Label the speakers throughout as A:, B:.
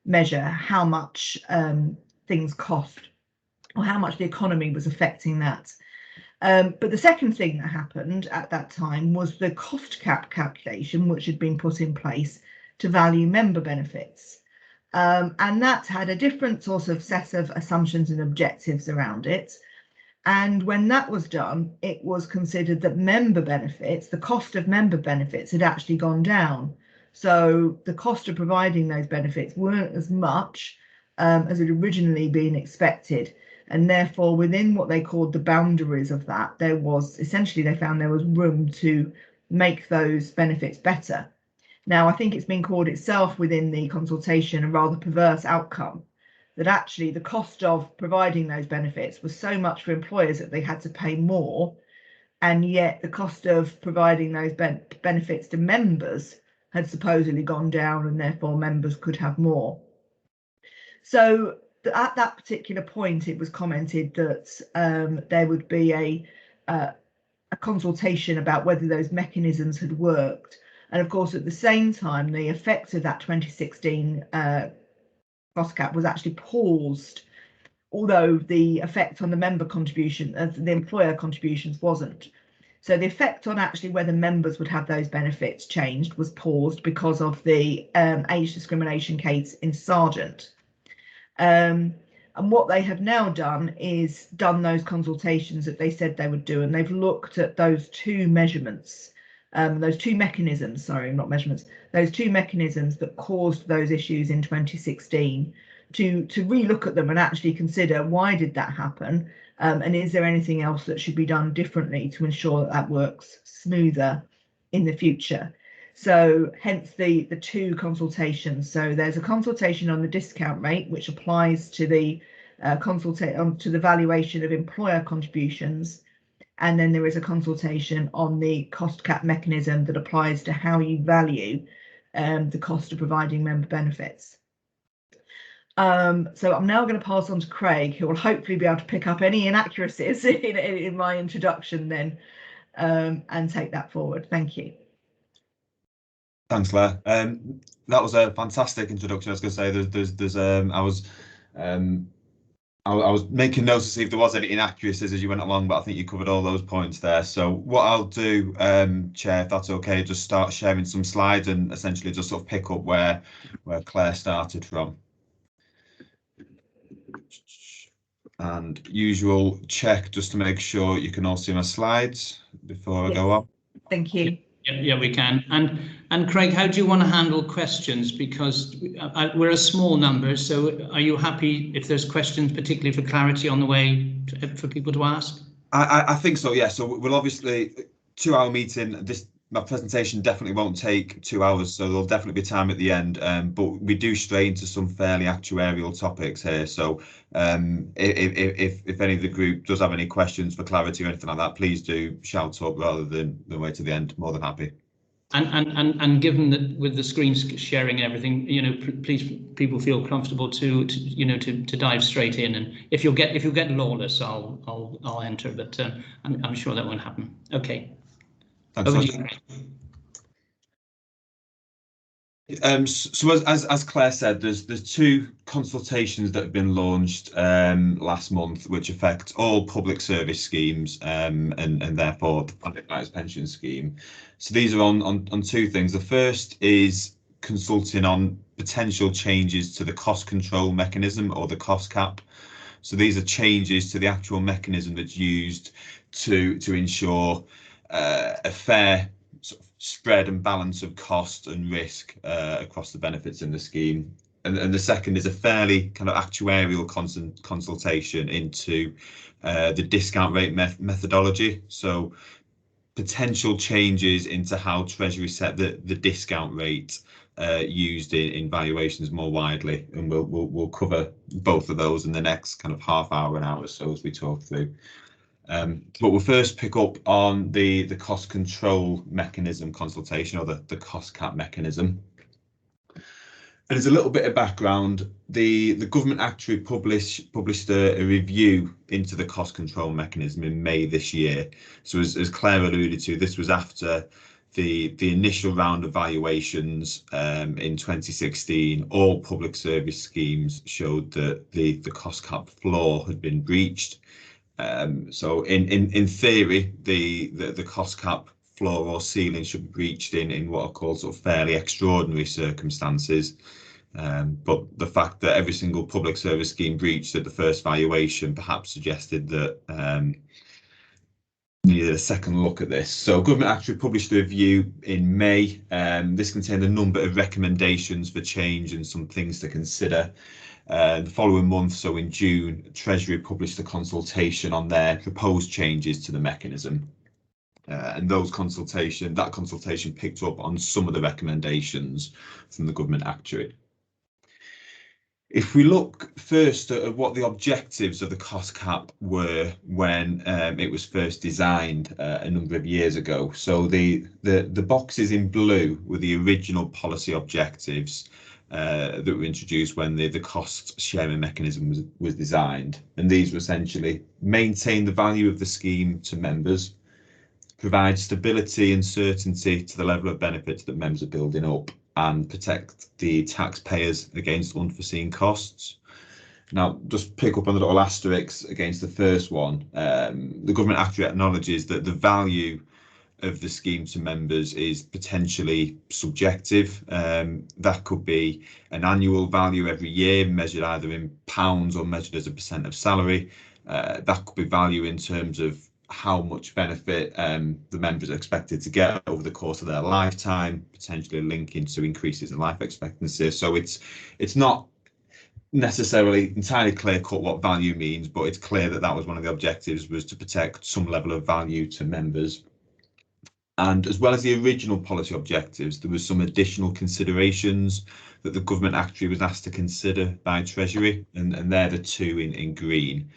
A: measure how much things cost or how much the economy was affecting that. But the second thing that happened at that time was the cost cap calculation, which had been put in place to value member benefits. And that had a different sort of set of assumptions and objectives around it. And when that was done, it was considered that member benefits, the cost of member benefits had actually gone down. So the cost of providing those benefits weren't as much as had originally been expected. And therefore, within what they called the boundaries of that, there was essentially, they found there was room to make those benefits better. Now, I think it's been called itself within the consultation a rather perverse outcome, that actually the cost of providing those benefits was so much for employers that they had to pay more, and yet the cost of providing those benefits to members had supposedly gone down, and therefore members could have more. So at that particular point, it was commented that there would be a consultation about whether those mechanisms had worked. And of course, at the same time, the effect of that 2016 cost cap was actually paused, although the effect on the member contribution, the employer contributions wasn't. So the effect on actually whether members would have those benefits changed was paused because of the age discrimination case in Sargent. And what they have now done is done those consultations that they said they would do, and they've looked at those two measurements, those two mechanisms, sorry, not measurements, those two mechanisms that caused those issues in 2016 to relook at them and actually consider why did that happen, and is there anything else that should be done differently to ensure that that works smoother in the future. So hence the two consultations. So there's a consultation on the discount rate, which applies to the to the valuation of employer contributions, and then there is a consultation on the cost cap mechanism that applies to how you value the cost of providing member benefits. So I'm now going to pass on to Craig, who will hopefully be able to pick up any inaccuracies in my introduction then, and take that forward. Thank you.
B: Thanks, Claire. That was a fantastic introduction. I was going to say I was making notes to see if there was any inaccuracies as you went along, but I think you covered all those points there. So what I'll do, Chair, if that's okay, just start sharing some slides and essentially just sort of pick up where Claire started from. And usual check just to make sure you can all see my slides before I go on.
A: Thank you.
C: Yeah, we can. And Craig, how do you want to handle questions? Because we're a small number, so are you happy if there's questions, particularly for clarity on the way for people to ask?
B: I think so, yeah. So we'll obviously 2-hour meeting. My presentation definitely won't take 2 hours, so there'll definitely be time at the end. But we do stray into some fairly actuarial topics here. So if any of the group does have any questions for clarity or anything like that, please do shout up rather than wait to the end. More than happy.
C: And given that with the screen sharing and everything, you know, please people feel comfortable to dive straight in. And if you get lawless, I'll enter. But I'm sure that won't happen. Okay.
B: So as Claire said, there's two consultations that have been launched last month, which affect all public service schemes and therefore the Public Rights Pension Scheme. So these are on two things. The first is consulting on potential changes to the cost control mechanism or the cost cap. So these are changes to the actual mechanism that's used to ensure a fair sort of spread and balance of cost and risk across the benefits in the scheme. And the second is a fairly kind of actuarial consultation into the discount rate methodology. So potential changes into how Treasury set the discount rate used in valuations more widely. And we'll cover both of those in the next kind of half hour, an hour or so as we talk through. But we'll first pick up on the cost control mechanism consultation, or the cost cap mechanism. And as a little bit of background, the government actuary published a review into the cost control mechanism in May this year. So as Claire alluded to, this was after the initial round of valuations in 2016, all public service schemes showed that the cost cap floor had been breached. So in theory, the cost cap floor or ceiling should be breached in what are called sort of fairly extraordinary circumstances. But the fact that every single public service scheme breached at the first valuation perhaps suggested that needed a second look at this. So Government Actuary published a review in May. This contained a number of recommendations for change and some things to consider. The following month, so in June, Treasury published a consultation on their proposed changes to the mechanism. And that consultation picked up on some of the recommendations from the Government Actuary. If we look first at what the objectives of the cost cap were when it was first designed a number of years ago. So the boxes in blue were the original policy objectives that were introduced when the cost sharing mechanism was designed. And these were essentially maintain the value of the scheme to members, provide stability and certainty to the level of benefits that members are building up, and protect the taxpayers against unforeseen costs. Now, just pick up on the little asterisks against the first one. The Government Actuary acknowledges that the value of the scheme to members is potentially subjective. That could be an annual value every year, measured either in pounds or measured as a percent of salary. That could be value in terms of how much benefit the members are expected to get over the course of their lifetime, potentially linking to increases in life expectancy. So it's not necessarily entirely clear cut what value means, but it's clear that that was one of the objectives, was to protect some level of value to members. And as well as the original policy objectives, there was some additional considerations that the Government Actuary was asked to consider by Treasury, and they're the two in green.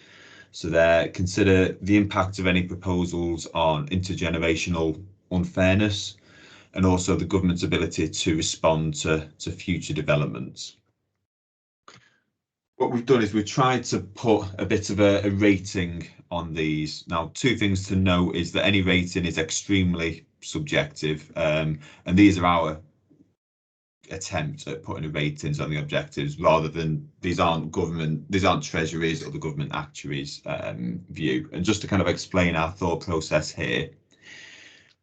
B: So they consider the impact of any proposals on intergenerational unfairness, and also the government's ability to respond to future developments. What we've done is we've tried to put a bit of a rating on these. Now, two things to note is that any rating is extremely subjective, and these are our attempt at putting a ratings on the objectives, rather than these aren't Treasury's or the Government Actuary's view. And just to kind of explain our thought process here,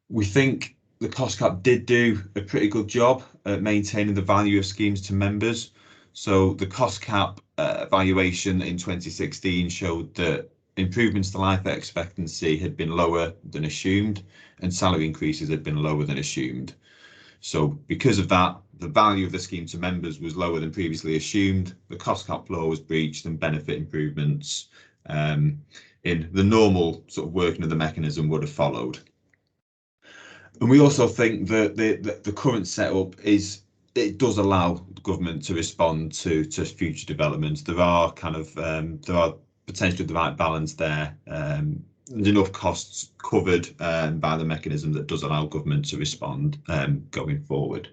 B: we think the cost cap did do a pretty good job at maintaining the value of schemes to members. So the cost cap valuation in 2016 showed that improvements to life expectancy had been lower than assumed, and salary increases had been lower than assumed. So because of that, the value of the scheme to members was lower than previously assumed, the cost cap floor was breached, and benefit improvements in the normal sort of working of the mechanism would have followed. And we also think that the current setup it does allow the government to respond to future developments. There are potentially the right balance there. There's enough costs covered by the mechanism that does allow government to respond going forward.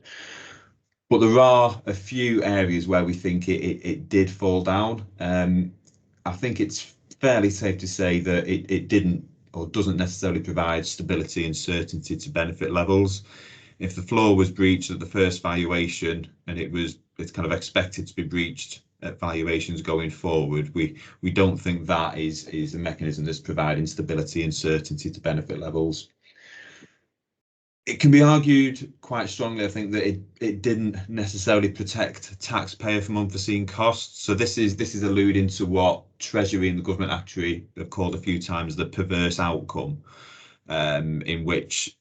B: But there are a few areas where we think it did fall down. I think it's fairly safe to say that it didn't or doesn't necessarily provide stability and certainty to benefit levels. If the floor was breached at the first valuation, and it's kind of expected to be breached at valuations going forward, we don't think that is a mechanism that's providing stability and certainty to benefit levels. It can be argued quite strongly, I think, that it didn't necessarily protect taxpayer from unforeseen costs. So this is alluding to what Treasury and the Government Actuary have called a few times the perverse outcome, in which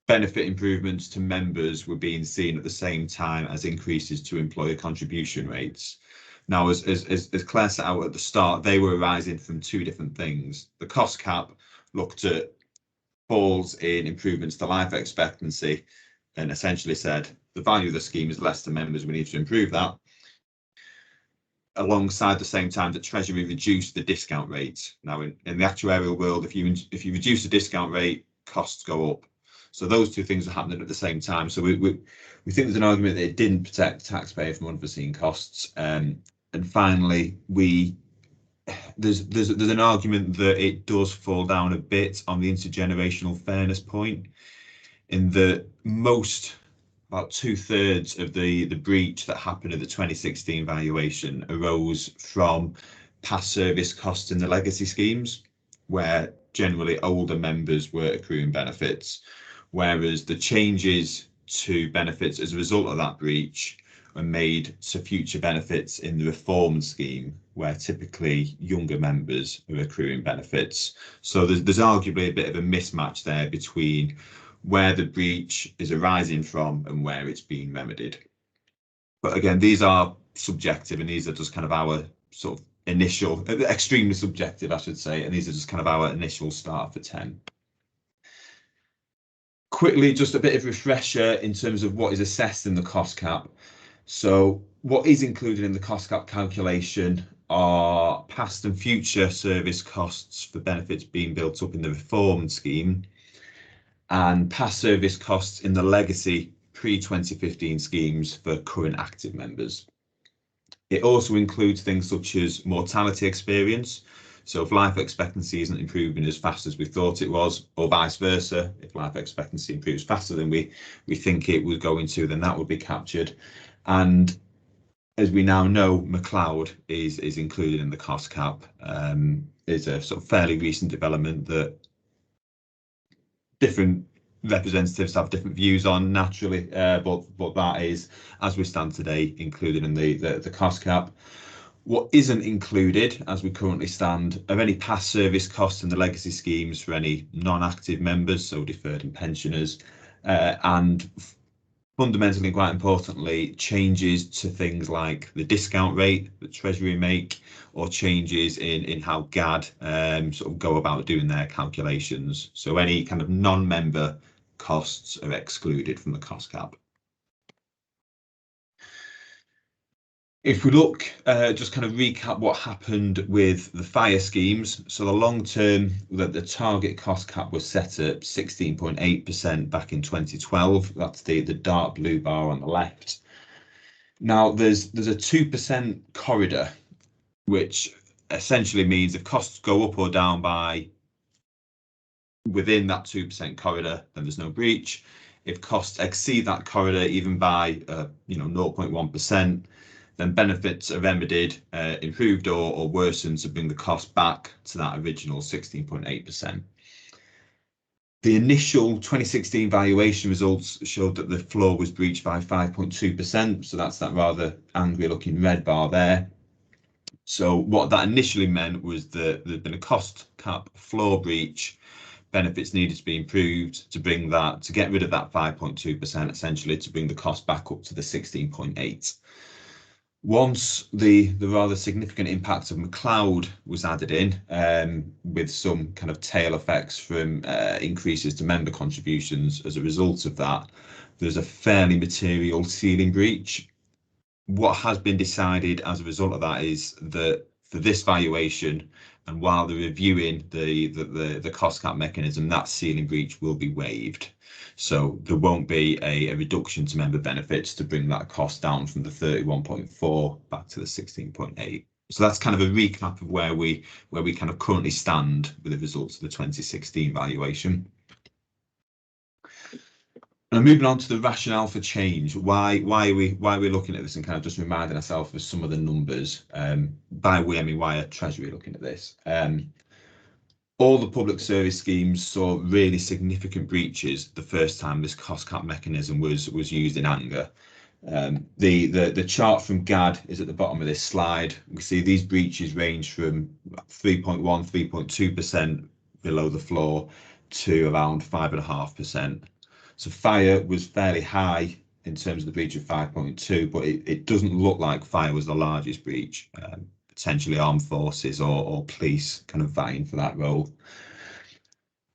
B: benefit improvements to members were being seen at the same time as increases to employer contribution rates. Now, as Claire set out at the start, they were arising from two different things. The cost cap looked at falls in improvements to life expectancy and essentially said the value of the scheme is less to members, we need to improve that, alongside the same time that Treasury reduced the discount rate. Now, in the actuarial world, if you reduce the discount rate, costs go up. So those two things are happening at the same time. So we think there's an argument that it didn't protect the taxpayer from unforeseen costs. And finally, there's an argument that it does fall down a bit on the intergenerational fairness point. in the about 2/3 of the breach that happened at the 2016 valuation arose from past service costs in the legacy schemes, where generally older members were accruing benefits, whereas the changes to benefits as a result of that breach are made to future benefits in the reformed scheme, where typically younger members are accruing benefits. So there's arguably a bit of a mismatch there between where the breach is arising from and where it's being remedied. But again, these are subjective, and these are just kind of our sort of initial, extremely subjective, I should say, and these are just kind of our initial start for 10. Quickly, just a bit of refresher in terms of what is assessed in the cost cap. So what is included in the cost cap calculation are past and future service costs for benefits being built up in the reformed scheme, and past service costs in the legacy pre-2015 schemes for current active members. It also includes things such as mortality experience. So if life expectancy isn't improving as fast as we thought it was, or vice versa, if life expectancy improves faster than we think it was going to, then that would be captured. And as we now know, McLeod is included in the cost cap. It's a sort of fairly recent development that different representatives have different views on naturally, but that is, as we stand today, included in the cost cap. What isn't included, as we currently stand, are any past service costs in the legacy schemes for any non-active members, so deferred and pensioners, and fundamentally, quite importantly, changes to things like the discount rate that Treasury make, or changes in how GAD sort of go about doing their calculations. So any kind of non-member costs are excluded from the cost cap. If we look, just kind of recap what happened with the fire schemes. So the long term, the target cost cap was set at 16.8% back in 2012. That's the dark blue bar on the left. Now there's a 2% corridor, which essentially means if costs go up or down by within that 2% corridor, then there's no breach. If costs exceed that corridor even by 0.1%, then benefits are remedied, improved or worsened to bring the cost back to that original 16.8%. The initial 2016 valuation results showed that the floor was breached by 5.2%, so that's that rather angry looking red bar there. So what that initially meant was that there'd been a cost cap floor breach, benefits needed to be improved to bring that, to get rid of that 5.2%, essentially to bring the cost back up to the 16.8%. Once the rather significant impact of McLeod was added in, with some kind of tail effects from increases to member contributions as a result of that, there's a fairly material ceiling breach. What has been decided as a result of that is that for this valuation, and while they're reviewing the cost cap mechanism, that ceiling breach will be waived. So there won't be a reduction to member benefits to bring that cost down from the 31.4 back to the 16.8. So that's kind of a recap of where we kind of currently stand with the results of the 2016 valuation. And moving on to the rationale for change, why are we looking at this, and kind of just reminding ourselves of some of the numbers. By we, I mean, why are Treasury looking at this? All the public service schemes saw really significant breaches the first time this cost cap mechanism was used in anger. The chart from GAD is at the bottom of this slide. We see these breaches range from 3.1, 3.2% below the floor to around 5.5%. So fire was fairly high in terms of the breach of 5.2, but it doesn't look like fire was the largest breach. Potentially armed forces or police kind of vying for that role.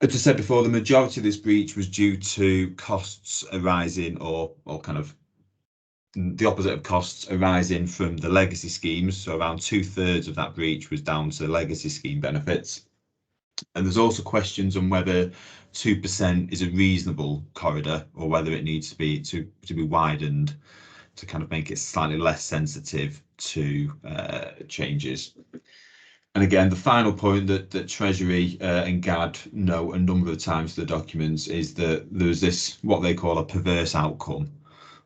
B: As I said before, the majority of this breach was due to costs arising or kind of the opposite of costs arising from the legacy schemes. So around 2/3 of that breach was down to legacy scheme benefits. And there's also questions on whether 2% is a reasonable corridor or whether it needs to be widened to kind of make it slightly less sensitive to changes. And again, the final point that Treasury and GAD note a number of times in the documents is that there's this, what they call a perverse outcome.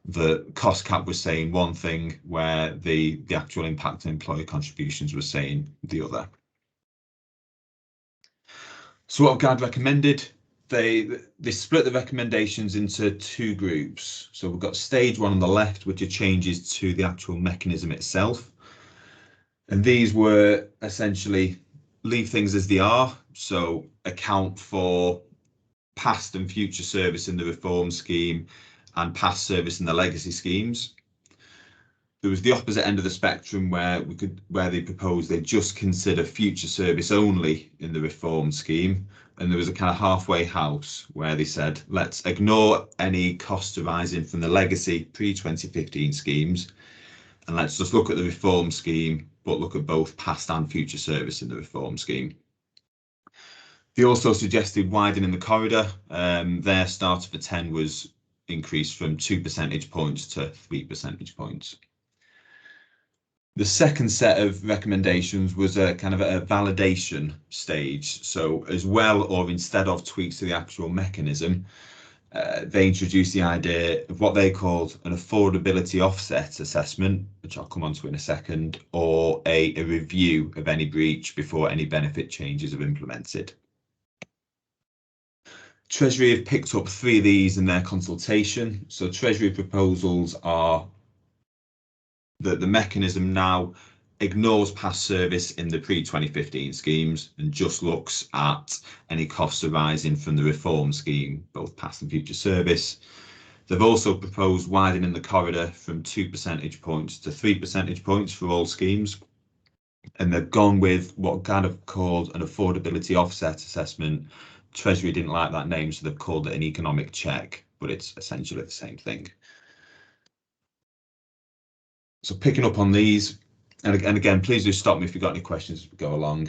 B: The cost cap was saying one thing where the actual impact on employer contributions was saying the other. So what GAD recommended, they split the recommendations into two groups. So we've got stage one on the left, which are changes to the actual mechanism itself. And these were essentially leave things as they are, so account for past and future service in the reform scheme and past service in the legacy schemes. There was the opposite end of the spectrum where they proposed they just consider future service only in the reform scheme, and there was a kind of halfway house where they said let's ignore any costs arising from the legacy pre-2015 schemes and let's just look at the reform scheme, but look at both past and future service in the reform scheme. They also suggested widening the corridor. Their starter for 10 was increased from 2 percentage points to 3 percentage points. The second set of recommendations was a kind of a validation stage. So as well, or instead of tweaks to the actual mechanism, they introduced the idea of what they called an affordability offset assessment, which I'll come on to in a second, or a review of any breach before any benefit changes are implemented. Treasury have picked up 3 of these in their consultation. So Treasury proposals are that the mechanism now ignores past service in the pre-2015 schemes and just looks at any costs arising from the reform scheme, both past and future service. They've also proposed widening the corridor from 2 percentage points to 3 percentage points for all schemes. And they've gone with what GAD have called an affordability offset assessment. Treasury didn't like that name, so they've called it an economic check, but it's essentially the same thing. So picking up on these, and again, please do stop me if you've got any questions as we go along.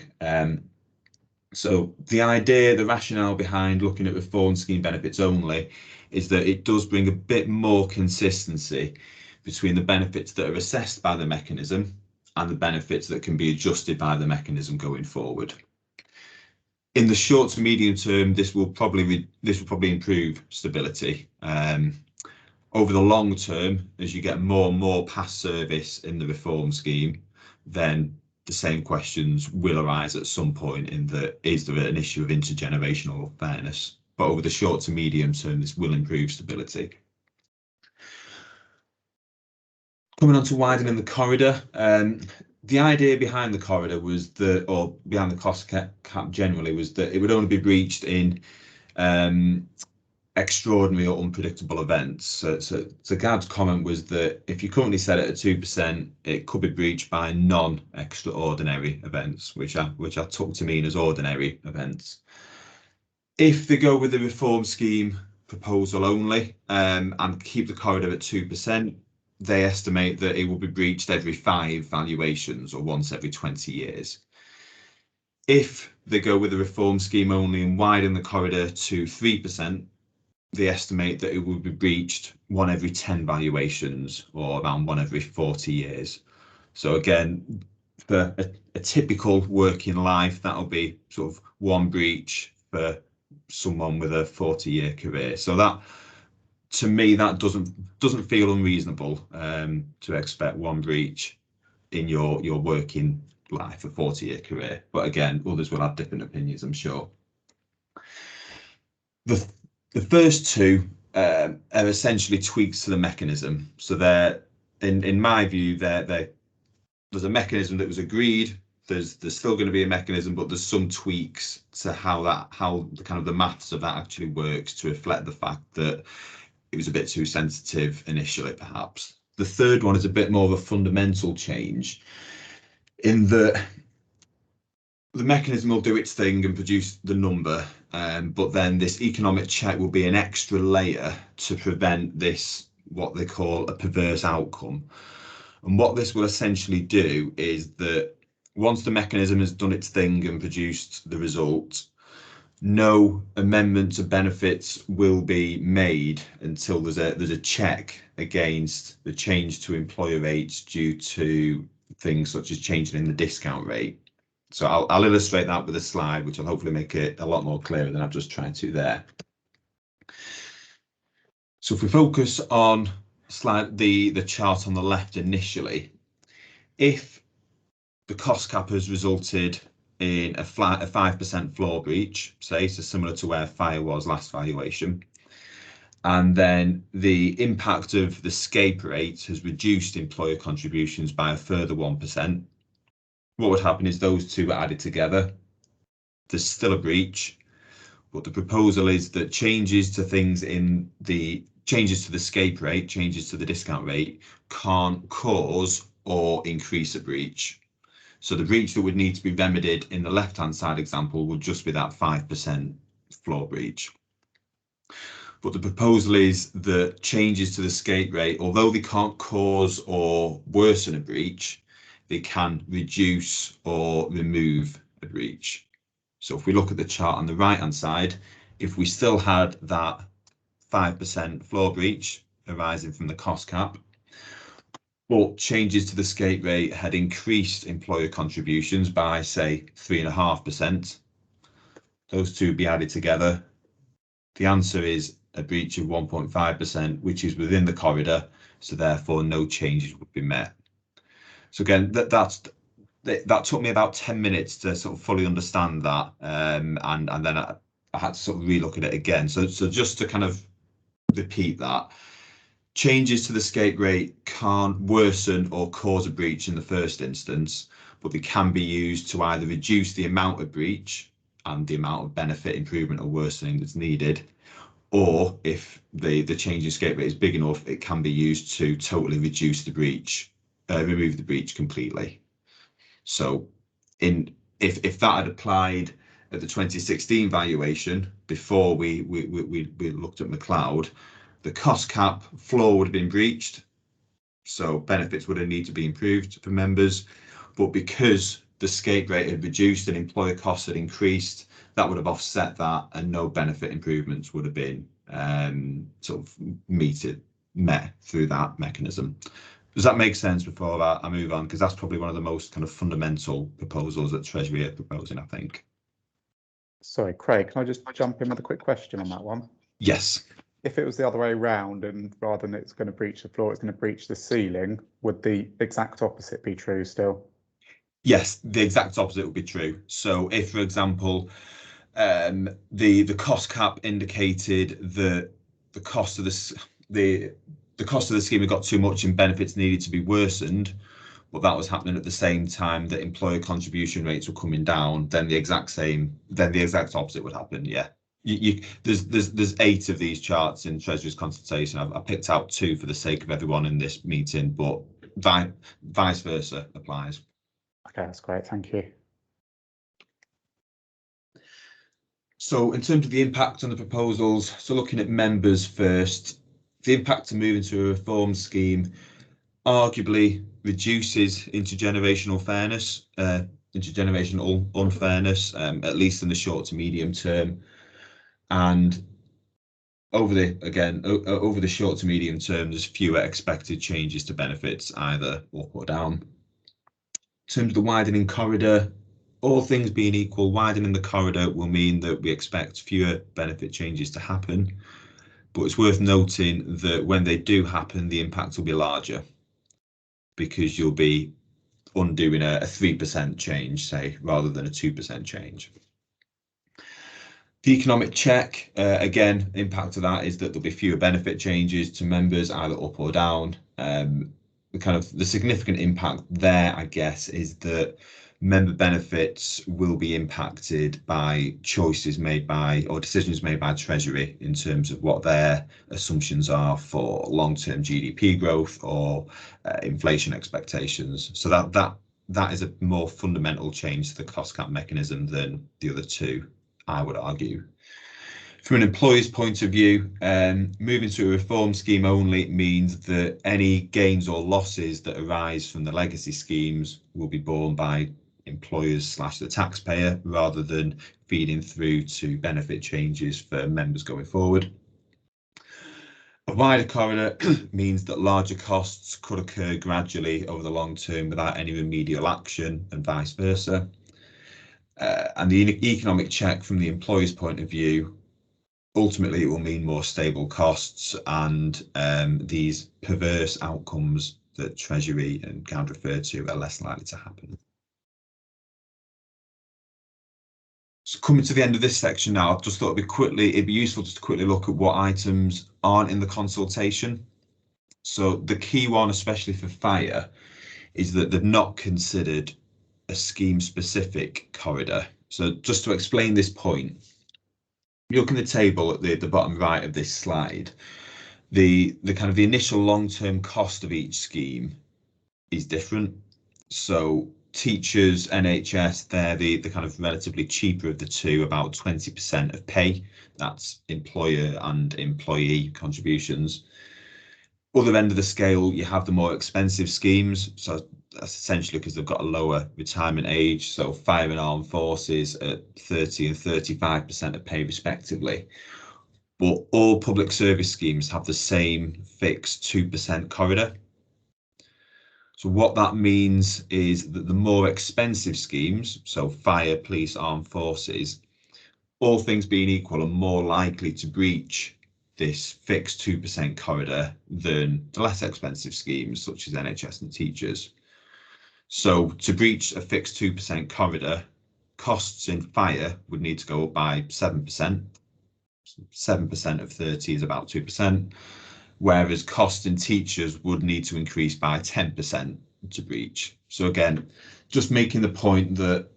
B: So the idea, the rationale behind looking at reform scheme benefits only is that it does bring a bit more consistency between the benefits that are assessed by the mechanism and the benefits that can be adjusted by the mechanism going forward. In the short to medium term, this will probably improve stability. Over the long term, as you get more and more past service in the reform scheme, then the same questions will arise at some point in the, is there an issue of intergenerational fairness? But over the short to medium term, this will improve stability. Coming on to widening the corridor, the idea behind the corridor was that, or behind the cost cap generally, was that it would only be breached in extraordinary or unpredictable events. So GAD's comment was that if you currently set it at 2%, it could be breached by non-extraordinary events, which I took to mean as ordinary events. If they go with the reform scheme proposal only and keep the corridor at 2%, they estimate that it will be breached every 5 valuations or once every 20 years. If they go with the reform scheme only and widen the corridor to 3%, they estimate that it will be breached 1 every 10 valuations or around 1 every 40 years. So again, for a typical working life, that'll be sort of 1 breach for someone with a 40-year career. So that, to me, that doesn't feel unreasonable to expect 1 breach in your working life, a 40-year career. But again, others will have different opinions, I'm sure. The first 2 are essentially tweaks to the mechanism. So they're, in my view, there's a mechanism that was agreed. There's still going to be a mechanism, but there's some tweaks to how the kind of the maths of that actually works to reflect the fact that it was a bit too sensitive initially, perhaps. The third one is a bit more of a fundamental change in that the mechanism will do its thing and produce the number, but then this economic check will be an extra layer to prevent this, what they call a perverse outcome. And what this will essentially do is that once the mechanism has done its thing and produced the result, no amendment to benefits will be made until there's a check against the change to employer rates due to things such as changing in the discount rate. So I'll illustrate that with a slide, which will hopefully make it a lot more clearer than I've just tried to there. So if we focus on the chart on the left initially, if the cost cap has resulted in a 5% floor breach, say, so similar to where fire was last valuation, and then the impact of the escape rate has reduced employer contributions by a further 1%, what would happen is those two are added together. There's still a breach, but the proposal is that changes to the escape rate, changes to the discount rate, can't cause or increase a breach. So the breach that would need to be remedied in the left-hand side example would just be that 5% floor breach. But the proposal is that changes to the escape rate, although they can't cause or worsen a breach, they can reduce or remove a breach. So if we look at the chart on the right-hand side, if we still had that 5% floor breach arising from the cost cap, but changes to the escape rate had increased employer contributions by, say, 3.5%, those two would be added together. The answer is a breach of 1.5%, which is within the corridor, so therefore no changes would be met. So again, that took me about 10 minutes to sort of fully understand that, and then I had to sort of relook at it again. So just to kind of repeat that, changes to the escape rate can't worsen or cause a breach in the first instance, but they can be used to either reduce the amount of breach and the amount of benefit improvement or worsening that's needed, or if the change in escape rate is big enough, it can be used to totally reduce the breach, remove the breach completely. So if that had applied at the 2016 valuation before we looked at McLeod, the cost cap floor would have been breached, so benefits would have needed to be improved for members. But because the escape rate had reduced and employer costs had increased, that would have offset that, and no benefit improvements would have been sort of met through that mechanism. Does that make sense before I move on? Because that's probably one of the most kind of fundamental proposals that Treasury are proposing, I think.
D: Sorry, Craig, can I just jump in with a quick question on that one?
B: Yes.
D: If it was the other way around, and rather than it's going to breach the floor, it's going to breach the ceiling, would the exact opposite be true still?
B: Yes, the exact opposite would be true. So if, for example, the cost cap indicated that the cost of the scheme had got too much and benefits needed to be worsened, but that was happening at the same time that employer contribution rates were coming down, then the exact opposite would happen. Yeah. There's 8 of these charts in Treasury's consultation. I picked out 2 for the sake of everyone in this meeting, but vice versa applies.
D: Okay, that's great. Thank you.
B: So in terms of the impact on the proposals, so looking at members first, the impact to move into a reform scheme arguably reduces intergenerational unfairness, at least in the short to medium term. And over the short to medium term, there's fewer expected changes to benefits, either up or down. In terms of the widening corridor, all things being equal, widening the corridor will mean that we expect fewer benefit changes to happen. But it's worth noting that when they do happen, the impact will be larger, because you'll be undoing a 3% change, say, rather than a 2% change. The economic check, again, impact of that is that there'll be fewer benefit changes to members, either up or down. The significant impact there, I guess, is that member benefits will be impacted by choices made by, or decisions made by Treasury in terms of what their assumptions are for long-term GDP growth or inflation expectations. So that is a more fundamental change to the cost cap mechanism than the other two, I would argue. From an employer's point of view, moving to a reform scheme only means that any gains or losses that arise from the legacy schemes will be borne by employers / the taxpayer, rather than feeding through to benefit changes for members going forward. A wider corridor means that larger costs could occur gradually over the long term without any remedial action, and vice versa. And the economic check from the employer's point of view, ultimately it will mean more stable costs, and these perverse outcomes that Treasury and GAD refer to are less likely to happen. So coming to the end of this section now, I just thought it'd be useful just to quickly look at what items aren't in the consultation. So the key one, especially for fire, is that they've not considered a scheme-specific corridor. So just to explain this point, you look in the table at the bottom right of this slide, the kind of the initial long-term cost of each scheme is different. So teachers, NHS, they're the kind of relatively cheaper of the two, about 20% of pay. That's employer and employee contributions. Other end of the scale, you have the more expensive schemes. So that's essentially because they've got a lower retirement age. So fire and armed forces at 30 and 35% of pay respectively. But all public service schemes have the same fixed 2% corridor. So what that means is that the more expensive schemes, so fire, police, armed forces, all things being equal, are more likely to breach this fixed 2% corridor than the less expensive schemes, such as NHS and teachers. So to breach a fixed 2% corridor, costs in fire would need to go up by 7%. 7% of 30 is about 2%. Whereas cost in teachers would need to increase by 10% to breach. So again, just making the point that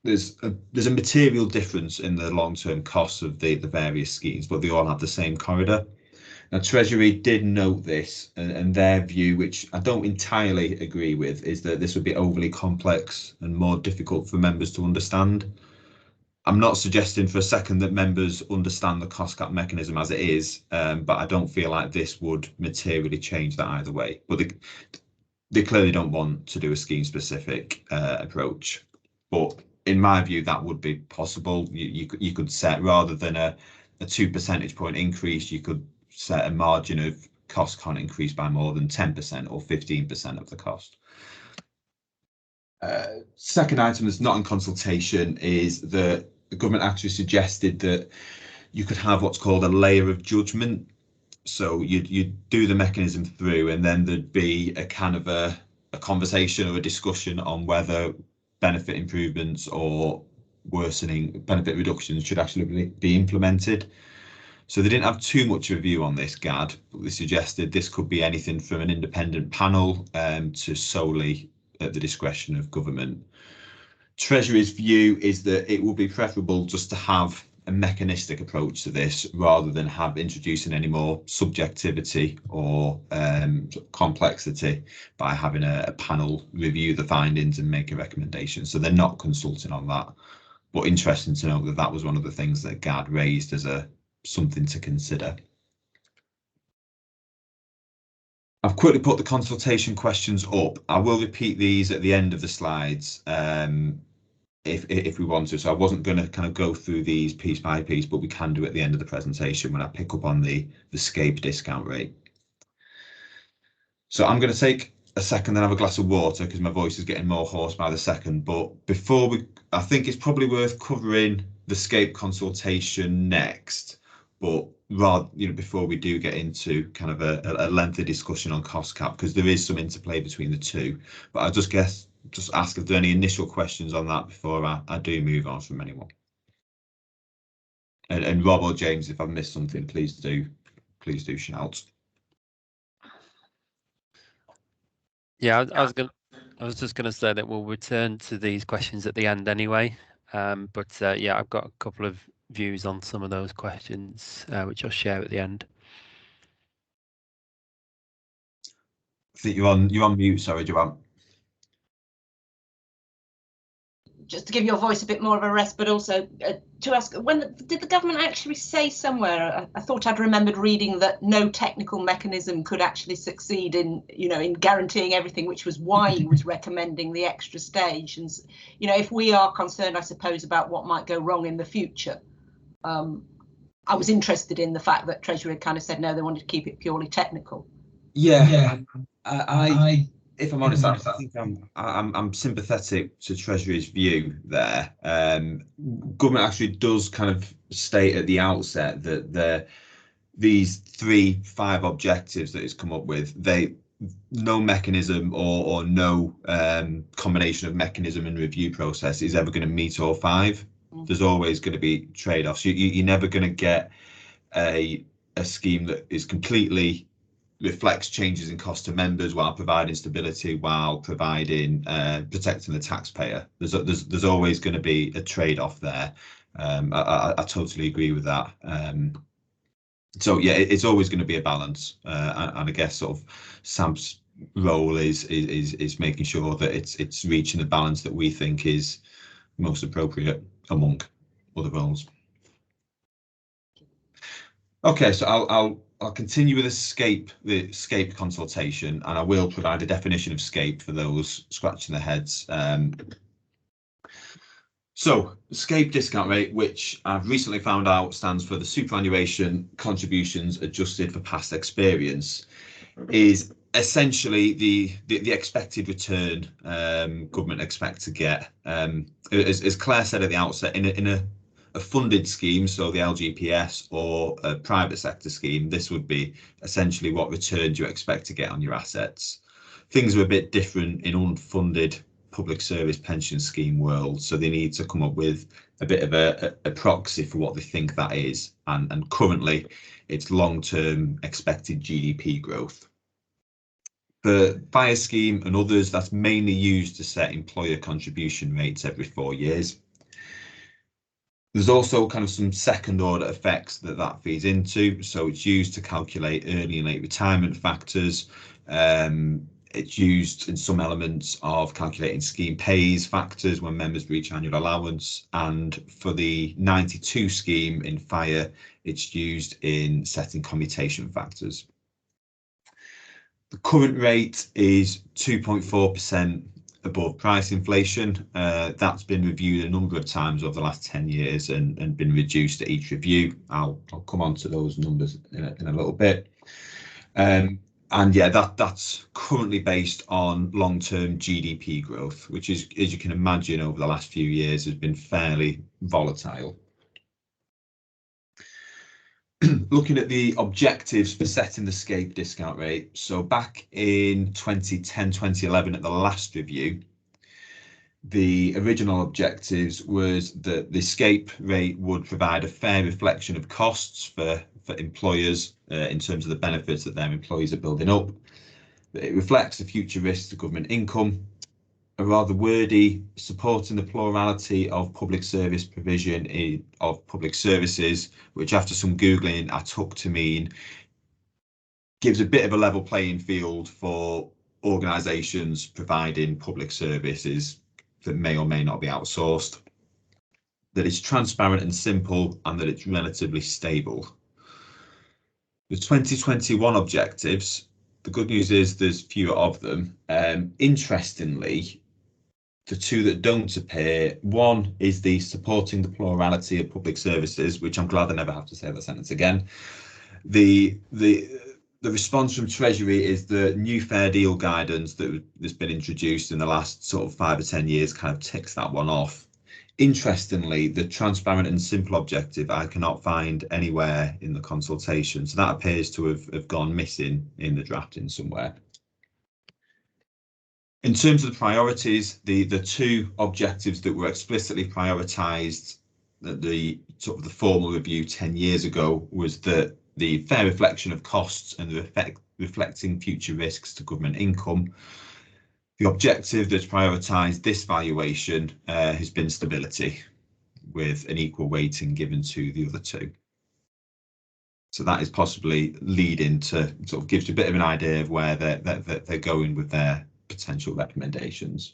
B: there's a material difference in the long-term costs of the various schemes, but they all have the same corridor. Now, Treasury did note this, and their view, which I don't entirely agree with, is that this would be overly complex and more difficult for members to understand. I'm not suggesting for a second that members understand the cost cap mechanism as it is, but I don't feel like this would materially change that either way. But they clearly don't want to do a scheme-specific approach. But in my view, that would be possible. You could set, rather than a 2 percentage point increase, you could set a margin of cost can't increase by more than 10% or 15% of the cost. Second item that's not in consultation is that the government actually suggested that you could have what's called a layer of judgment. So you'd do the mechanism through, and then there'd be a kind of a conversation or a discussion on whether benefit improvements or worsening benefit reductions should actually be implemented. So they didn't have too much of a view on this, GAD, but they suggested this could be anything from an independent panel to solely at the discretion of government. Treasury's view is that it would be preferable just to have a mechanistic approach to this rather than have introducing any more subjectivity or complexity by having a panel review the findings and make a recommendation. So they're not consulting on that. But interesting to know that that was one of the things that GAD raised as something to consider. I've quickly put the consultation questions up. I will repeat these at the end of the slides if we want to. So I wasn't going to kind of go through these piece by piece, but we can do at the end of the presentation when I pick up on the SCAPE discount rate. So I'm going to take a second and have a glass of water because my voice is getting more hoarse by the second. But before I think it's probably worth covering the SCAPE consultation next. But before we do get into kind of a lengthy discussion on cost cap, because there is some interplay between the two. But I just ask if there are any initial questions on that before I do move on from anyone. And Rob or James, if I've missed something, please do shout.
E: Yeah, I was just going to say that we'll return to these questions at the end anyway. But yeah, I've got a couple of views on some of those questions, which I'll share at the end.
B: I think you're on mute. Sorry, Joanne.
F: Just to give your voice a bit more of a rest, but also to ask, did the government actually say somewhere? I thought I'd remembered reading that no technical mechanism could actually succeed in guaranteeing everything, which was why he was recommending the extra stage. And if we are concerned, I suppose, about what might go wrong in the future, I was interested in the fact that Treasury had kind of said no, they wanted to keep it purely technical.
B: Yeah. if I'm honest, I think I'm sympathetic to Treasury's view there. Government actually does kind of state at the outset that these 5 objectives that it's come up with, no mechanism or no combination of mechanism and review process is ever going to meet all 5. There's always going to be trade-offs. You're never going to get a scheme that is completely reflects changes in cost to members while providing stability, while providing protecting the taxpayer. There's always going to be a trade-off there. I totally agree with that. So yeah, it's always going to be a balance, and I guess sort of SAMP's role is making sure that it's reaching the balance that we think is most appropriate among other roles. Okay, so I'll continue with the SCAPE consultation, and I will provide a definition of SCAPE for those scratching their heads. So SCAPE discount rate, which I've recently found out stands for the superannuation contributions adjusted for past experience, is essentially the expected return government expect to get. As Claire said at the outset, in a funded scheme, so the LGPS or a private sector scheme, this would be essentially what returns you expect to get on your assets. Things are a bit different in unfunded public service pension scheme world, so they need to come up with a bit of a proxy for what they think that is, and currently it's long-term expected GDP growth. For fire scheme and others, that's mainly used to set employer contribution rates every 4 years. There's also kind of some second order effects that feeds into. So it's used to calculate early and late retirement factors. It's used in some elements of calculating scheme pays factors when members reach annual allowance. And for the 92 scheme in fire, it's used in setting commutation factors. The current rate is 2.4% above price inflation. That's been reviewed a number of times over the last 10 years and been reduced at each review. I'll come on to those numbers in a little bit. And yeah, that's currently based on long-term GDP growth, which is, as you can imagine, over the last few years has been fairly volatile. Looking at the objectives for setting the SCAPE discount rate. So back in 2010, 2011, at the last review, the original objectives was that the SCAPE rate would provide a fair reflection of costs for employers in terms of the benefits that their employees are building up. It reflects the future risks to government income. A rather wordy supporting the plurality of public service provision of public services, which after some Googling I took to mean gives a bit of a level playing field for organisations providing public services that may or may not be outsourced, that it's transparent and simple, and that it's relatively stable. The 2021 objectives, the good news is there's fewer of them. Interestingly, the two that don't appear, one is the supporting the plurality of public services, which I'm glad I never have to say that sentence again. The response from Treasury is the new fair deal guidance that's been introduced in the last sort of 5 or 10 years kind of ticks that one off. Interestingly, the transparent and simple objective I cannot find anywhere in the consultation, so that appears to have gone missing in the drafting somewhere. In terms of the priorities, the two objectives that were explicitly prioritised at the sort of the formal review 10 years ago was that the fair reflection of costs and the reflecting future risks to government income. The objective that's prioritised this valuation has been stability, with an equal weighting given to the other two. So that is possibly leading to sort of gives you a bit of an idea of where they're going with their potential recommendations.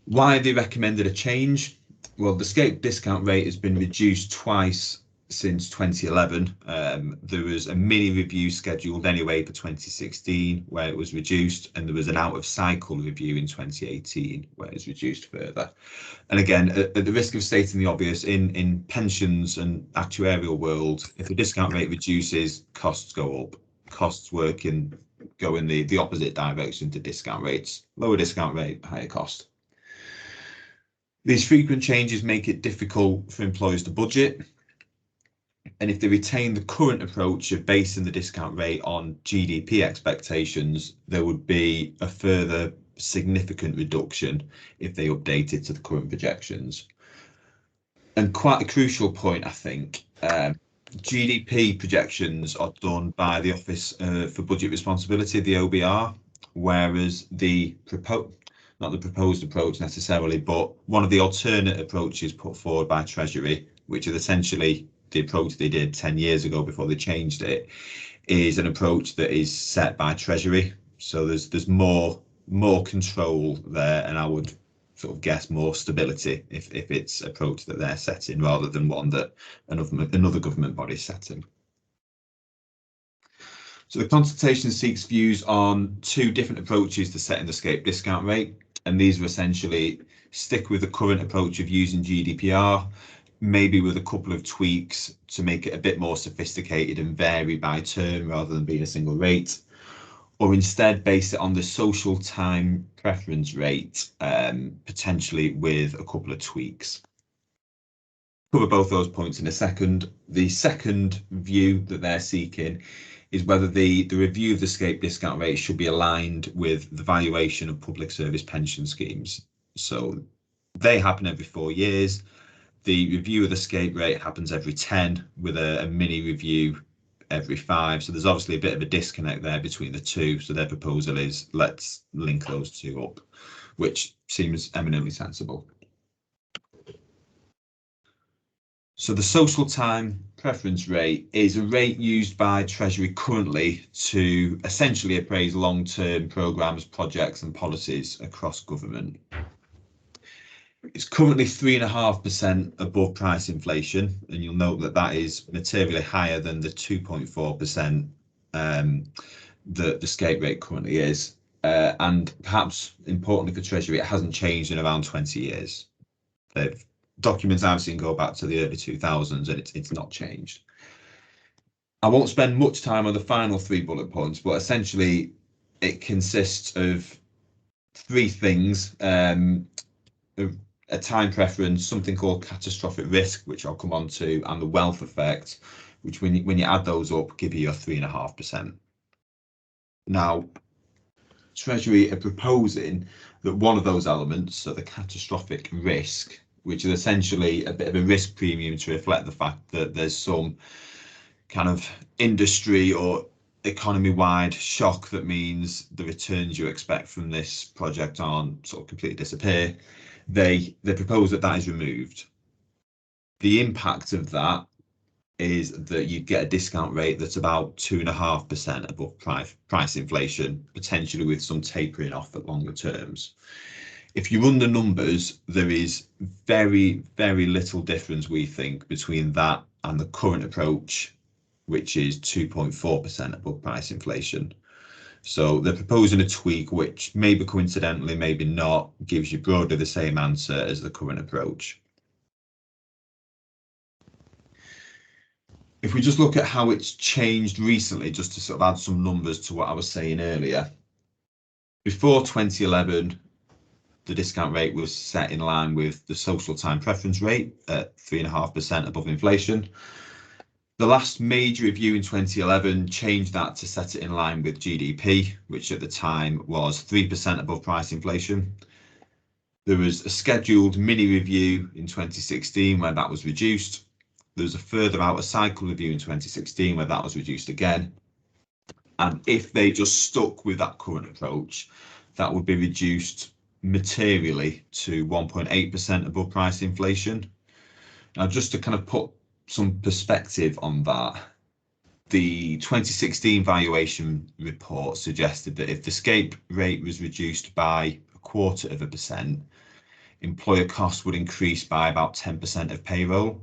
B: Why they recommended a change? Well, the SCAPE discount rate has been reduced twice since 2011. There was a mini review scheduled anyway for 2016 where it was reduced, and there was an out of cycle review in 2018 where it was reduced further. And again, at the risk of stating the obvious, in pensions and actuarial world, if the discount rate reduces, costs go up. Costs work in go in the opposite direction to discount rates. Lower discount rate, higher cost. These frequent changes make it difficult for employers to budget. And if they retain the current approach of basing the discount rate on GDP expectations, there would be a further significant reduction if they updated to the current projections. And quite a crucial point, I think, GDP projections are done by the Office for Budget Responsibility, the OBR, whereas not the proposed approach necessarily, but one of the alternate approaches put forward by Treasury, which is essentially the approach they did 10 years ago before they changed it, is an approach that is set by Treasury. So there's more control there, and I would sort of guess more stability if it's approach that they're setting rather than one that another government body is setting. So the consultation seeks views on 2 different approaches to setting the SCAPE discount rate, and these are essentially stick with the current approach of using GDPR, maybe with a couple of tweaks to make it a bit more sophisticated and vary by term rather than being a single rate, or instead base it on the social time preference rate, potentially with a couple of tweaks. Cover both those points in a second. The second view that they're seeking is whether the review of the SCAPE discount rate should be aligned with the valuation of public service pension schemes. So they happen every 4 years. The review of the SCAPE rate happens every 10, with a mini review every 5. So there's obviously a bit of a disconnect there between the two. So their proposal is let's link those 2 up, which seems eminently sensible. So the social time preference rate is a rate used by Treasury currently to essentially appraise long-term programmes, projects and policies across government. It's currently 3.5% above price inflation, and you'll note that that is materially higher than the 2.4% that the SCAPE rate currently is. And perhaps importantly for Treasury, it hasn't changed in around 20 years. Documents I've seen go back to the early 2000s, and it's not changed. I won't spend much time on the final 3 bullet points, but essentially it consists of 3 things. A time preference, something called catastrophic risk, which I'll come on to, and the wealth effect, which when you add those up, give you your 3.5%. Now, Treasury are proposing that one of those elements, so the catastrophic risk, which is essentially a bit of a risk premium to reflect the fact that there's some kind of industry or economy-wide shock that means the returns you expect from this project aren't sort of completely disappear. They propose that is removed. The impact of that is that you get a discount rate that's about 2.5% above price inflation, potentially with some tapering off at longer terms. If you run the numbers, there is very, very little difference, we think, between that and the current approach, which is 2.4% above price inflation. So they're proposing a tweak, which maybe coincidentally, maybe not, gives you broadly the same answer as the current approach. If we just look at how it's changed recently, just to sort of add some numbers to what I was saying earlier. Before 2011, the discount rate was set in line with the social time preference rate at 3.5% above inflation. The last major review in 2011 changed that to set it in line with GDP, which at the time was 3% above price inflation. There was a scheduled mini review in 2016 where that was reduced. There was a further out of cycle review in 2016 where that was reduced again. And if they just stuck with that current approach, that would be reduced materially to 1.8% above price inflation. Now, just to kind of put some perspective on that, the 2016 valuation report suggested that if the SCAPE rate was reduced by 0.25%, employer costs would increase by about 10% of payroll.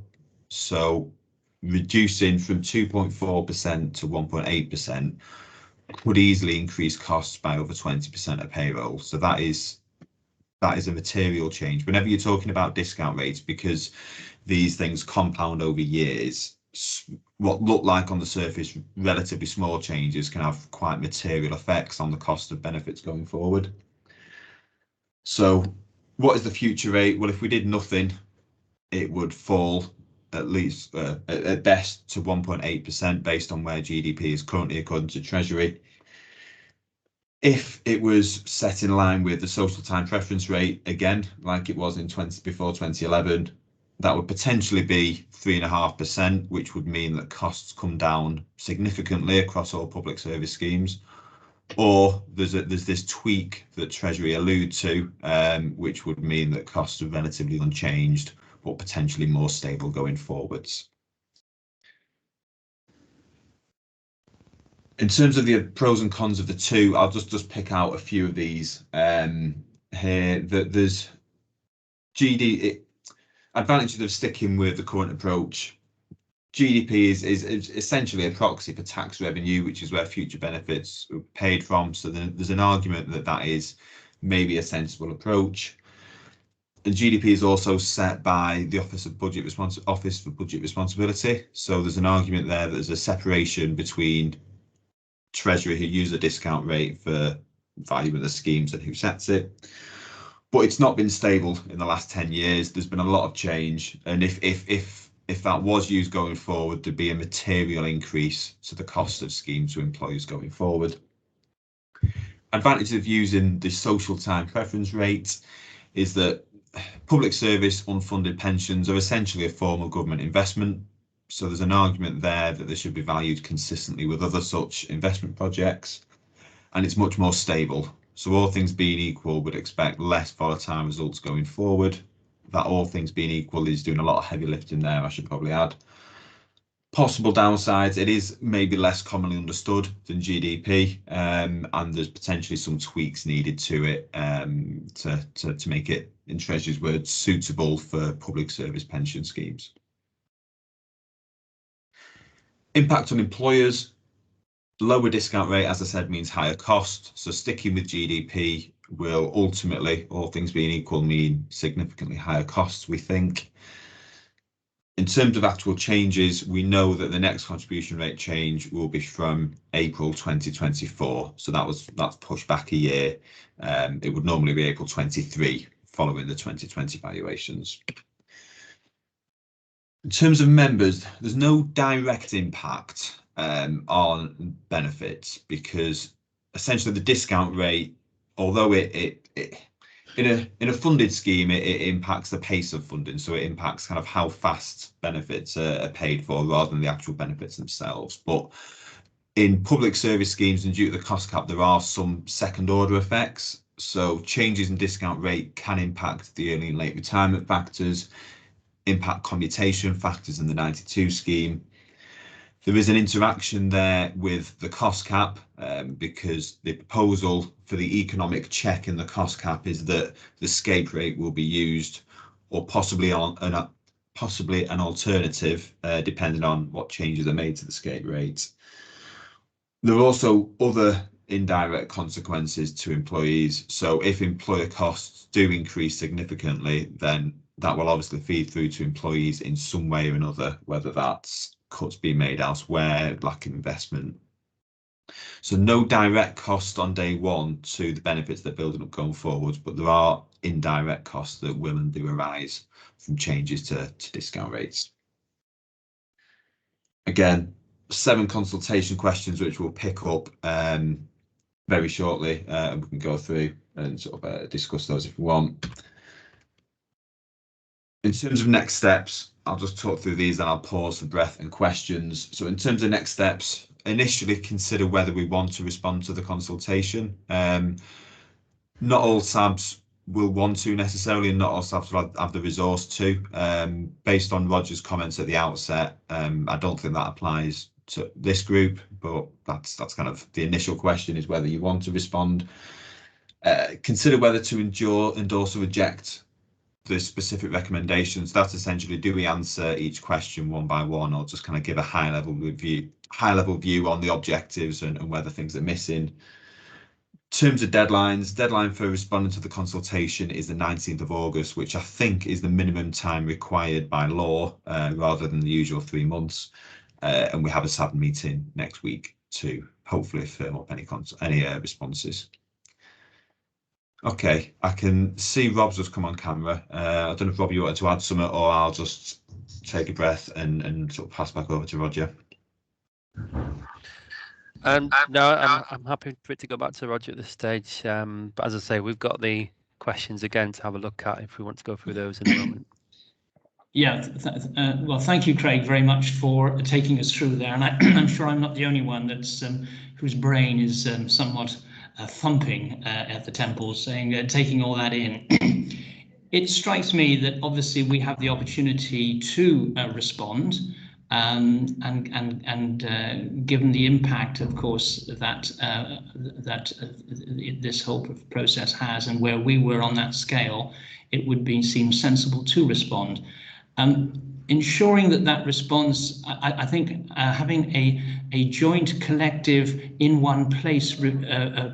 B: So reducing from 2.4% to 1.8% could easily increase costs by over 20% of payroll. So that is a material change. Whenever you're talking about discount rates, because these things compound over years, what look like on the surface relatively small changes can have quite material effects on the cost of benefits going forward. So what is the future rate? Well, if we did nothing, it would fall at least at best to 1.8% based on where GDP is currently according to Treasury. If it was set in line with the social time preference rate, again, like it was before 2011, that would potentially be 3.5%, which would mean that costs come down significantly across all public service schemes. Or there's this tweak that Treasury allude to, which would mean that costs are relatively unchanged, but potentially more stable going forwards. In terms of the pros and cons of the two, I'll just pick out a few of these here. That there's advantages of sticking with the current approach. GDP is essentially a proxy for tax revenue, which is where future benefits are paid from. So there's an argument that that is maybe a sensible approach. And GDP is also set by the Office for Budget Responsibility. So there's an argument there that there's a separation between Treasury, who use a discount rate for value of the schemes, and who sets it. But it's not been stable in the last 10 years. There's been a lot of change, and if that was used going forward, there'd be a material increase to the cost of schemes to employers going forward. Advantage of using the social time preference rate is that public service unfunded pensions are essentially a form of government investment. So there's an argument there that they should be valued consistently with other such investment projects, and it's much more stable. So all things being equal, would expect less volatile results going forward. That all things being equal is doing a lot of heavy lifting there, I should probably add. Possible downsides, it is maybe less commonly understood than GDP, and there's potentially some tweaks needed to it to make it, in Treasury's words, suitable for public service pension schemes. Impact on employers. Lower discount rate, as I said, means higher cost. So sticking with GDP will ultimately, all things being equal, mean significantly higher costs, we think. In terms of actual changes, we know that the next contribution rate change will be from April 2024. So that's pushed back a year. It would normally be April 23 following the 2020 valuations. In terms of members, there's no direct impact on benefits, because essentially the discount rate, although it in a funded scheme, it impacts the pace of funding, so it impacts kind of how fast benefits are paid for rather than the actual benefits themselves. But in public service schemes and due to the cost cap, there are some second order effects. So changes in discount rate can impact the early and late retirement factors, impact commutation factors in the 92 scheme. There is an interaction there with the cost cap, because the proposal for the economic check in the cost cap is that the scape rate will be used, or possibly an alternative, depending on what changes are made to the scape rate. There are also other indirect consequences to employees. So if employer costs do increase significantly, then that will obviously feed through to employees in some way or another, whether that's cuts being made elsewhere, lack of investment. So no direct cost on day one to the benefits they're building up going forward, but there are indirect costs that will and do arise from changes to discount rates. Again, 7 consultation questions which we'll pick up very shortly, and we can go through and sort of discuss those if we want. In terms of next steps, I'll just talk through these and I'll pause for breath and questions. So in terms of next steps, initially consider whether we want to respond to the consultation. Not all SABs will want to necessarily, and not all SABs will have the resource to. Based on Roger's comments at the outset, I don't think that applies to this group, but that's kind of the initial question, is whether you want to respond. Consider whether to endorse or reject the specific recommendations. That's essentially, do we answer each question one by one, or just kind of give a high level view on the objectives and whether things are missing. In terms of deadlines, deadline for responding to the consultation is the 19th of August, which I think is the minimum time required by law, rather than the usual 3 months. and we have a SAB meeting next week to hopefully firm up any responses. Okay, I can see Rob's just come on camera. I don't know if Rob, you wanted to add something, or I'll just take a breath and sort of pass back over to Roger.
E: No, I'm happy for it to go back to Roger at this stage. But as I say, we've got the questions again to have a look at if we want to go through those in a moment.
C: Yeah, well, thank you, Craig, very much for taking us through there. And I'm sure I'm not the only one that's whose brain is somewhat thumping at the temples, saying, taking all that in. It strikes me that obviously we have the opportunity to respond, and given the impact, of course, that this whole process has, and where we were on that scale, it would seem sensible to respond. Ensuring that response, I think having a joint collective in one place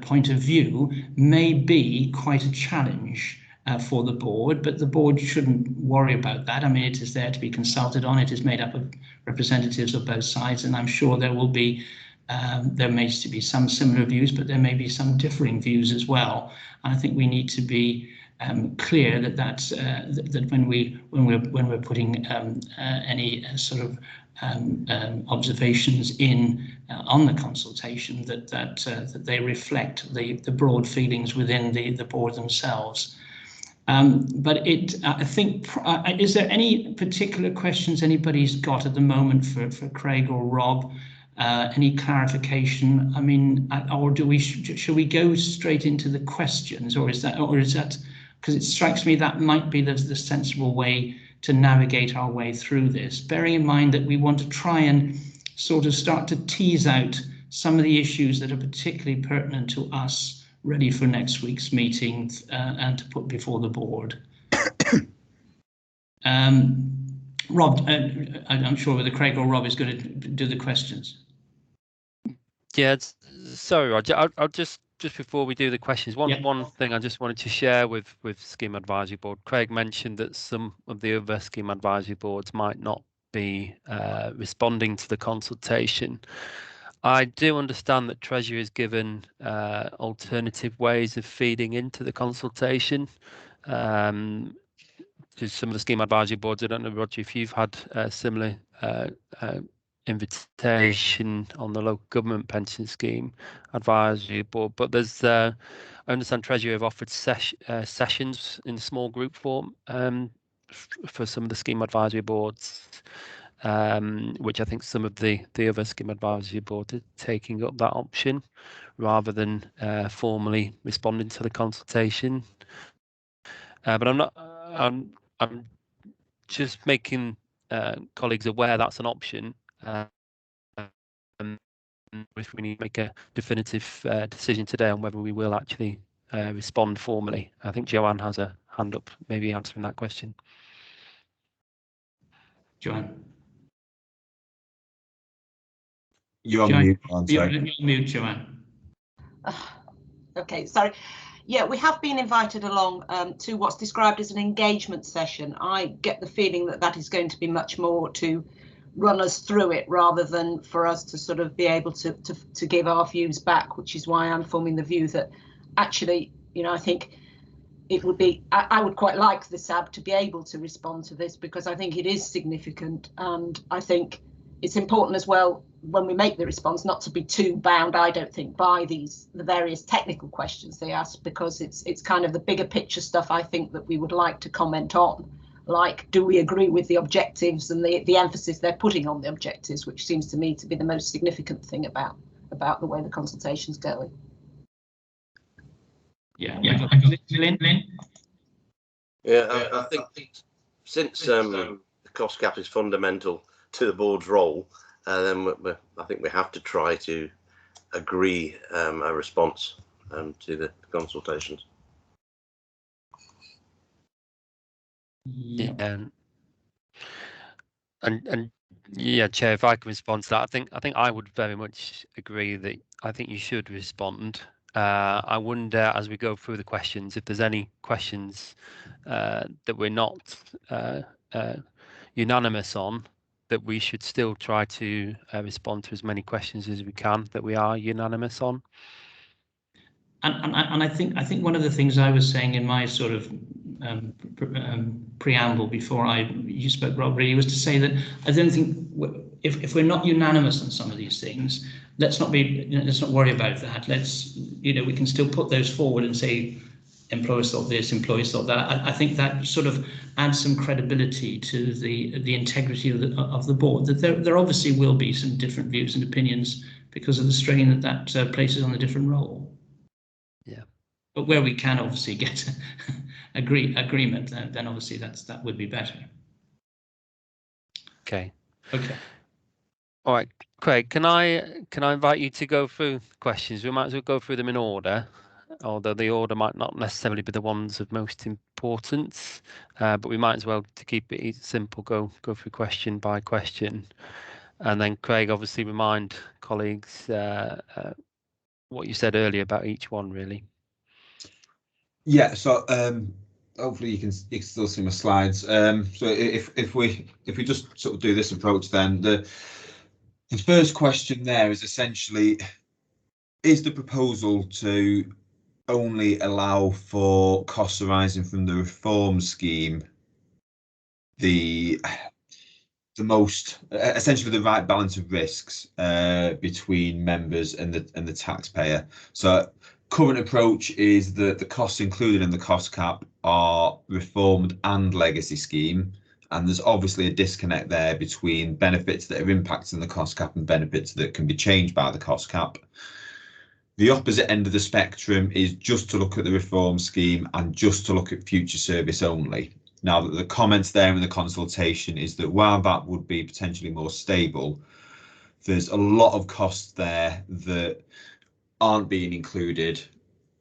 C: point of view may be quite a challenge for the board, but the board shouldn't worry about that. I mean, it is there to be consulted on. It is made up of representatives of both sides, and I'm sure there will be there may be some similar views, but there may be some differing views as well. And I think we need to be clear that when we're putting any sort of observations in on the consultation, that they reflect the broad feelings within the board themselves. But I think, is there any particular questions anybody's got at the moment for Craig or Rob? Any clarification? I mean, or should we go straight into the questions, or is that because it strikes me that might be the sensible way to navigate our way through this, bearing in mind that we want to try and sort of start to tease out some of the issues that are particularly pertinent to us, ready for next week's meeting and to put before the board. Rob, I'm sure whether Craig or Rob is going to do the questions.
E: Yeah, sorry, Roger. I'll just before we do the questions, one thing I just wanted to share with Scheme Advisory Board. Craig mentioned that some of the other Scheme Advisory Boards might not be responding to the consultation. I do understand that Treasury has given alternative ways of feeding into the consultation to some of the Scheme Advisory Boards. I don't know, Roger, if you've had a similar invitation on the Local Government Pension Scheme Advisory Board, but there's I understand Treasury have offered sessions in small group form for some of the Scheme Advisory Boards, which I think some of the other Scheme Advisory Boards are taking up that option rather than formally responding to the consultation. But I'm just making colleagues aware that's an option. If we need to make a definitive decision today on whether we will actually respond formally. I think Joanne has a hand up, maybe answering that question.
C: Joanne.
B: You're on mute.
C: You're on mute, Joanne.
F: Okay, sorry. Yeah, we have been invited along to what's described as an engagement session. I get the feeling that is going to be much more to run us through it rather than for us to sort of be able to give our views back, which is why I'm forming the view that actually, I think it would be, I would quite like the SAB to be able to respond to this, because I think it is significant, and I think it's important as well when we make the response not to be too bound, I don't think, by the various technical questions they ask, because it's kind of the bigger picture stuff I think that we would like to comment on. Like, do we agree with the objectives and the emphasis they're putting on the objectives, which seems to me to be the most significant thing about the way the consultation's going.
C: Yeah.
G: Lynn? Yeah, I think since the cost cap is fundamental to the board's role, then I think we have to try to agree a response to the consultations.
E: Yeah. And yeah, Chair, if I can respond to that, I think I would very much agree that I think you should respond. I wonder, as we go through the questions, if there's any questions that we're not unanimous on, that we should still try to respond to as many questions as we can that we are unanimous on.
C: And I think one of the things I was saying in my sort of preamble before you spoke, Rob, really was to say that I don't think if we're not unanimous on some of these things, let's not worry about that. We can still put those forward and say employers thought this, employees thought that. I think that sort of adds some credibility to the integrity of the board. That there obviously will be some different views and opinions because of the strain that places on the different role.
E: Yeah.
C: But where we can obviously get agreement, then obviously that would be better.
E: Okay.
C: Okay.
E: All right, Craig, can I invite you to go through questions? We might as well go through them in order, although the order might not necessarily be the ones of most importance, but we might as well, to keep it simple, go through question by question. And then Craig, obviously remind colleagues what you said earlier about each one, really.
B: Yeah, so hopefully you can still see my slides. So if we just sort of do this approach, then the first question there is essentially, is the proposal to only allow for costs arising from the reform scheme the most essentially the right balance of risks between members and the taxpayer? So current approach is that the costs included in the cost cap are reformed and legacy scheme, and there's obviously a disconnect there between benefits that are impacting the cost cap and benefits that can be changed by the cost cap. The opposite end of the spectrum is just to look at the reform scheme and just to look at future service only. Now, the comments there in the consultation is that while that would be potentially more stable, there's a lot of costs there that aren't being included,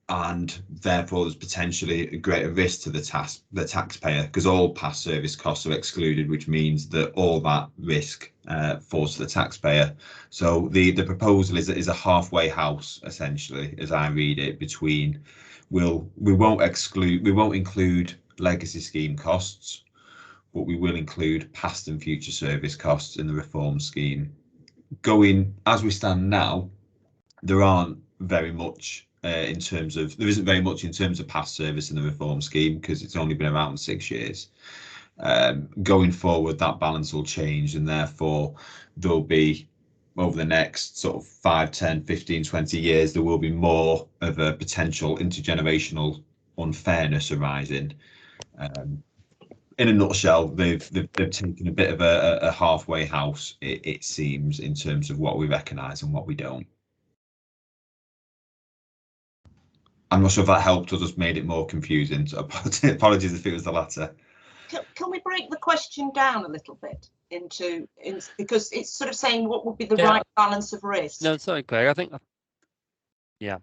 B: and therefore there's potentially a greater risk to the taxpayer because all past service costs are excluded, which means that all that risk falls to the taxpayer. So the proposal is a halfway house, essentially, as I read it, between we won't include legacy scheme costs, but we will include past and future service costs in the reform scheme. Going as we stand now, there isn't very much in terms of past service in the reform scheme because it's only been around 6 years. Going forward, that balance will change, and therefore there'll be, over the next sort of 5, 10, 15, 20 years, there will be more of a potential intergenerational unfairness arising. In a nutshell, they've taken a bit of a halfway house, it seems, in terms of what we recognise and what we don't. I'm not sure if that helped or just made it more confusing. So apologies if it was the latter.
F: Can we break the question down a little bit because it's sort of saying what would be the
E: Yeah.
F: right balance of risk?
E: No, sorry, Craig. I think, yeah.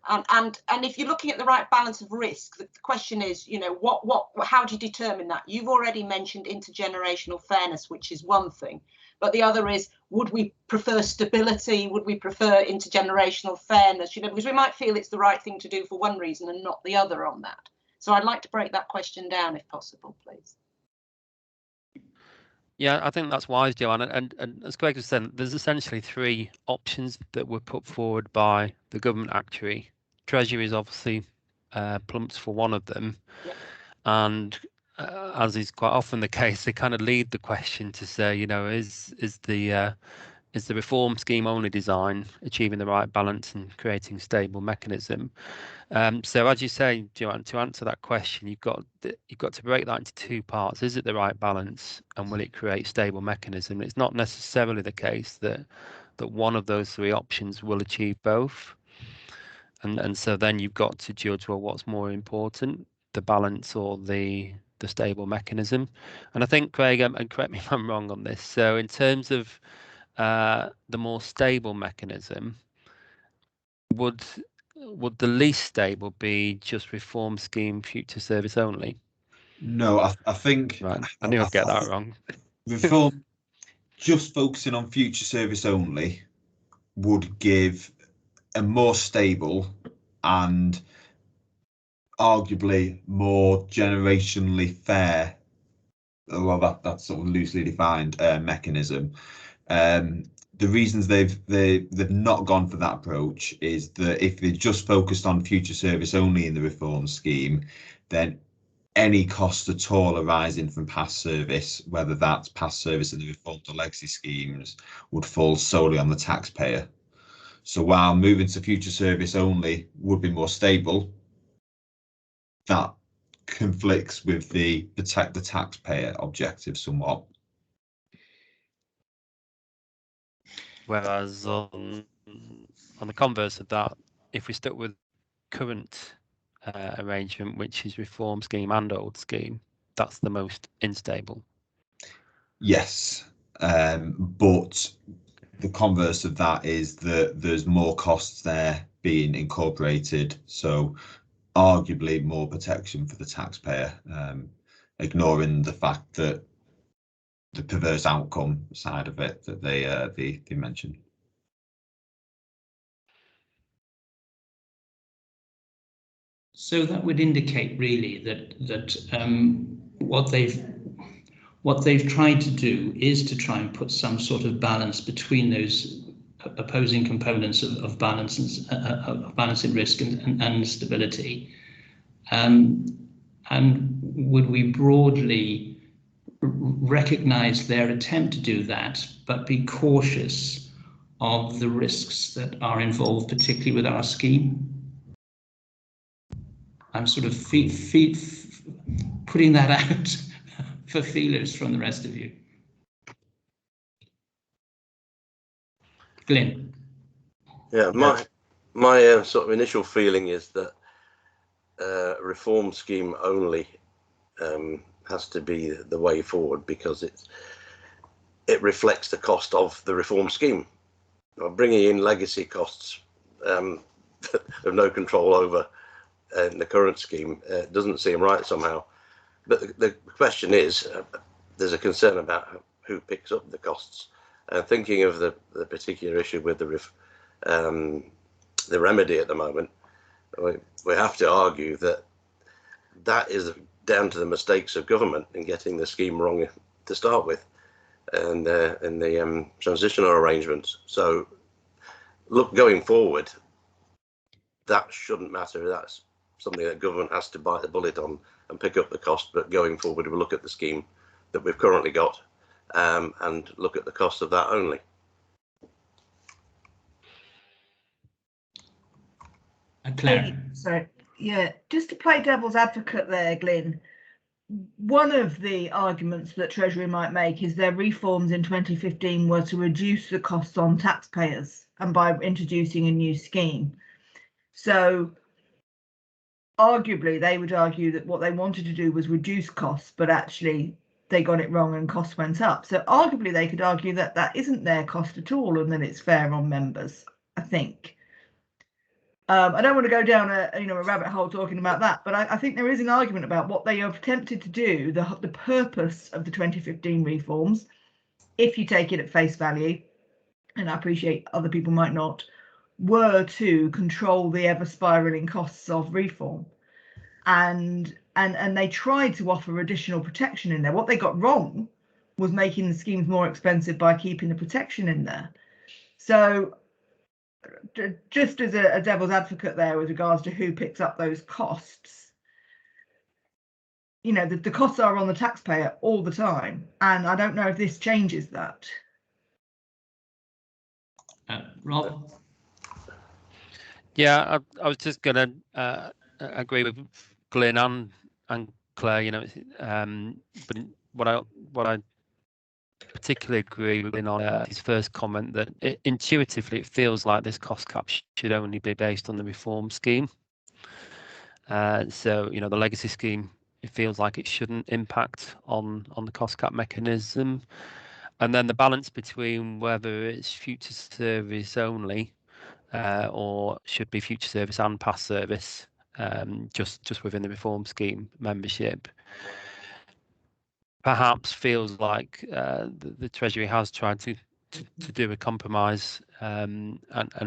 F: And if you're looking at the right balance of risk, the question is, how do you determine that? You've already mentioned intergenerational fairness, which is one thing, but the other is, would we prefer stability? Would we prefer intergenerational fairness? Because we might feel it's the right thing to do for one reason and not the other on that. So I'd like to break that question down if possible, please.
E: Yeah, I think that's wise, Joanne. And as Craig was saying, there's essentially 3 options that were put forward by the government actuary. Treasury is obviously plumps for one of them.
F: Yep.
E: And as is quite often the case, they kind of lead the question to say, is the reform scheme only design achieving the right balance and creating stable mechanism? So as you say, Joanne, to answer that question, you've got to break that into 2 parts. Is it the right balance, and will it create stable mechanism? It's not necessarily the case that one of those 3 options will achieve both. And so then you've got to judge, well, what's more important, the balance or the stable mechanism? And I think, Craig, and correct me if I'm wrong on this, so in terms of the more stable mechanism, would the least stable be just reform scheme future service only?
B: No, I think
E: Right. I knew I'd get that wrong.
B: Reform just focusing on future service only would give a more stable and arguably more generationally fair well, that sort of loosely defined mechanism. The reasons they've not gone for that approach is that if they just focused on future service only in the reform scheme, then any cost at all arising from past service, whether that's past service in the reformed or legacy schemes, would fall solely on the taxpayer. So while moving to future service only would be more stable, that conflicts with the protect the taxpayer objective somewhat.
E: Whereas on the converse of that, if we stuck with current arrangement, which is reform scheme and old scheme, that's the most unstable.
B: Yes, but the converse of that is that there's more costs there being incorporated, so arguably more protection for the taxpayer, ignoring the fact that the perverse outcome side of it that they mentioned.
C: So that would indicate really that what they've tried to do is to try and put some sort of balance between those opposing components of balance and balancing risk and stability. And would we broadly recognise their attempt to do that, but be cautious of the risks that are involved, particularly with our scheme? I'm sort of putting that out for feelers from the rest of you. Glyn.
G: Yeah, my sort of initial feeling is that reform scheme only has to be the way forward, because it reflects the cost of the reform scheme. Bringing in legacy costs of no control over in the current scheme doesn't seem right somehow. But the question is, there's a concern about who picks up the costs. Thinking of the particular issue with the remedy at the moment, we have to argue that is down to the mistakes of government in getting the scheme wrong to start with, and the transitional arrangements. So, look, going forward, that shouldn't matter. That's something that government has to bite the bullet on and pick up the cost. But going forward, we'll look at the scheme that we've currently got and look at the cost of that only.
C: Claire.
A: So, yeah, just to play devil's advocate there, Glyn, one of the arguments that Treasury might make is their reforms in 2015 were to reduce the costs on taxpayers and by introducing a new scheme. So arguably, they would argue that what they wanted to do was reduce costs, but actually they got it wrong and costs went up. So arguably, they could argue that that isn't their cost at all and that it's fair on members, I think. I don't want to go down a rabbit hole talking about that, but I think there is an argument about what they have attempted to do, the purpose of the 2015 reforms, if you take it at face value, and I appreciate other people might not, were to control the ever spiraling costs of reform, and they tried to offer additional protection in there. What they got wrong was making the schemes more expensive by keeping the protection in there. So just as a devil's advocate there with regards to who picks up those costs, the costs are on the taxpayer all the time, and I don't know if this changes that.
C: Rob?
E: Yeah, I was just going to agree with Glyn and Claire. But what I particularly agree with on his first comment, that intuitively it feels like this cost cap should only be based on the reform scheme. So the legacy scheme, it feels like it shouldn't impact on the cost cap mechanism. And then the balance between whether it's future service only or should be future service and past service, just within the reform scheme membership, perhaps feels like the Treasury has tried to do a compromise and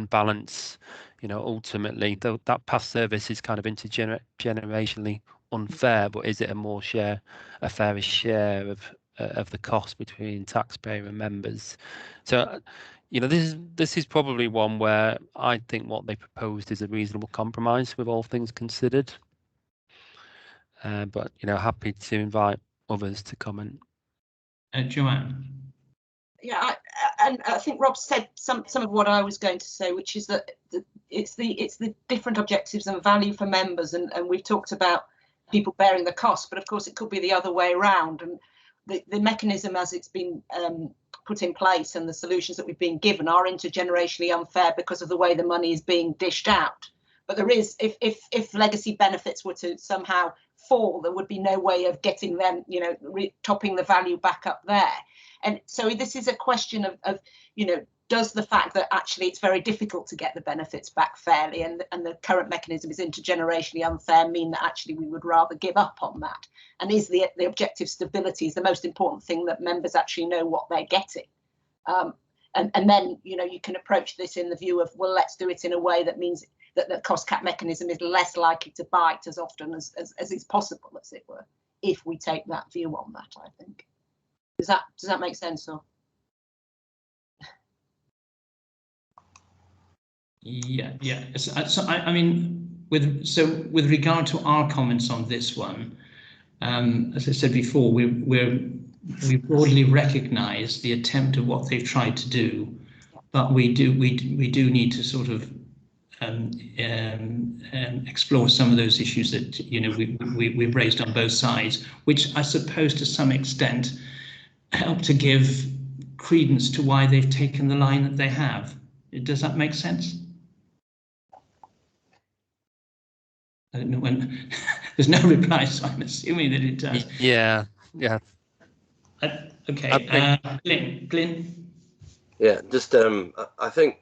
E: balance. Ultimately, that past service is kind of intergenerationally unfair, but is it a fairer share of the cost between taxpayer and members? So, you know, this is probably one where I think what they proposed is a reasonable compromise with all things considered. But, you know, happy to invite others to comment.
C: Joanne.
F: Yeah, and I think Rob said some of what I was going to say, which is that it's the different objectives and value for members, and we've talked about people bearing the cost, but of course it could be the other way around, and the mechanism as it's been put in place and the solutions that we've been given are intergenerationally unfair because of the way the money is being dished out. But there is, if legacy benefits were to somehow fall, there would be no way of getting them, you know, topping the value back up there. And so this is a question of, you know, does the fact that actually it's very difficult to get the benefits back fairly and the current mechanism is intergenerationally unfair mean that actually we would rather give up on that? And is the objective stability is the most important thing, that members actually know what they're getting? And then, you know, you can approach this in the view of, well, let's do it in a way that means that the cost cap mechanism is less likely to bite as often as is possible, as it were, if we take that view on that, I think. Does that make sense? Or?
C: Yeah. So I mean, with regard to our comments on this one, as I said before, we broadly recognise the attempt of what they've tried to do, but we do need to sort of explore some of those issues that, you know, we've raised on both sides, which I suppose to some extent help to give credence to why they've taken the line that they have. Does that make sense? I don't know when. There's no reply, so I'm assuming that it does.
E: Yeah.
C: Okay. Glyn.
G: Yeah, just I think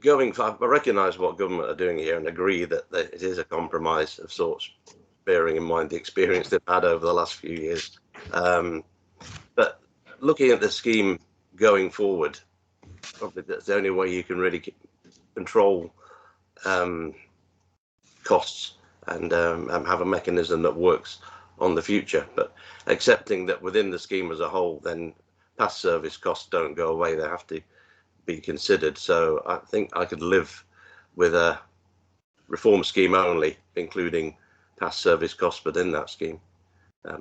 G: I recognise what government are doing here and agree that it is a compromise of sorts, bearing in mind the experience they've had over the last few years. But looking at the scheme going forward, probably that's the only way you can really control costs and have a mechanism that works on the future. But accepting that within the scheme as a whole, then past service costs don't go away, they have to be considered. So I think I could live with a reform scheme only, including past service costs within that scheme.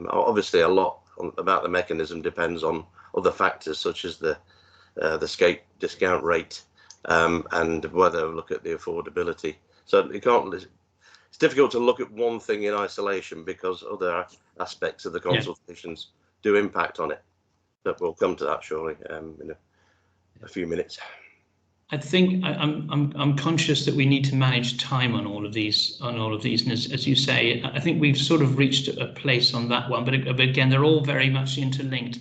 G: Obviously, a lot about the mechanism depends on other factors such as the SCAPE discount rate and whether look at the affordability. So you can't. It's difficult to look at one thing in isolation because other aspects of the consultations do impact on it. But we'll come to that surely in a few minutes.
C: I think I'm conscious that we need to manage time on all of these, and as you say, I think we've sort of reached a place on that one. But again, they're all very much interlinked.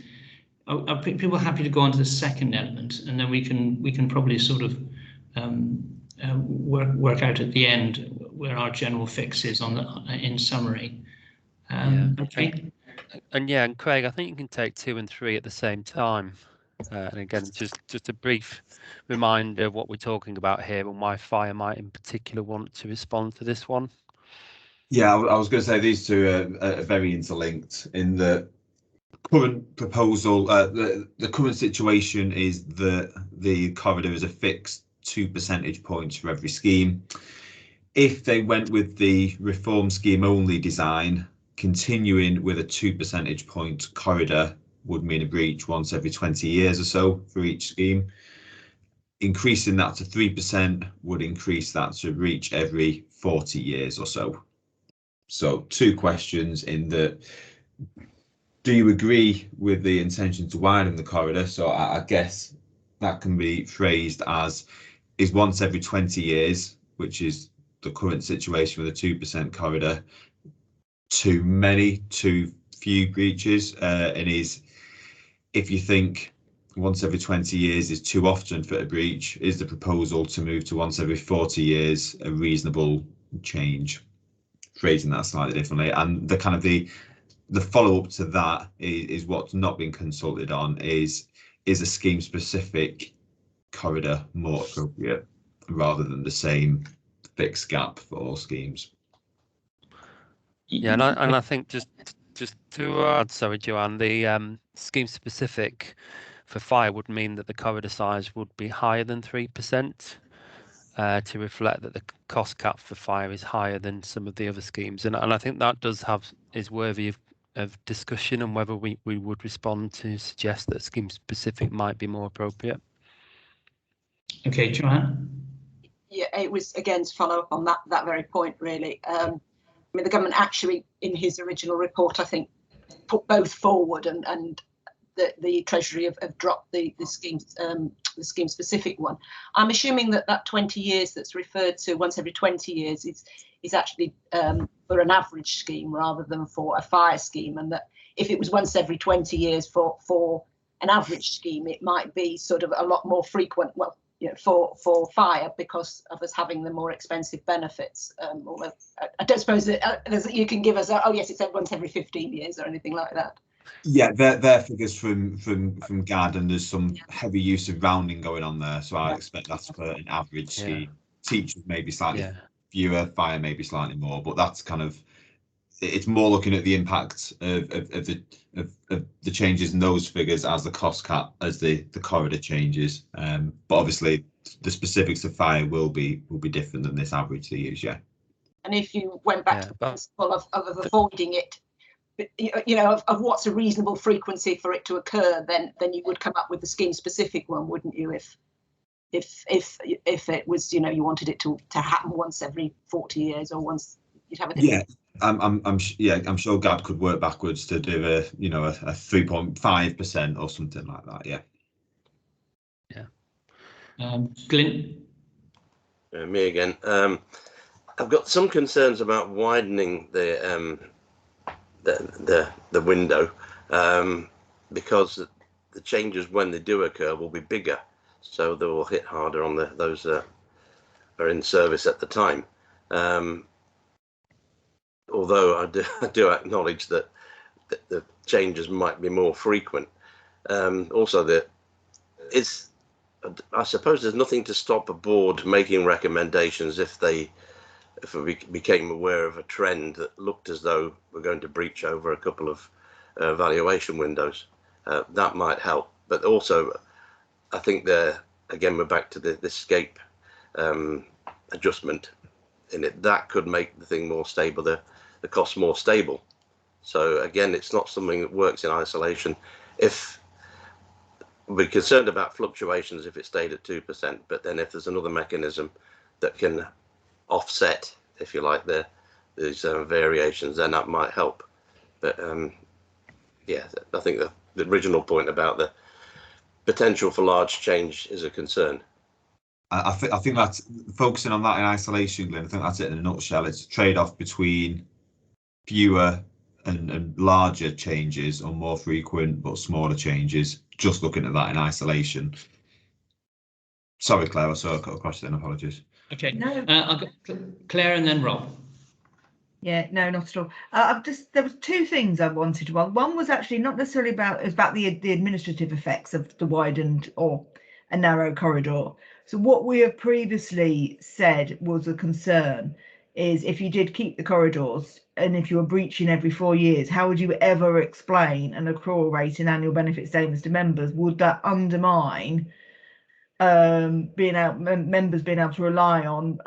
C: Are people happy to go on to the second element, and then we can probably sort of work out at the end where our general fix is on in summary. Okay.
E: And Craig, I think you can take 2 and 3 at the same time. And again, just a brief reminder of what we're talking about here and why Fire might in particular want to respond to this one.
B: Yeah, I was going to say these two are very interlinked in the current proposal. The current situation is that the corridor is a fixed 2 percentage points for every scheme. If they went with the reform scheme only design, continuing with a 2 percentage point corridor would mean a breach once every 20 years or so for each scheme. Increasing that to 3% would increase that to breach every 40 years or so. So 2 questions in that, do you agree with the intention to widen the corridor? So I guess that can be phrased as, is once every 20 years, which is the current situation with a 2% corridor, too many, too few breaches, and is, if you think once every 20 years is too often for a breach, is the proposal to move to once every 40 years a reasonable change? Phrasing that slightly differently, and the kind of the follow-up to that is what's not been consulted on is a scheme specific corridor more appropriate rather than the same fixed gap for all schemes?
E: Yeah, and I think just to add, sorry, Joanne, the scheme specific for fire would mean that the corridor size would be higher than 3%, to reflect that the cost cap for fire is higher than some of the other schemes, and I think that is worthy of discussion, and whether we would respond to suggest that scheme specific might be more appropriate.
C: Okay, Joanne.
F: Yeah, it was again to follow up on that very point, really. I mean, the government actually, in his original report, I think, put both forward, and the Treasury have dropped the scheme specific one. I'm assuming that 20 years that's referred to, once every 20 years, is actually for an average scheme rather than for a fire scheme, and that if it was once every 20 years for an average scheme, it might be sort of a lot more frequent. Well, you know, for fire, because of us having the more expensive benefits. Although I don't suppose that you can give us oh yes, it's once every 15 years or anything like that.
B: Yeah, their figures from GAD, and there's some heavy use of rounding going on there, so I expect that's for an average scheme. Teachers maybe slightly fewer, fire maybe slightly more, but that's kind of, it's more looking at the impact of the changes in those figures as the cost cap, as the corridor changes. But obviously the specifics of fire will be different than this average they use. Yeah.
F: And if you went back to the principle of avoiding it, you know, of what's a reasonable frequency for it to occur, then you would come up with the scheme specific one, wouldn't you? If it was, you know, you wanted it to happen once every 40 years or once, you'd have a different.
B: Yeah, I'm sure GAD could work backwards to do a 3.5% or something like that. Yeah.
C: Glyn.
G: Me again. I've got some concerns about widening the window, because the changes, when they do occur, will be bigger, so they will hit harder on those that are in service at the time. Although I do acknowledge that the changes might be more frequent. Also, I suppose there's nothing to stop a board making recommendations if we became aware of a trend that looked as though we're going to breach over a couple of valuation windows. That might help. But also, I think again, we're back to the escape adjustment in it. That could make the thing more stable, the cost more stable. So again, it's not something that works in isolation. If we're concerned about fluctuations if it stayed at 2%, but then if there's another mechanism that can offset, if you like, these variations, then that might help. But yeah, I think the original point about the potential for large change is a concern.
B: I think that's focusing on that in isolation, Glyn. I think that's it in a nutshell. It's a trade-off between fewer and larger changes, or more frequent but smaller changes. Just looking at that in isolation. Sorry, Claire, I saw a cut across then. Apologies.
C: Okay.
A: No.
C: I'll go Claire and then Rob.
A: Yeah, no, not at all. There was two things I wanted to. One was actually not necessarily about the administrative effects of the widened or a narrow corridor. So what we have previously said was a concern is if you did keep the corridors and if you were breaching every 4 years, how would you ever explain an accrual rate in annual benefit statements to members? Would that undermine members being able to rely on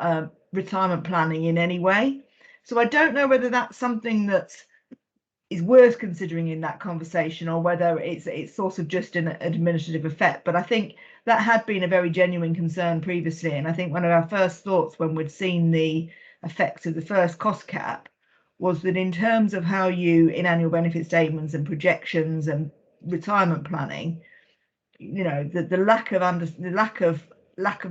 A: retirement planning in any way? So I don't know whether that's something that is worth considering in that conversation, or whether it's sort of just an administrative effect. But I think that had been a very genuine concern previously, and I think one of our first thoughts when we'd seen the effects of the first cost cap was that in terms of how you, in annual benefit statements and projections and retirement planning, you know, the lack of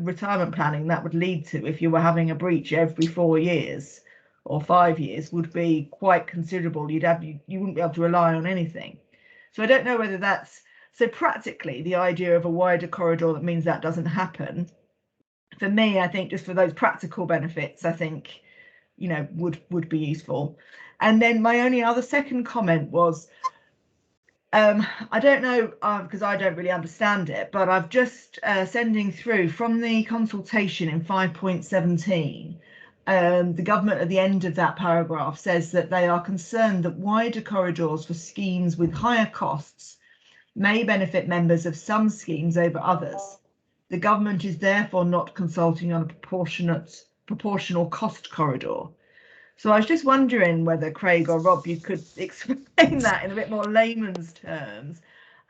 A: retirement planning that would lead to if you were having a breach every 4 years or 5 years would be quite considerable. You wouldn't be able to rely on anything. So I don't know whether that's, so practically the idea of a wider corridor that means that doesn't happen, for me, I think just for those practical benefits, I think, you know, would be useful. And then my only other second comment was, I don't know, because I don't really understand it, but I've just sending through from the consultation in 5.17, the government at the end of that paragraph says that they are concerned that wider corridors for schemes with higher costs may benefit members of some schemes over others. The government is therefore not consulting on a proportional cost corridor. So I was just wondering whether Craig or Rob, you could explain that in a bit more layman's terms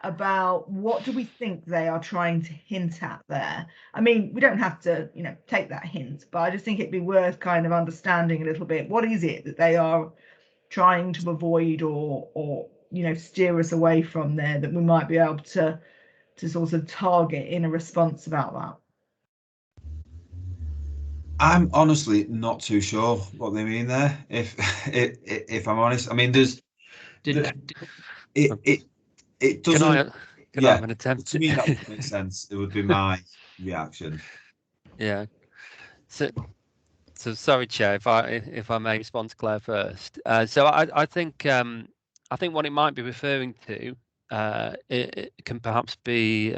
A: about what do we think they are trying to hint at there. I mean, we don't have to, you know, take that hint, but I just think it'd be worth kind of understanding a little bit. What is it that they are trying to avoid or you know, steer us away from there that we might be able to sort of target in a response about that?
B: I'm honestly not too sure what they mean there. If I'm honest, I mean, there's it doesn't.
E: Can I have an attempt?
B: To me, that would make sense. It would be my reaction.
E: Yeah. So sorry, Chair, if I may respond to Claire first. So I think what it might be referring to it can perhaps be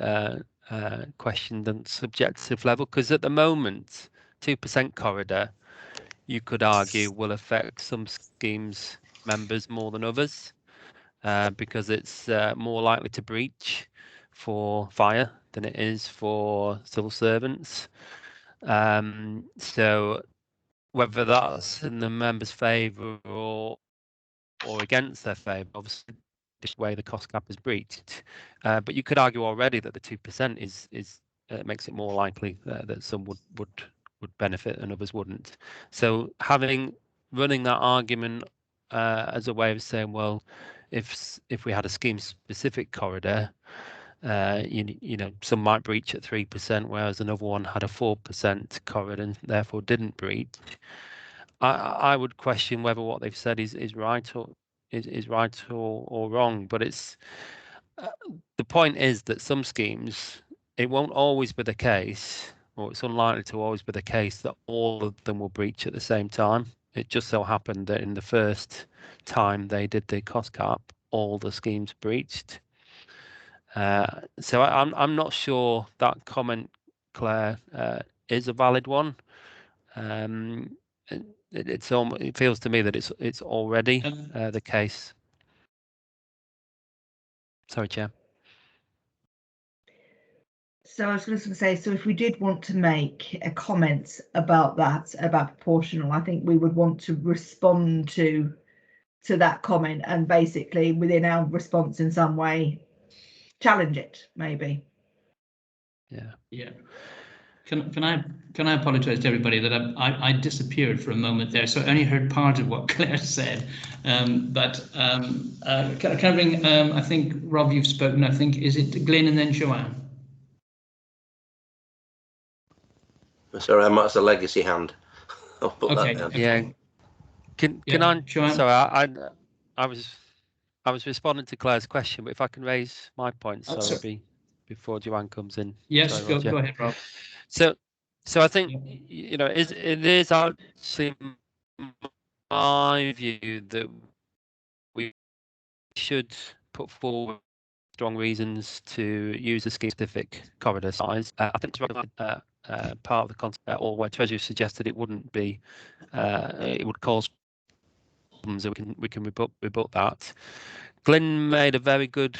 E: questioned on subjective level, because at the moment 2% corridor, you could argue, will affect some schemes members more than others, because it's more likely to breach for fire than it is for civil servants. So whether that's in the members' favour or against their favour, obviously this way the cost cap is breached. But you could argue already that the 2% is makes it more likely that some would benefit and others wouldn't. So running that argument as a way of saying, well, if we had a scheme specific corridor, you know, some might breach at 3%, whereas another one had a 4% corridor and therefore didn't breach. I would question whether what they've said is right or is right or wrong. But it's the point is that some schemes, it won't always be the case, or it's unlikely to always be the case that all of them will breach at the same time. It just so happened that in the first time they did the cost cap, all the schemes breached. So I'm not sure that comment, Claire, is a valid one. It feels to me that it's already the case. Sorry, Chair.
A: So I was going to say, so if we did want to make a comment about that, about proportional, I think we would want to respond to that comment and basically within our response in some way challenge it, maybe.
C: Yeah. Can I apologise to everybody that I disappeared for a moment there, so I only heard part of what Claire said. But can I bring? I think Rob, you've spoken. I think is it Glyn and then Joanne.
G: Sorry, that's a legacy hand. I'll put that down.
E: Yeah. Can I?
C: Joanne?
E: Sorry, I was responding to Claire's question, but if I can raise my point, sorry, before Joanne comes in.
C: Yes,
E: sorry,
C: go ahead, Rob.
E: So I think you know it is actually my view that we should put forward strong reasons to use a scheme-specific corridor size. I think it's part of the concept, or where Treasury suggested it wouldn't be, it would cause problems. So we can rebut that. Glyn made a very good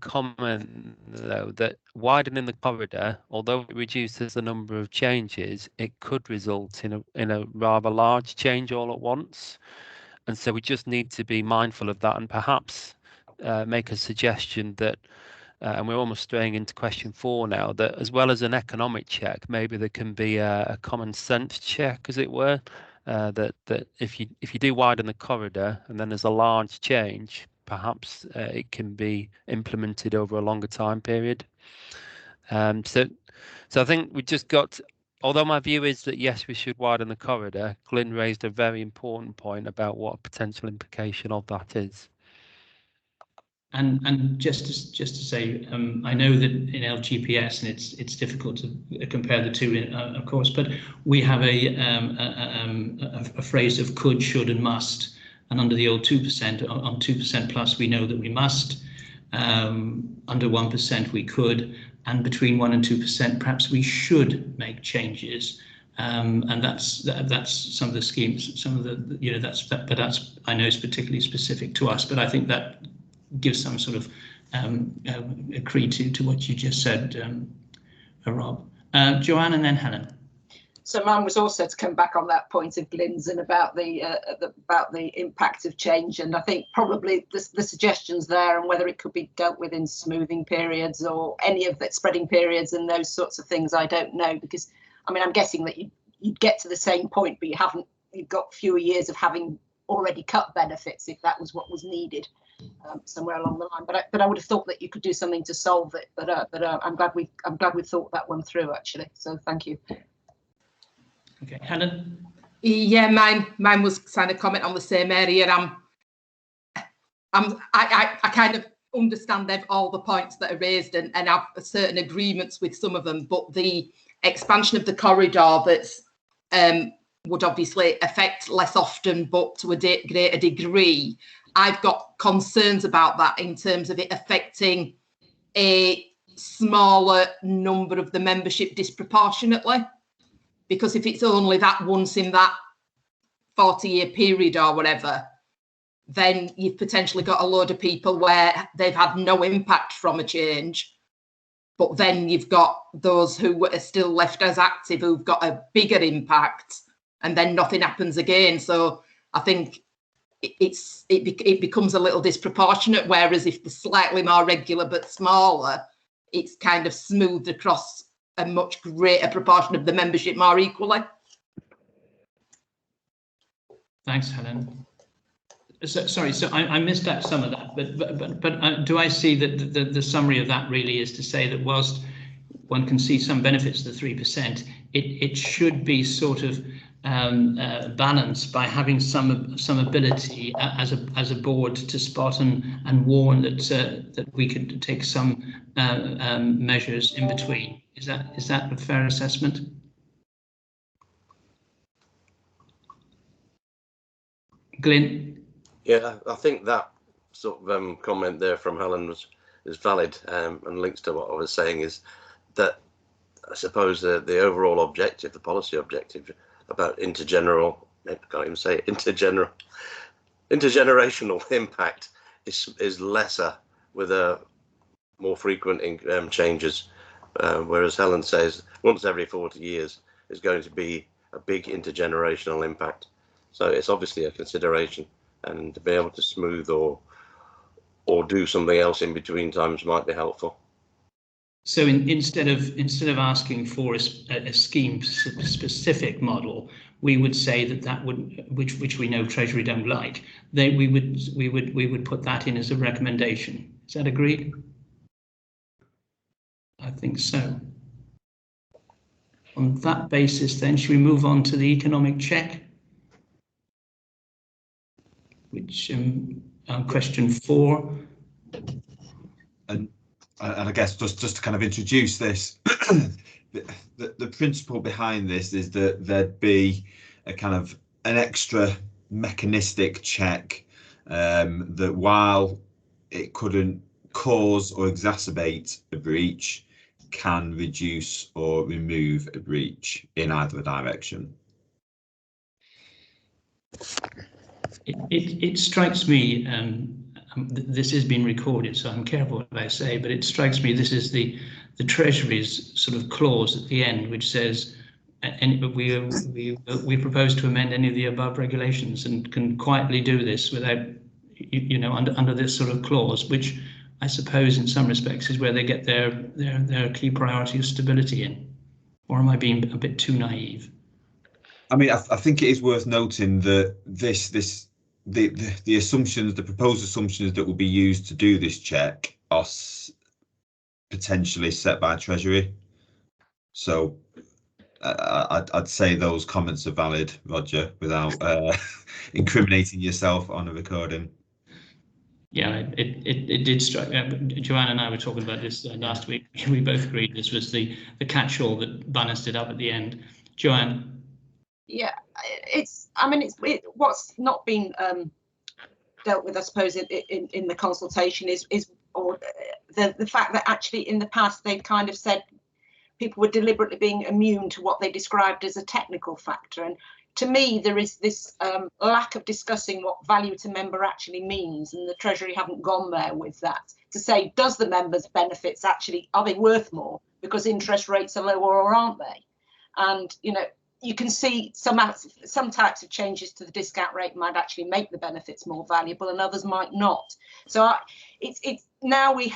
E: comment, though, that widening the corridor, although it reduces the number of changes, it could result in a rather large change all at once. And so we just need to be mindful of that and perhaps make a suggestion that, and we're almost straying into question 4 now, that as well as an economic check, maybe there can be a common sense check, as it were, that if you do widen the corridor and then there's a large change, perhaps it can be implemented over a longer time period. So I think we just got, although my view is that yes, we should widen the corridor, Glyn raised a very important point about what a potential implication of that is.
C: And just to say, I know that in LGPS, and it's difficult to compare the two, of course, but we have a phrase of could, should, and must. And under the old 2%, on 2% plus, we know that we must. Under 1%, we could. And between 1% and 2%, perhaps we should make changes. and that's some of the schemes, some of the, you know, but that's, I know, is particularly specific to us, but I think that gives some sort of agree to what you just said, Rob. Joanne and then Helen.
F: So mine was also to come back on that point of Glyn's and about the impact of change, and I think probably the suggestions there and whether it could be dealt with in smoothing periods or any of that spreading periods and those sorts of things, I don't know, because I mean I'm guessing that you'd get to the same point, but you've got fewer years of having already cut benefits if that was what was needed somewhere along the line. But I would have thought that you could do something to solve it. But I'm glad we thought that one through actually. So thank you.
C: Okay, Helen.
H: Yeah, mine was kind of comment on the same area. I kind of understand all the points that are raised and have certain agreements with some of them, but the expansion of the corridor that's would obviously affect less often, but to a greater degree, I've got concerns about that in terms of it affecting a smaller number of the membership disproportionately. Because if it's only that once in that 40-year period or whatever, then you've potentially got a load of people where they've had no impact from a change. But then you've got those who are still left as active who've got a bigger impact, and then nothing happens again. So I think it becomes a little disproportionate, whereas if they're slightly more regular but smaller, it's kind of smoothed across a much greater proportion of the membership more equally.
C: Thanks, Helen. Sorry, so I missed out some of that, but do I see that the summary of that really is to say that whilst one can see some benefits of the 3%, it should be sort of balanced by having some ability as a board to spot and warn that we could take some measures in between. Is that a fair assessment? Glyn?
G: Yeah, I think that sort of comment there from Helen is valid and links to what I was saying, is that I suppose the overall objective, the policy objective about intergenerational impact is lesser with a more frequent changes. Whereas Helen says once every 40 years is going to be a big intergenerational impact. So it's obviously a consideration, and to be able to smooth or do something else in between times might be helpful.
C: So instead of asking for a scheme specific model, we would say that would, which we know Treasury don't like, we would put that in as a recommendation. Is that agreed? I think so. On that basis, then, should we move on to the economic check? Which question 4.
B: And I guess just to kind of introduce this, the principle behind this is that there'd be a kind of an extra mechanistic check that while it couldn't cause or exacerbate a breach, can reduce or remove a breach in either direction.
C: It strikes me, this has been recorded, so I'm careful what I say, but it strikes me this is the Treasury's sort of clause at the end, which says, and we propose to amend any of the above regulations, and can quietly do this without, you know, under this sort of clause, which I suppose in some respects is where they get their key priority of stability in. Or am I being a bit too naive?
B: I mean, I think it is worth noting that the assumptions, the proposed assumptions that will be used to do this check are potentially set by Treasury. So I'd say those comments are valid, Roger, without incriminating yourself on a recording.
C: Yeah, it did strike. Joanne and I were talking about this last week. We both agreed this was the catch-all that balanced it up at the end. Joanne.
F: Yeah, I mean, what's not been dealt with, I suppose, in the consultation is the fact that actually in the past they've kind of said people were deliberately being immune to what they described as a technical factor. And to me, there is this lack of discussing what value to member actually means, and the Treasury haven't gone there with that to say, does the members' benefits actually, are they worth more because interest rates are lower, or aren't they? And you can see some types of changes to the discount rate might actually make the benefits more valuable, and others might not. So it's now we've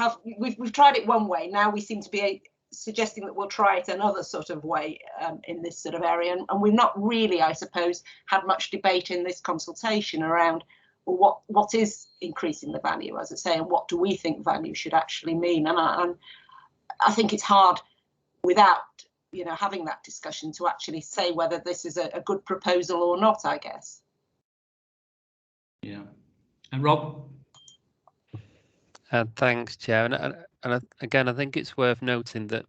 F: tried it one way. Now we seem to be suggesting that we'll try it another sort of way in this sort of area, and we've not really, I suppose, had much debate in this consultation around, well, what is increasing the value, as I say, and what do we think value should actually mean. And I think it's hard without having that discussion to actually say whether this is a good proposal or not, I guess.
C: Yeah. And Rob?
E: Thanks, Chair. And again, I think it's worth noting that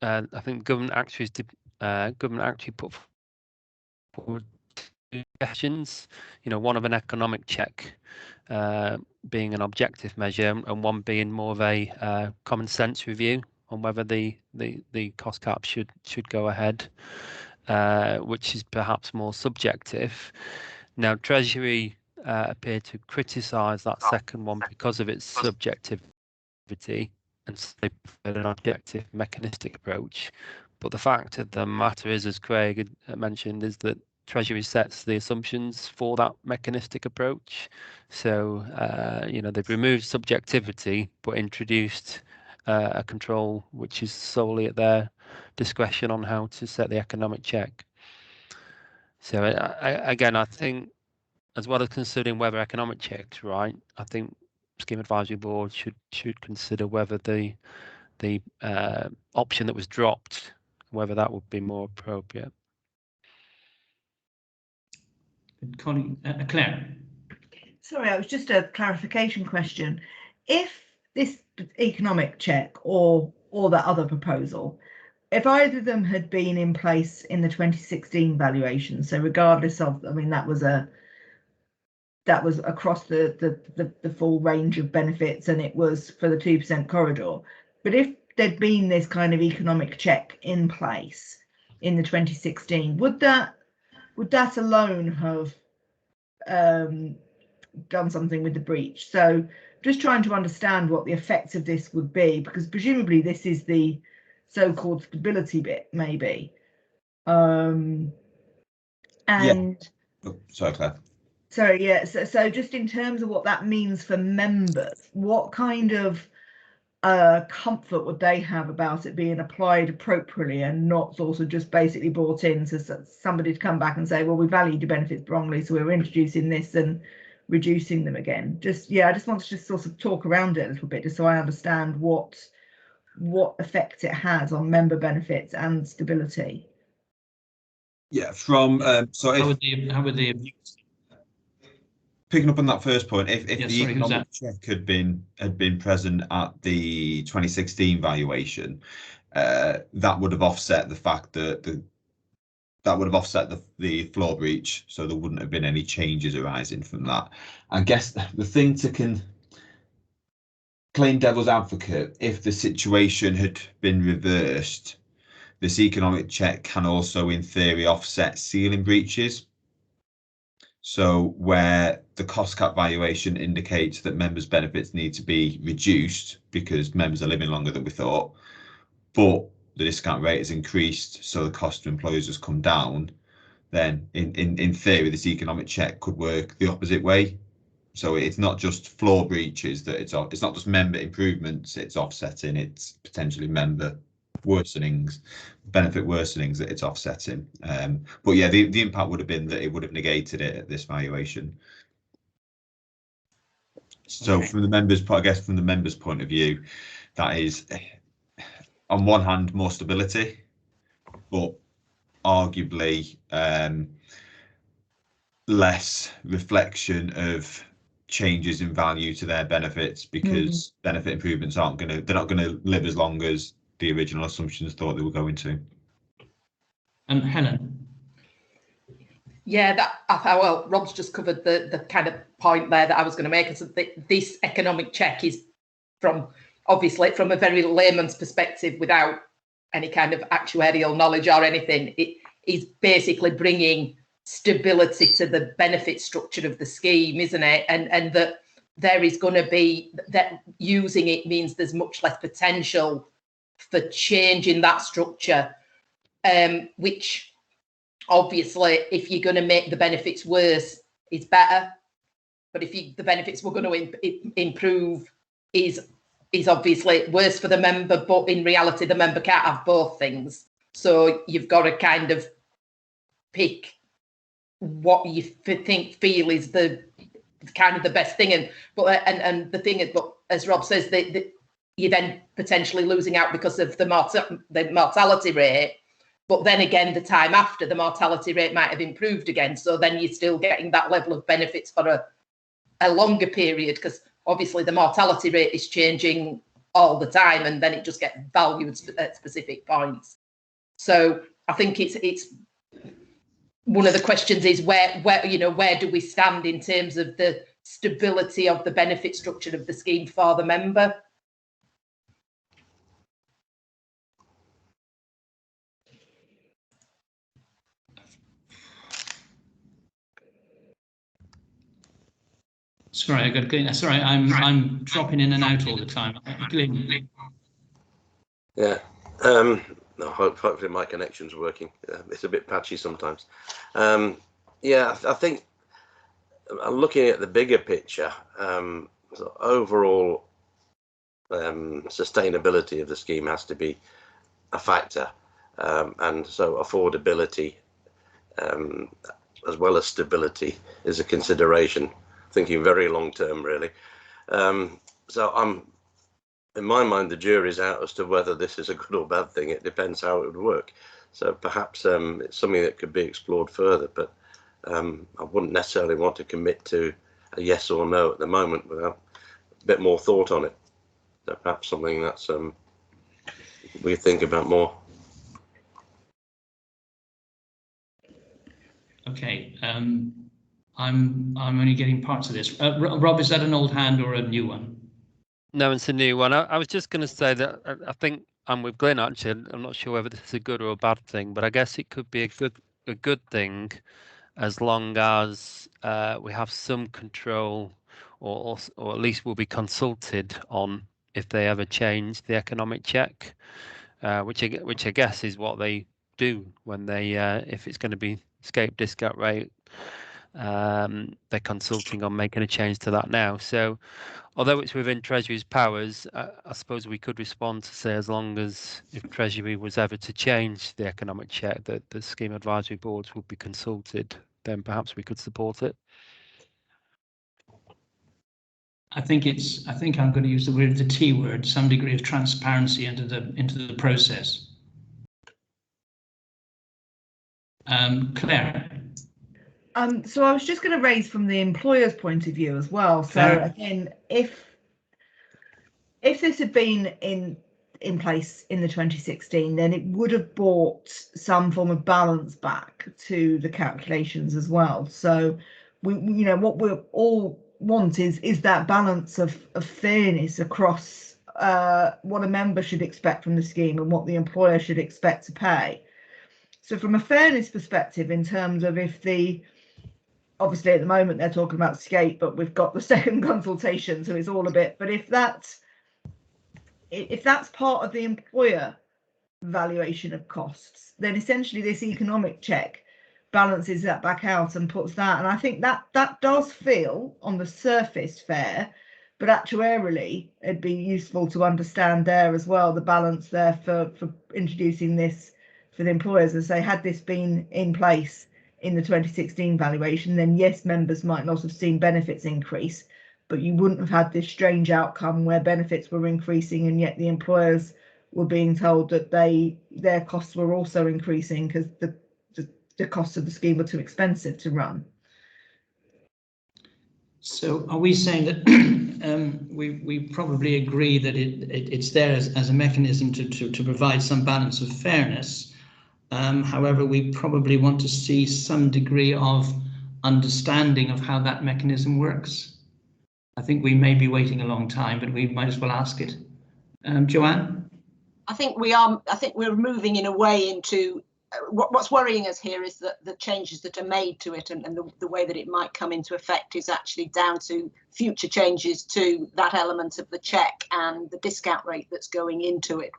E: I think government actually put forward two suggestions. One of an economic check being an objective measure, and one being more of a common sense review on whether the cost cap should go ahead, which is perhaps more subjective. Now, Treasury appear to criticise that second one because of its subjectivity, and so they prefer an objective mechanistic approach. But the fact of the matter is, as Craig had mentioned, is that Treasury sets the assumptions for that mechanistic approach. So, they've removed subjectivity but introduced a control which is solely at their discretion on how to set the economic check. So again, I think, as well as considering whether economic check's right, I think Scheme Advisory Board should consider whether the option that was dropped, whether that would be more appropriate.
C: Claire.
A: Sorry, it was just a clarification question. If this economic check or that other proposal, if either of them had been in place in the 2016 valuation, so regardless of, that was across the full range of benefits, and it was for the 2% corridor. But if there'd been this kind of economic check in place in the 2016, would that alone have done something with the breach? So just trying to understand what the effects of this would be, because presumably this is the so-called stability bit, maybe. And
B: yeah. Oh, sorry, Claire.
A: Sorry, yeah. So just in terms of what that means for members, what kind of comfort would they have about it being applied appropriately and not sort of just basically brought in to somebody to come back and say, well, we valued your benefits wrongly, so we're introducing this and reducing them again? I just want to just sort of talk around it a little bit, just so I understand what effect it has on member benefits and stability.
B: Yeah, from so
C: how would they
B: picking up on that first point, if the economic check had been present at the 2016 valuation, that would have offset the fact that that would have offset the floor breach, so there wouldn't have been any changes arising from that. I guess the thing to claim devil's advocate, if the situation had been reversed, this economic check can also, in theory, offset ceiling breaches. So where the cost cap valuation indicates that members' benefits need to be reduced because members are living longer than we thought, but the discount rate has increased, so the cost to employers has come down, then in theory, this economic check could work the opposite way. So it's not just floor breaches that it's not just member improvements it's offsetting, it's potentially member worsenings, benefit worsenings that it's offsetting. But yeah, the impact would have been that it would have negated it at this valuation. So from the members' point of view, that is on one hand more stability, but arguably less reflection of changes in value to their benefits, because benefit improvements they're not going to live as long as the original assumptions thought they were going to.
C: And Helen.
H: Yeah, well, Rob's just covered the kind of point there that I was going to make. Is that this economic check is from a very layman's perspective, without any kind of actuarial knowledge or anything. It is basically bringing stability to the benefit structure of the scheme, isn't it? And that there is going to be, that using it means there's much less potential for changing that structure, which obviously, if you're going to make the benefits worse, is better. But if the benefits were going to improve, is obviously worse for the member. But in reality, the member can't have both things. So you've got to kind of pick what you feel is the kind of the best thing. And the thing is, but as Rob says, that you're then potentially losing out because of the mortality rate. But then again, the time after, the mortality rate might have improved again. So then you're still getting that level of benefits for a longer period, because obviously the mortality rate is changing all the time, and then it just gets valued at specific points. So I think it's one of the questions is where do we stand in terms of the stability of the benefit structure of the scheme for the member?
C: Sorry, I got to. Sorry, I'm dropping in and out all the time. Glyn.
G: Yeah. No, hopefully my connection's working. It's a bit patchy sometimes. Yeah, I think I'm looking at the bigger picture. So overall sustainability of the scheme has to be a factor, and so affordability as well as stability is a consideration. Thinking very long term, really. So in my mind, the jury's out as to whether this is a good or bad thing. It depends how it would work. So perhaps it's something that could be explored further, but I wouldn't necessarily want to commit to a yes or no at the moment without a bit more thought on it. So perhaps something that's we think about more.
C: Okay. I'm only getting parts of this. Rob, is that an old hand or a new one?
E: No, it's a new one. I was just going to say that I think I'm with Glyn actually. I'm not sure whether this is a good or a bad thing, but I guess it could be a good thing as long as we have some control, or at least we'll be consulted on if they ever change the economic check, which I guess is what they do when they if it's going to be escape discount rate. They're consulting on making a change to that now. So although it's within Treasury's powers, I suppose we could respond to say as long as if Treasury was ever to change the economic check, that the scheme advisory boards would be consulted, then perhaps we could support it.
C: I think I'm going to use the T word, some degree of transparency into the process. Claire.
A: So I was just going to raise from the employer's point of view as well. So again, if this had been in place in the 2016, then it would have brought some form of balance back to the calculations as well. So we what we all want is that balance of fairness across what a member should expect from the scheme and what the employer should expect to pay. So from a fairness perspective, in terms of obviously at the moment they're talking about SCAPE, but we've got the second consultation, so it's all a bit, but if that's part of the employer valuation of costs, then essentially this economic check balances that back out and puts that, and I think that does feel on the surface fair, but actuarially it'd be useful to understand there as well the balance there for introducing this for the employers, and say had this been in place in the 2016 valuation, then yes, members might not have seen benefits increase, but you wouldn't have had this strange outcome where benefits were increasing and yet the employers were being told that their costs were also increasing because the costs of the scheme were too expensive to run.
C: So are we saying that we probably agree that it's there as a mechanism to provide some balance of fairness? However, we probably want to see some degree of understanding of how that mechanism works. I think we may be waiting a long time, but we might as well ask it. Joanne?
F: I think we're moving in a way into what's worrying us here is that the changes that are made to it and the way that it might come into effect is actually down to future changes to that element of the check and the discount rate that's going into it,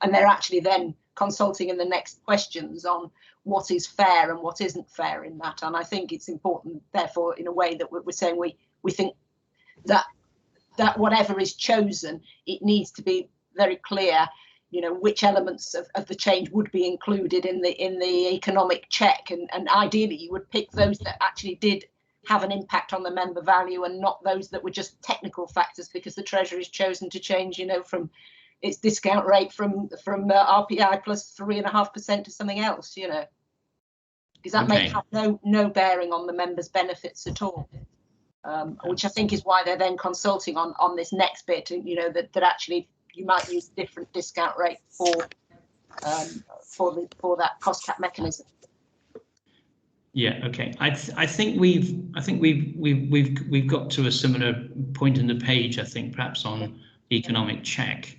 F: and they're actually then consulting in the next questions on what is fair and what isn't fair in that. And I think it's important, therefore, in a way that we're saying we think that whatever is chosen, it needs to be very clear, you know, which elements of the change would be included in the economic check, and ideally you would pick those that actually did have an impact on the member value and not those that were just technical factors because the Treasury's chosen to change, you know, from its discount rate from RPI plus 3.5% to something else, you know, because that may have no bearing on the members' benefits at all. Which I think is why they're then consulting on this next bit, you know, that actually you might use different discount rate for that cost cap mechanism.
C: Yeah. Okay. I think we've got to a similar point in the page. I think perhaps on economic check.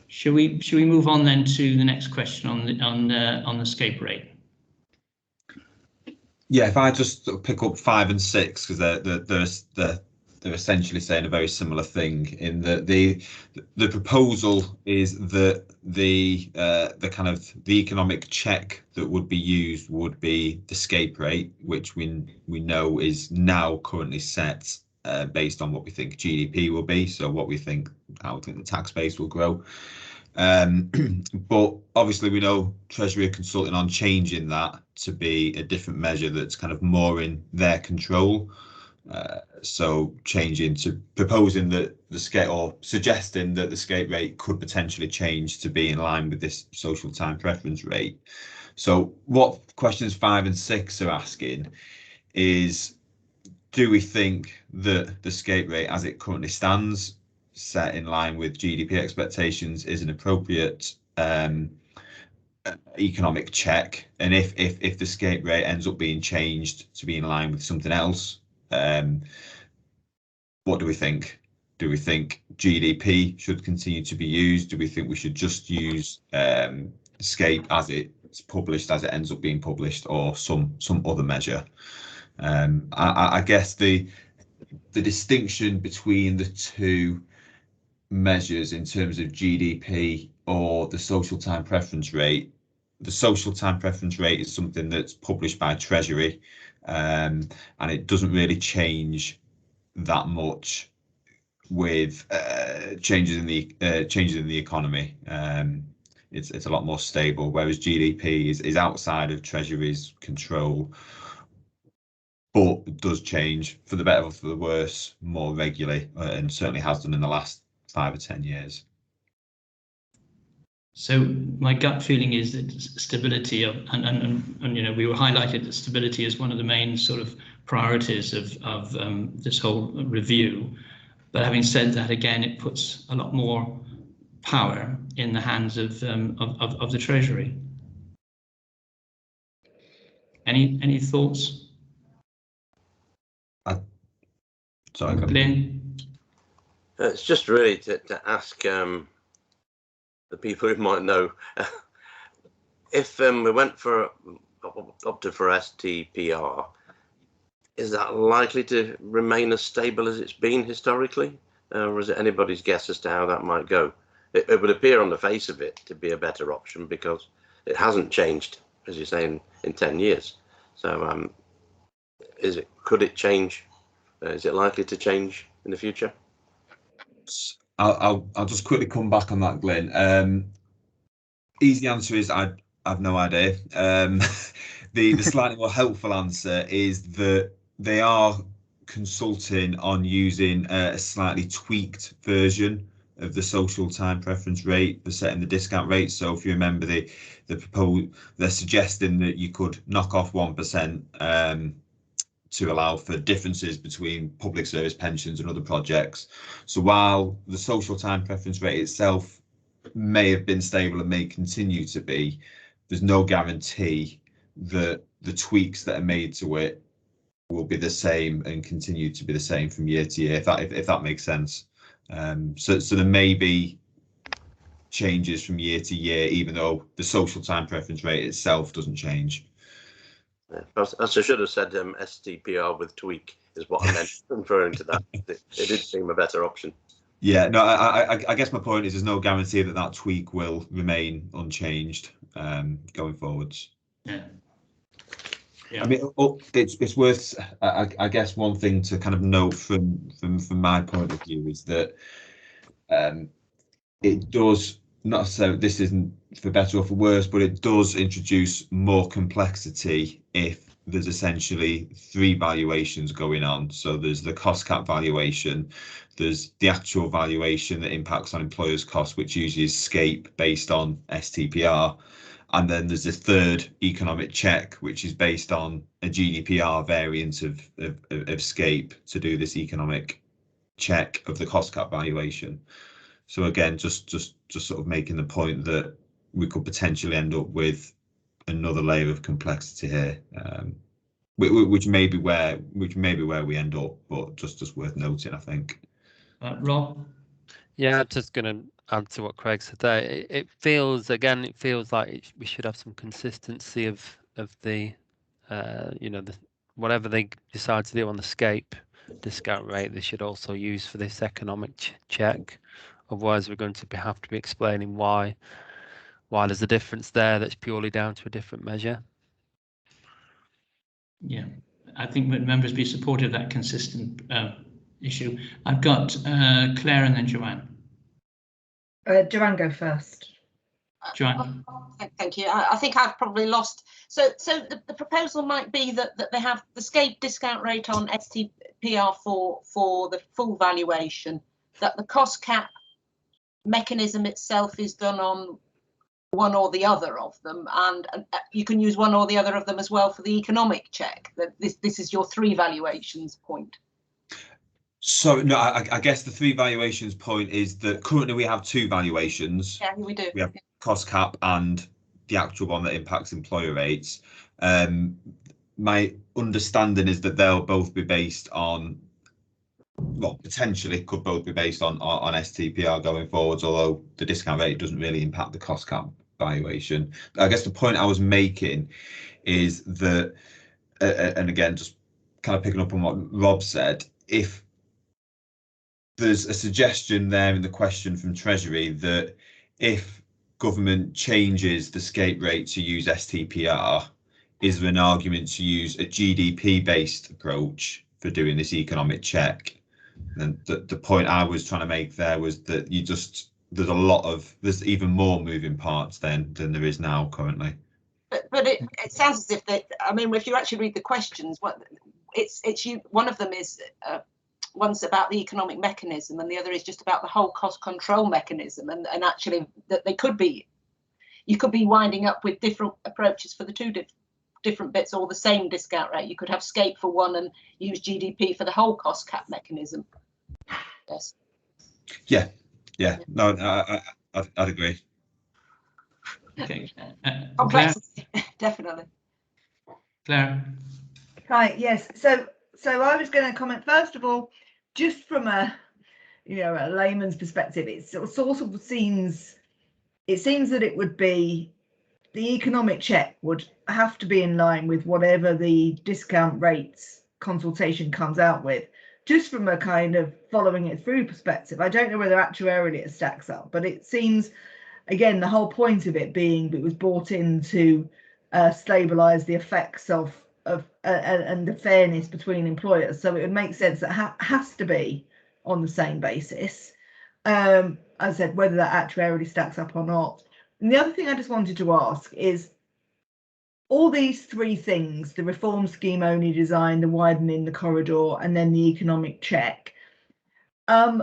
C: Should we move on then to the next question on the escape rate?
B: Yeah, if I just pick up 5 and 6, because they're essentially saying a very similar thing in that the proposal is that the kind of the economic check that would be used would be the escape rate, which we know is now currently set based on what we think GDP will be, so what we think, how we think the tax base will grow. But obviously we know Treasury are consulting on changing that to be a different measure that's kind of more in their control. So changing to proposing that the scale, or suggesting that the escape rate could potentially change to be in line with this social time preference rate. So what questions 5 and 6 are asking is, do we think that the escape rate as it currently stands, set in line with GDP expectations, is an appropriate economic check? And if the escape rate ends up being changed to be in line with something else, what do we think? Do we think GDP should continue to be used? Do we think we should just use escape as it's published, as it ends up being published, or some other measure? I guess the distinction between the two measures in terms of GDP or the social time preference rate, the social time preference rate is something that's published by Treasury, and it doesn't really change that much with changes in the economy. It's a lot more stable, whereas GDP is outside of Treasury's control, but does change for the better or for the worse more regularly, and certainly has done in the last 5 or 10 years.
C: So my gut feeling is that stability of, and you know, we were highlighted that stability is one of the main sort of priorities of this whole review. But having said that, again, it puts a lot more power in the hands of the Treasury. Any thoughts?
B: Sorry,
C: Glyn?
G: It's just really to ask the people who might know, if we went for opted for STPR, is that likely to remain as stable as it's been historically, or is it anybody's guess as to how that might go? It would appear on the face of it to be a better option because it hasn't changed, as you say, in 10 years. So could it change? Is it likely to change in the future?
B: I'll just quickly come back on that, Glyn. Easy answer is I've no idea. The slightly more helpful answer is that they are consulting on using a slightly tweaked version of the social time preference rate for setting the discount rate. So if you remember, they're suggesting that you could knock off 1% to allow for differences between public service pensions and other projects. So while the social time preference rate itself may have been stable and may continue to be, there's no guarantee that the tweaks that are made to it will be the same and continue to be the same from year to year, if that makes sense. So there may be changes from year to year, even though the social time preference rate itself doesn't change.
G: As I should have said, STPR with tweak is what I meant, referring to that. It did seem a better option. Yeah, no,
B: I guess my point is there's no guarantee that that tweak will remain unchanged going forwards.
C: Yeah.
B: I mean, it's worth. I guess one thing to kind of note from my point of view is that it does not so. This isn't for better or for worse, but it does introduce more complexity if there's essentially 3 valuations going on. So there's the cost cap valuation, there's the actual valuation that impacts on employers' costs, which usually is SCAPE based on STPR. And then there's this third economic check, which is based on a GDPR variant of SCAPE to do this economic check of the cost cap valuation. So again, just sort of making the point that we could potentially end up with another layer of complexity here, which may be where we end up, but just worth noting, I think.
C: Rob?
E: Yeah, I'm just going to add to what Craig said there. It feels like we should have some consistency of the whatever they decide to do on the SCAPE discount rate, they should also use for this economic check. Otherwise, we're going to have to be explaining why there's a difference there that's purely down to a different measure.
C: Yeah, I think members be supportive of that consistent issue. I've got Claire and then Joanne.
A: Joanne, go first.
C: Joanne.
F: Thank you. I think I've probably lost. So the proposal might be that they have the SCAPE discount rate on STPR for the full valuation, that the cost cap mechanism itself is done on one or the other of them, and you can use one or the other of them as well for the economic check. That this is your 3 valuations point.
B: So no, I guess the 3 valuations point is that currently we have 2 valuations.
F: Yeah, we do.
B: We have cost cap and the actual one that impacts employer rates. My understanding is that they'll both be based on, well, potentially could both be based on STPR going forwards, although the discount rate doesn't really impact the cost cap valuation. I guess the point I was making is that, and again, just kind of picking up on what Rob said, if there's a suggestion there in the question from Treasury that if government changes the SCAPE rate to use STPR, is there an argument to use a GDP-based approach for doing this economic check? And the point I was trying to make there was that there's even more moving parts then than there is now currently.
F: But it sounds as if they, I mean, if you actually read the questions, one of them is one's about the economic mechanism and the other is just about the whole cost control mechanism, and actually that you could be winding up with different approaches for the 2 different bits or the same discount rate. You could have SCAPE for one and use GDP for the whole cost cap mechanism. Yes.
B: Yeah. No, I'd agree.
C: Okay.
F: Complexity, definitely.
C: Claire.
A: Right. Yes. So I was going to comment first of all, just from a layman's perspective, it sort of seems that it would be the economic check would have to be in line with whatever the discount rates consultation comes out with, just from a kind of following it through perspective. I don't know whether actuarially it stacks up, but it seems, again, the whole point of it being it was brought in to stabilise the effects of and the fairness between employers. So it would make sense that has to be on the same basis. As I said, whether that actuarially stacks up or not. And the other thing I just wanted to ask is, all these 3 things, the reform scheme only design, the widening the corridor, and then the economic check, is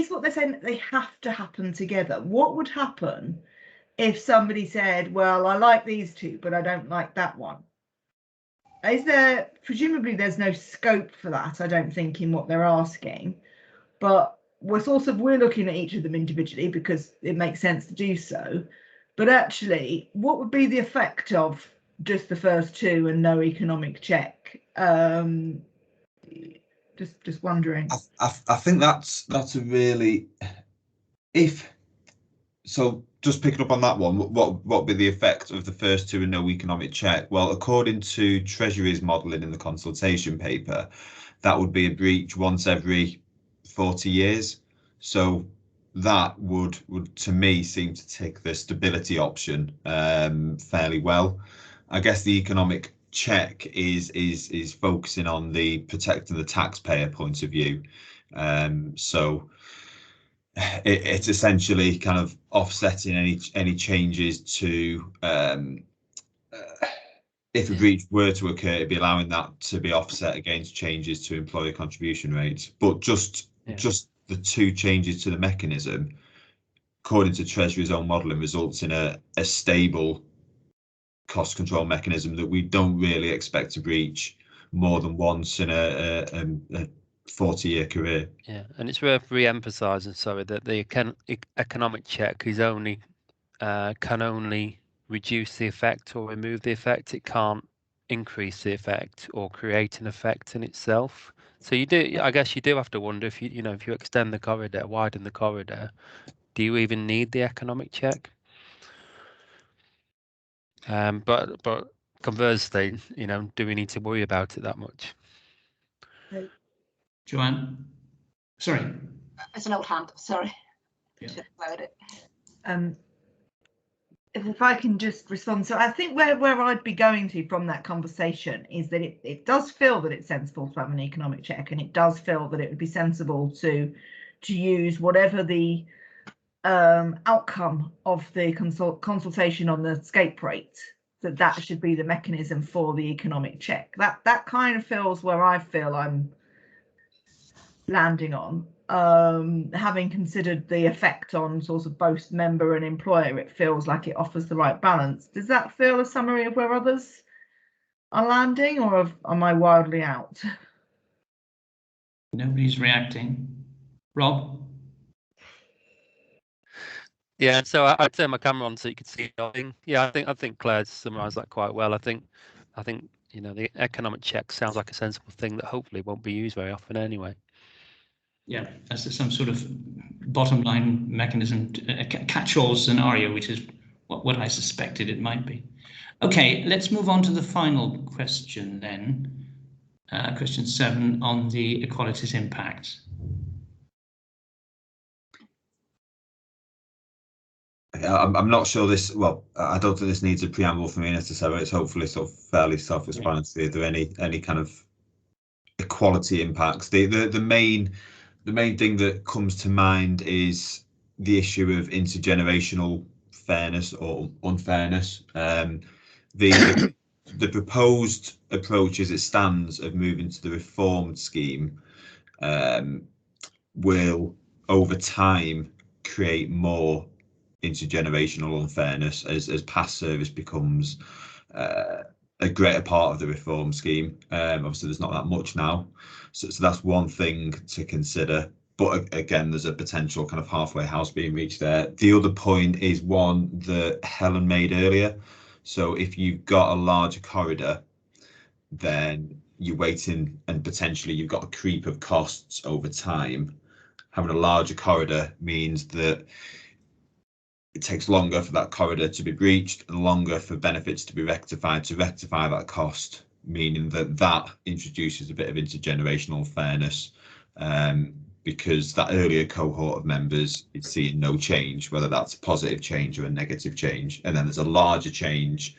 A: what they're saying that they have to happen together. What would happen if somebody said, well, I like these 2, but I don't like that one? Presumably there's no scope for that, I don't think, in what they're asking, but we're looking at each of them individually because it makes sense to do so. But actually, what would be the effect of just the first 2 and no economic check? Just wondering.
B: I think that's a really just picking up on that one, what would be the effect of the first two and no economic check? Well, according to Treasury's modelling in the consultation paper, that would be a breach once every 40 years. So that would to me seem to take the stability option fairly well. I guess the economic check is focusing on the protecting the taxpayer point of view. So it's essentially kind of offsetting any changes to if a breach were to occur, it'd be allowing that to be offset against changes to employer contribution rates. But just the two changes to the mechanism, according to Treasury's own modelling, results in a stable cost control mechanism that we don't really expect to breach more than once in a 40-year career.
E: Yeah, and it's worth re-emphasising, sorry, that the economic check is only can only reduce the effect or remove the effect. It can't increase the effect or create an effect in itself. So you do, I guess you do have to wonder if if you extend the corridor, widen the corridor, do you even need the economic check? But conversely, do we need to worry about it that much?
C: Joanne? Sorry.
F: It's an old hand, sorry.
C: Yeah.
A: If I can just respond. So I think where I'd be going to from that conversation is that it does feel that it's sensible to have an economic check, and it does feel that it would be sensible to use whatever the outcome of the consultation on the scape rate, that should be the mechanism for the economic check. That kind of feels where I feel I'm landing on. Having considered the effect on sort of both member and employer, it feels like it offers the right balance. Does that feel a summary of where others are landing, or am I wildly out?
C: Nobody's reacting. Rob?
E: Yeah, so I turned my camera on so you could see nothing. Yeah, I think Claire's summarised that quite well. I think the economic check sounds like a sensible thing that hopefully won't be used very often anyway.
C: Yeah, as some sort of bottom line mechanism, a catch-all scenario, which is what I suspected it might be. Okay, let's move on to the final question then. Question 7 on the equalities impact.
B: I'm not sure this. Well, I don't think this needs a preamble from me necessarily. It's hopefully sort of fairly self-explanatory. Are there any kind of equality impacts? The main thing that comes to mind is the issue of intergenerational fairness or unfairness. The proposed approach as it stands of moving to the reformed scheme will over time create more intergenerational unfairness as past service becomes a greater part of the reform scheme. Obviously there's not that much now, so that's one thing to consider, but again there's a potential kind of halfway house being reached there. The other point is one that Helen made earlier. So if you've got a larger corridor, then you're waiting and potentially you've got a creep of costs over time. Having a larger corridor means that it takes longer for that corridor to be breached and longer for benefits to be rectified to rectify that cost, meaning that introduces a bit of intergenerational fairness, because that earlier cohort of members is seeing no change, whether that's a positive change or a negative change, and then there's a larger change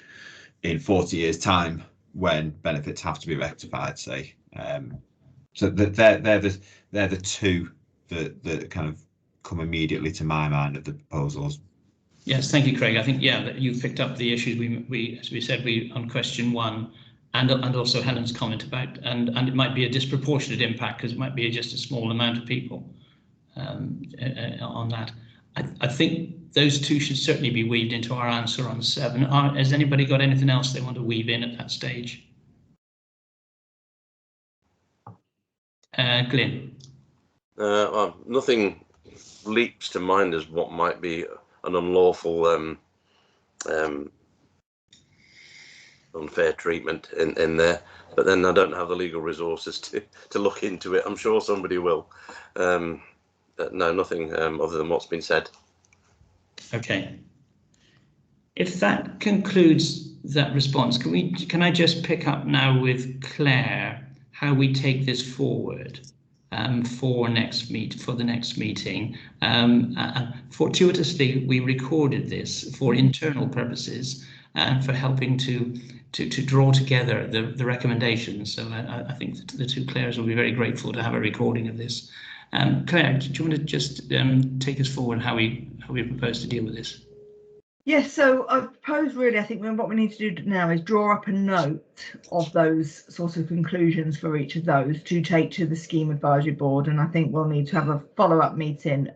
B: in 40 years time when benefits have to be rectified, say. So they're the two that kind of come immediately to my mind of the proposals.
C: Yes, thank you, Craig. I think, yeah, that you've picked up the issues we as we said, on question 1, and also Helen's comment about, and it might be a disproportionate impact because it might be just a small amount of people on that. I think those two should certainly be weaved into our answer on 7. Has anybody got anything else they want to weave in at that stage? Glyn?
G: Well, nothing leaps to mind as what might be an unlawful unfair treatment in there, but then I don't have the legal resources to look into it. I'm sure somebody will. No, nothing other than what's been said.
C: Okay. If that concludes that response, can I just pick up now with Claire how we take this forward for the next meeting? Fortuitously, we recorded this for internal purposes and for helping to draw together the recommendations. So I think that the two Claires will be very grateful to have a recording of this. Claire, do you want to just take us forward how we propose to deal with this?
A: Yes, so I propose really, I think what we need to do now is draw up a note of those sorts of conclusions for each of those to take to the Scheme Advisory Board. And I think we'll need to have a follow-up meeting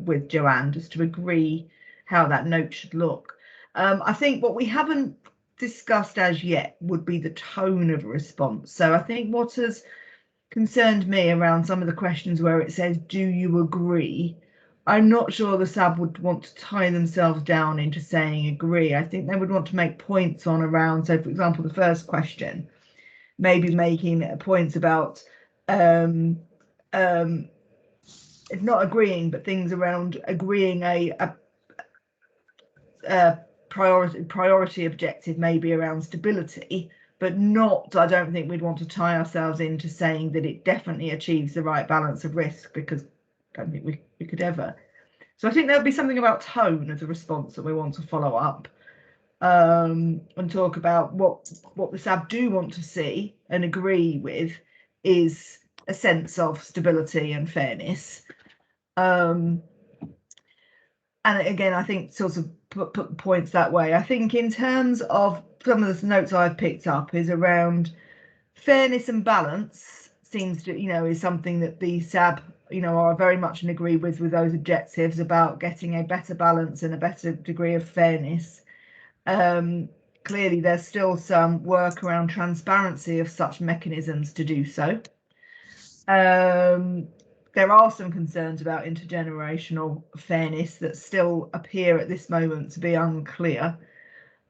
A: with Joanne just to agree how that note should look. I think what we haven't discussed as yet would be the tone of a response. So I think what has concerned me around some of the questions where it says, do you agree? I'm not sure the SAB would want to tie themselves down into saying agree. I think they would want to make points on around, so for example, the first question, maybe making points about if not agreeing, but things around agreeing a priority objective, maybe around stability, but not, I don't think we'd want to tie ourselves into saying that it definitely achieves the right balance of risk, because I don't think we could ever. So I think there'll be something about tone as a response that we want to follow up and talk about what the SAB do want to see and agree with is a sense of stability and fairness. And again, I think sort of put points that way. I think in terms of some of the notes I've picked up is around fairness and balance seems to, is something that the SAB, are very much in agree with those objectives about getting a better balance and a better degree of fairness. Clearly, there's still some work around transparency of such mechanisms to do so. There are some concerns about intergenerational fairness that still appear at this moment to be unclear.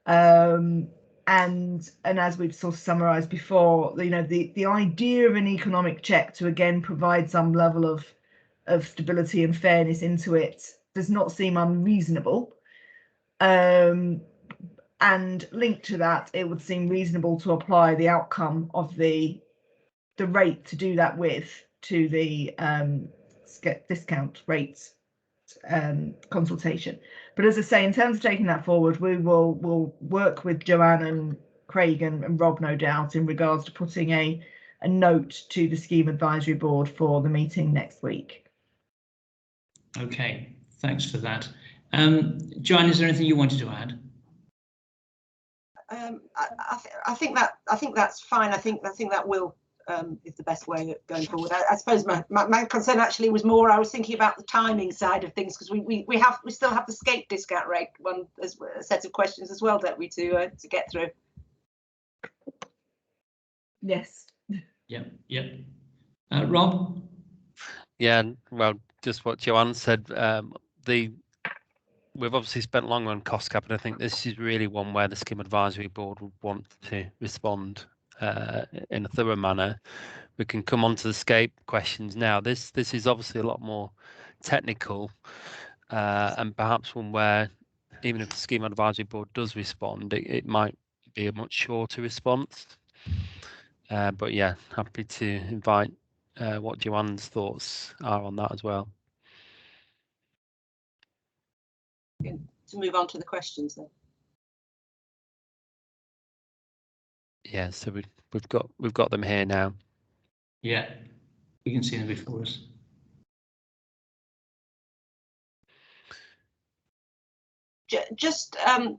A: And as we've sort of summarised before, the idea of an economic check to again provide some level of stability and fairness into it does not seem unreasonable. And linked to that, it would seem reasonable to apply the outcome of the rate to do that with to the discount rates consultation. But as I say, in terms of taking that forward, we'll work with Joanne and Craig and Rob, no doubt, in regards to putting a note to the Scheme Advisory Board for the meeting next week.
C: Okay, thanks for that. Joanne, is there anything you wanted to add?
F: I think that's fine. I think that will is the best way of going forward. I suppose my concern actually was more, I was thinking about the timing side of things, because we still have the SCAPE discount rate one as a set of questions as well, don't we, to get through.
A: Yes.
C: Yeah. Rob?
E: Yeah, well, just what Joanne said, we've obviously spent long on cost cap, and I think this is really one where the Scheme Advisory Board would want to respond in a thorough manner. We can come on to the SCAPE questions now. This is obviously a lot more technical, and perhaps one where even if the Scheme Advisory Board does respond, it might be a much shorter response. But yeah, happy to invite what Joanne's thoughts are on that as well.
F: To move on to the questions then.
E: Yeah, so we've got them here now.
C: Yeah, we can see them before us.
F: Just, I'm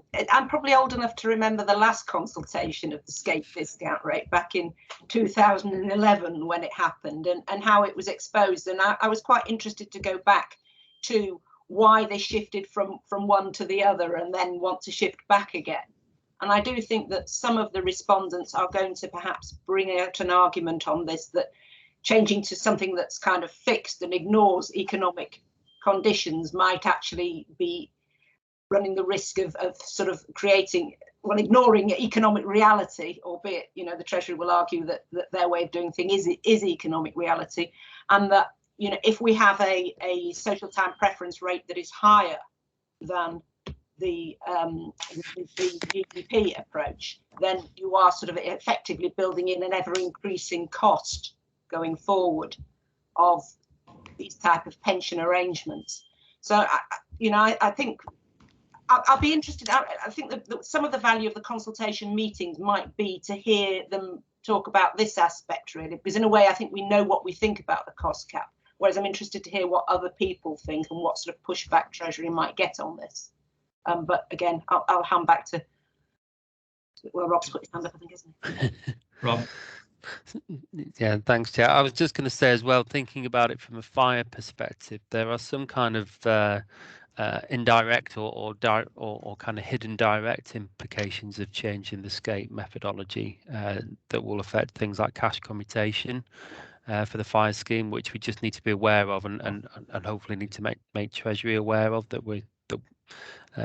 F: probably old enough to remember the last consultation of the SCAPE discount rate back in 2011 when it happened, and how it was exposed. And I was quite interested to go back to why they shifted from one to the other and then want to shift back again. And I do think that some of the respondents are going to perhaps bring out an argument on this, that changing to something that's kind of fixed and ignores economic conditions might actually be running the risk of sort of ignoring economic reality, albeit, the Treasury will argue that their way of doing things is economic reality, and that you know, if we have a social time preference rate that is higher than the GDP approach, then you are sort of effectively building in an ever-increasing cost going forward of these type of pension arrangements. So, you know, I think I'll be interested. I think that some of the value of the consultation meetings might be to hear them talk about this aspect, really, because in a way I think we know what we think about the cost cap, whereas I'm interested to hear what other people think and what sort of pushback Treasury might get on this. But again, I'll hand back to, well, Rob's put his hand up, I think, isn't he?
C: Rob.
E: Yeah, thanks, Chair. I was just going to say as well, thinking about it from a fire perspective, there are some kind of indirect or kind of hidden direct implications of changing the SCAPE methodology that will affect things like cash commutation for the fire scheme, which we just need to be aware of and hopefully need to make Treasury aware of, that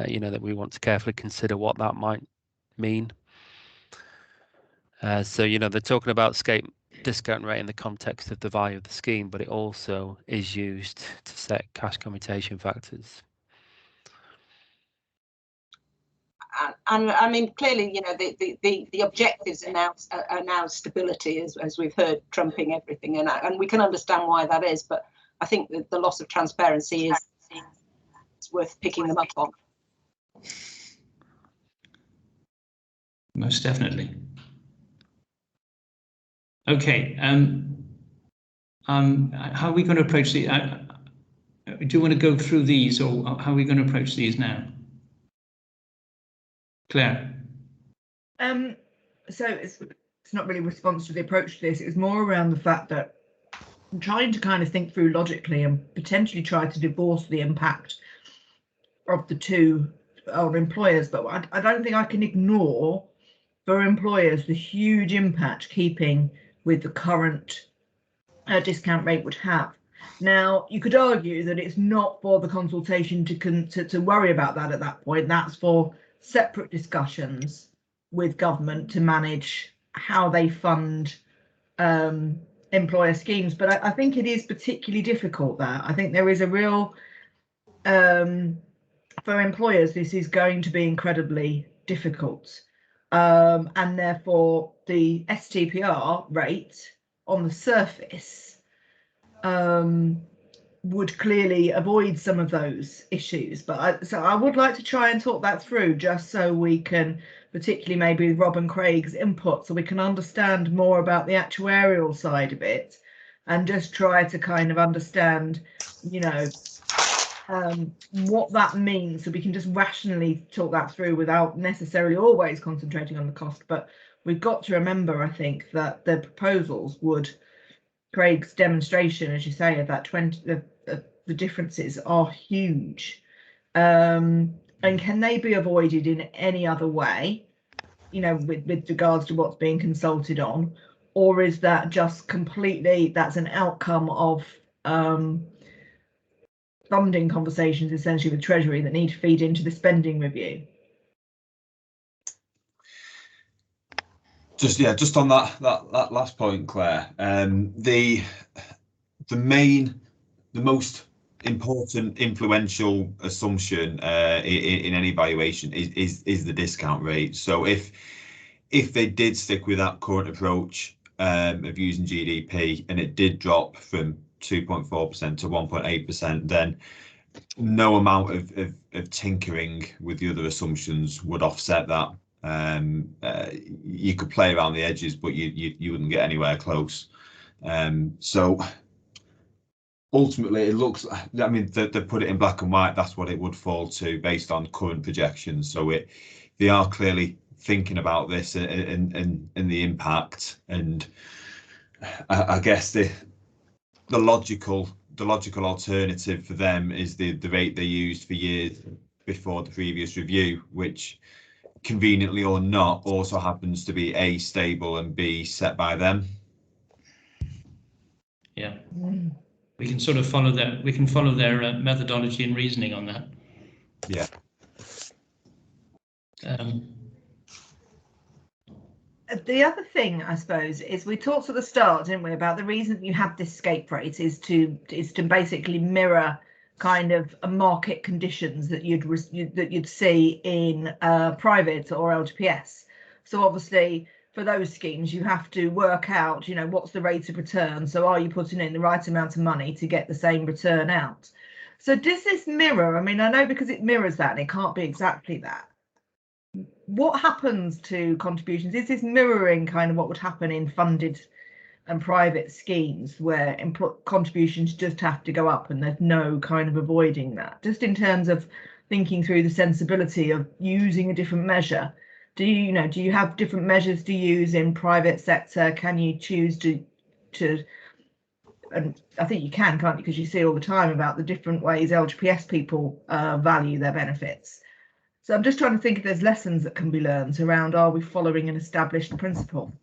E: you know, that we want to carefully consider what that might mean. So, you know, they're talking about SCAPE discount rate in the context of the value of the scheme, but it also is used to set cash commutation factors.
F: And I mean, clearly, you know, the objectives are now stability, as we've heard, trumping everything, and we can understand why that is. But I think that the loss of transparency is worth picking them up on.
C: Most definitely. Okay. How are we going to approach the? Do you want to go through these, or how are we going to approach these now? Claire.
A: So it's not really a response to the approach to this. It was more around the fact that I'm trying to kind of think through logically and potentially try to divorce the impact of the two on employers, but I don't think I can ignore for employers the huge impact keeping with the current discount rate would have. Now, you could argue that it's not for the consultation to worry about that at that point. That's for separate discussions with government to manage how they fund employer schemes. But I think it is particularly difficult there. I think there is a real, for employers, this is going to be incredibly difficult. And therefore the STPR rate on the surface would clearly avoid some of those issues, but so I would like to try and talk that through, just so we can, particularly maybe with Rob and Craig's input, so we can understand more about the actuarial side of it, and just try to kind of understand, you know, what that means, so we can just rationally talk that through without necessarily always concentrating on the cost. But we've got to remember, I think, that the proposals would, Craig's demonstration, as you say, of that 20, the differences are huge. And can they be avoided in any other way, you know, with regards to what's being consulted on, or is that just completely, that's an outcome of funding conversations essentially with Treasury that need to feed into the spending review?
B: Just on that last point, Claire, the most important influential assumption in any valuation is the discount rate. So if they did stick with that current approach of using GDP, and it did drop from 2.4% to 1.8%, then no amount of tinkering with the other assumptions would offset that. You could play around the edges, but you wouldn't get anywhere close. So ultimately, it looks, I mean, they put it in black and white. That's what it would fall to based on current projections. So they are clearly thinking about this and the impact. And I guess the logical alternative for them is the rate they used for years before the previous review, which, conveniently or not, also happens to be A, stable, and B, set by them.
C: Yeah, we can sort of follow their methodology and reasoning on that.
B: Yeah.
A: the other thing, I suppose, is we talked at the start, didn't we, about the reason you have this escape rate is to basically mirror kind of market conditions that you'd see in private or LGPS. So obviously for those schemes you have to work out, you know, what's the rate of return. So are you putting in the right amount of money to get the same return out? So does this mirror? I mean, I know because it mirrors that, and it can't be exactly that. What happens to contributions? Is this mirroring kind of what would happen in funded and private schemes where contributions just have to go up and there's no kind of avoiding that? Just in terms of thinking through the sensibility of using a different measure. Do you have different measures to use in private sector? Can you choose to and I think you can't you? Because you see all the time about the different ways LGPS people value their benefits. So I'm just trying to think if there's lessons that can be learned around, are we following an established principle?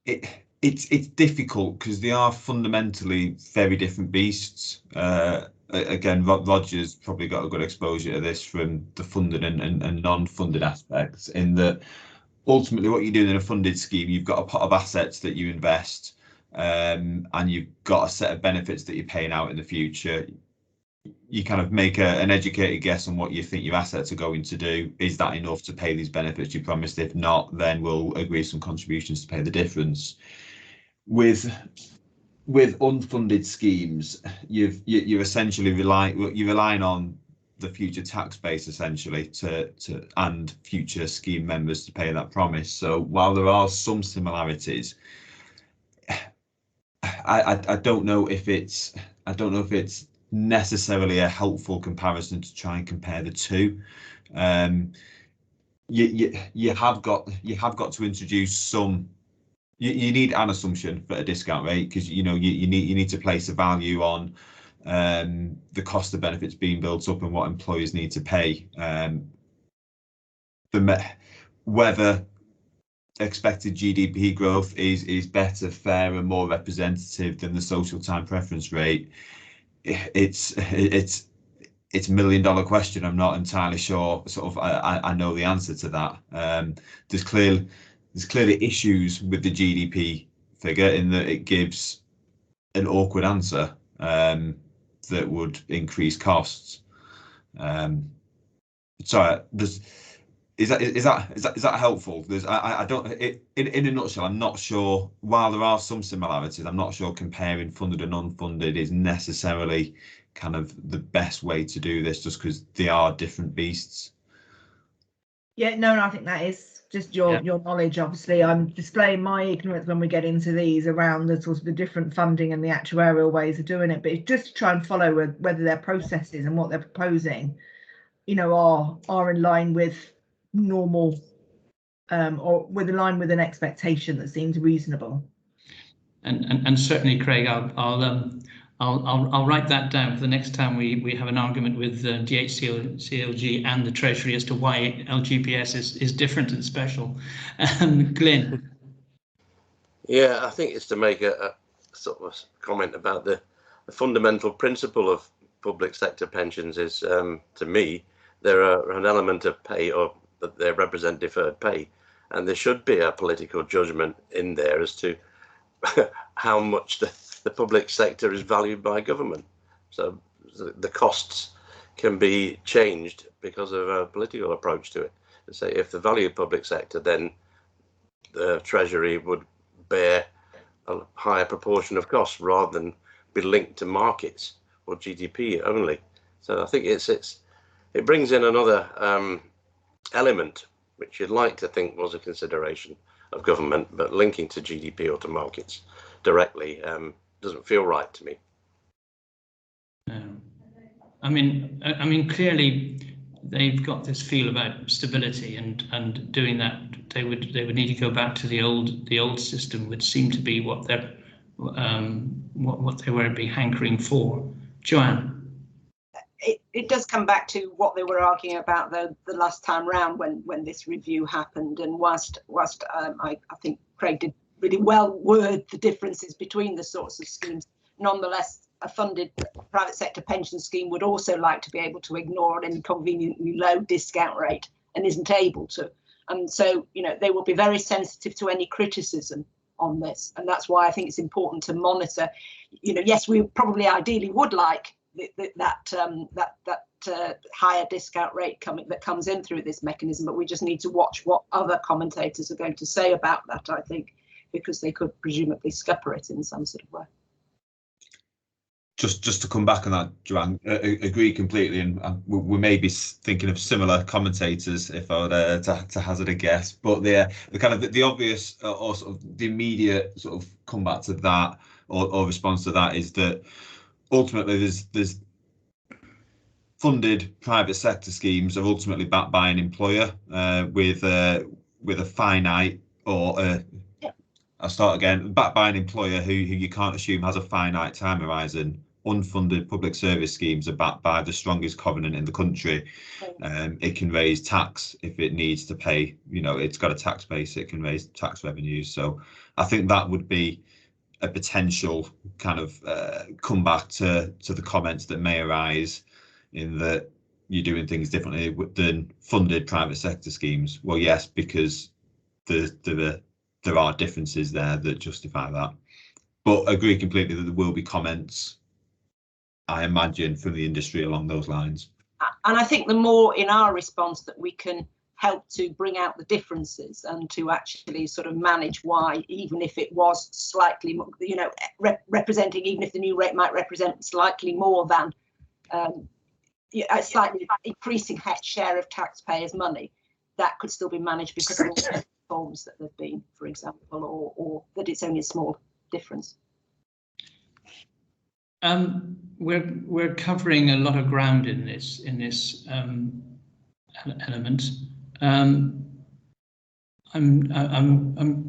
B: It's difficult because they are fundamentally very different beasts. Again, Roger's probably got a good exposure to this from the funded and non-funded aspects, in that ultimately what you're doing in a funded scheme, you've got a pot of assets that you invest, and you've got a set of benefits that you're paying out in the future. You kind of make an educated guess on what you think your assets are going to do. Is that enough to pay these benefits you promised? If not, then we'll agree some contributions to pay the difference. With unfunded schemes, you're essentially relying on the future tax base essentially and future scheme members to pay that promise. So while there are some similarities, I don't know if it's necessarily a helpful comparison to try and compare the two. You have got to introduce some. You need an assumption for a discount rate, because you need to place a value on the cost of benefits being built up and what employers need to pay. Whether expected GDP growth is better, fairer, more representative than the social time preference rate, it's $1 million question. I'm not entirely sure. I know the answer to that. There's clearly issues with the GDP figure in that it gives an awkward answer that would increase costs. Sorry, is that helpful? I don't. In a nutshell, I'm not sure. While there are some similarities, I'm not sure comparing funded and unfunded is necessarily kind of the best way to do this, just because they are different beasts.
A: Yeah, no, I think that is just your knowledge. Obviously, I'm displaying my ignorance when we get into these around the sort of the different funding and the actuarial ways of doing it. But it's just to try and follow whether their processes and what they're proposing, are in line with normal, or in line with an expectation that seems reasonable.
C: And certainly, Craig, I'll write that down for the next time we have an argument with DHCLG and the Treasury as to why LGPS is different and special. Glyn.
G: Yeah, I think it's to make a sort of a comment about the fundamental principle of public sector pensions is, to me, they're an element of pay, or that they represent deferred pay, and there should be a political judgment in there as to how much the public sector is valued by government. So the costs can be changed because of a political approach to it. To say if the value of public sector, then the Treasury would bear a higher proportion of costs rather than be linked to markets or GDP only. So I think it brings in another element which you'd like to think was a consideration of government, but linking to GDP or to markets directly doesn't feel right to me.
C: I mean, clearly they've got this feel about stability, and doing that, they would need to go back to the old system, which seemed to be what they were hankering for. Joanne.
F: It does come back to what they were arguing about the last time round when this review happened, and whilst I think Craig did really well word the differences between the sorts of schemes, nonetheless a funded private sector pension scheme would also like to be able to ignore an inconveniently low discount rate and isn't able to. And so, you know, they will be very sensitive to any criticism on this. And that's why I think it's important to monitor. You know, yes, we probably ideally would like that higher discount rate that comes in through this mechanism, but we just need to watch what other commentators are going to say about that, I think, because they could presumably scupper it in some sort of way.
B: Just to come back on that, Joanne, agree completely, and we may be thinking of similar commentators if I were to hazard a guess. But the kind of the obvious or sort of the immediate sort of comeback to that or response to that is that ultimately there's funded private sector schemes are ultimately backed by an employer with a finite or I'll start again, backed by an employer who you can't assume has a finite time horizon. Unfunded public service schemes are backed by the strongest covenant in the country. It can raise tax if it needs to pay, you know, it's got a tax base, it can raise tax revenues. So I think that would be a potential kind of comeback to the comments that may arise in that you're doing things differently than funded private sector schemes. Well, yes, because there are differences there that justify that. But agree completely that there will be comments, I imagine, from the industry along those lines.
F: And I think the more in our response that we can help to bring out the differences and to actually sort of manage why, even if it was slightly more, you know, representing, even if the new rate might represent slightly more than a slightly increasing share of taxpayers' money, that could still be managed because of all the reforms that there've been, for example, or that it's only a small difference.
C: We're covering a lot of ground in this element. I'm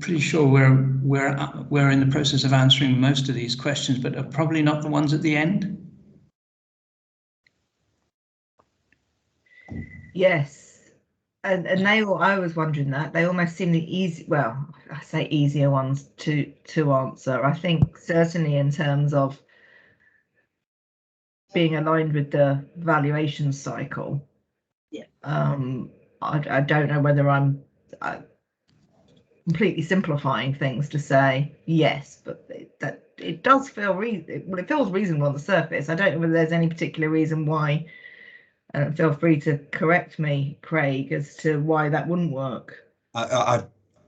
C: pretty sure we're in the process of answering most of these questions, but probably not the ones at the end.
A: Yes, and I was wondering that they almost seem the easy. Well, I say easier ones to answer. I think certainly in terms of being aligned with the valuation cycle.
F: Yeah.
A: I don't know whether I'm completely simplifying things to say yes, but it does feel well, it feels reasonable on the surface. I don't know whether there's any particular reason why. Feel free to correct me, Craig, as to why that wouldn't work.
B: I'd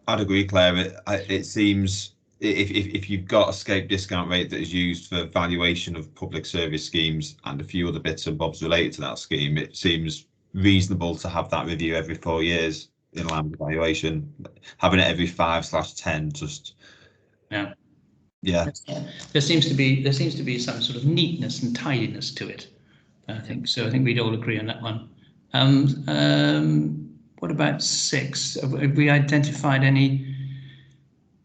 B: agree, Claire. It seems if you've got a scape discount rate that is used for valuation of public service schemes and a few other bits and bobs related to that scheme, it seems reasonable to have that review every 4 years in line with valuation. Having it every 5/10 just yeah.
C: There seems to be some sort of neatness and tidiness to it. I think so. I think we'd all agree on that one. What about 6? Have we identified any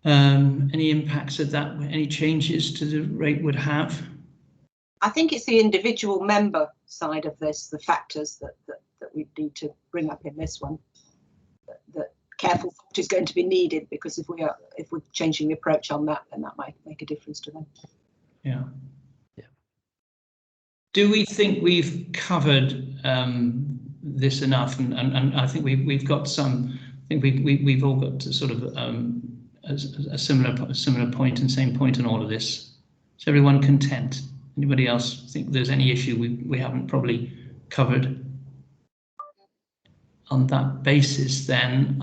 C: impacts of that? Any changes to the rate would have?
F: I think it's the individual member side of this, the factors that we need to bring up in this one. That careful thought is going to be needed, because if we're changing the approach on that, then that might make a difference to them.
C: Yeah. Do we think we've covered this enough? And I think we've got some. I think we've all got to sort of a similar point and same point in all of this. Is everyone content? Anybody else think there's any issue we haven't probably covered? On that basis, then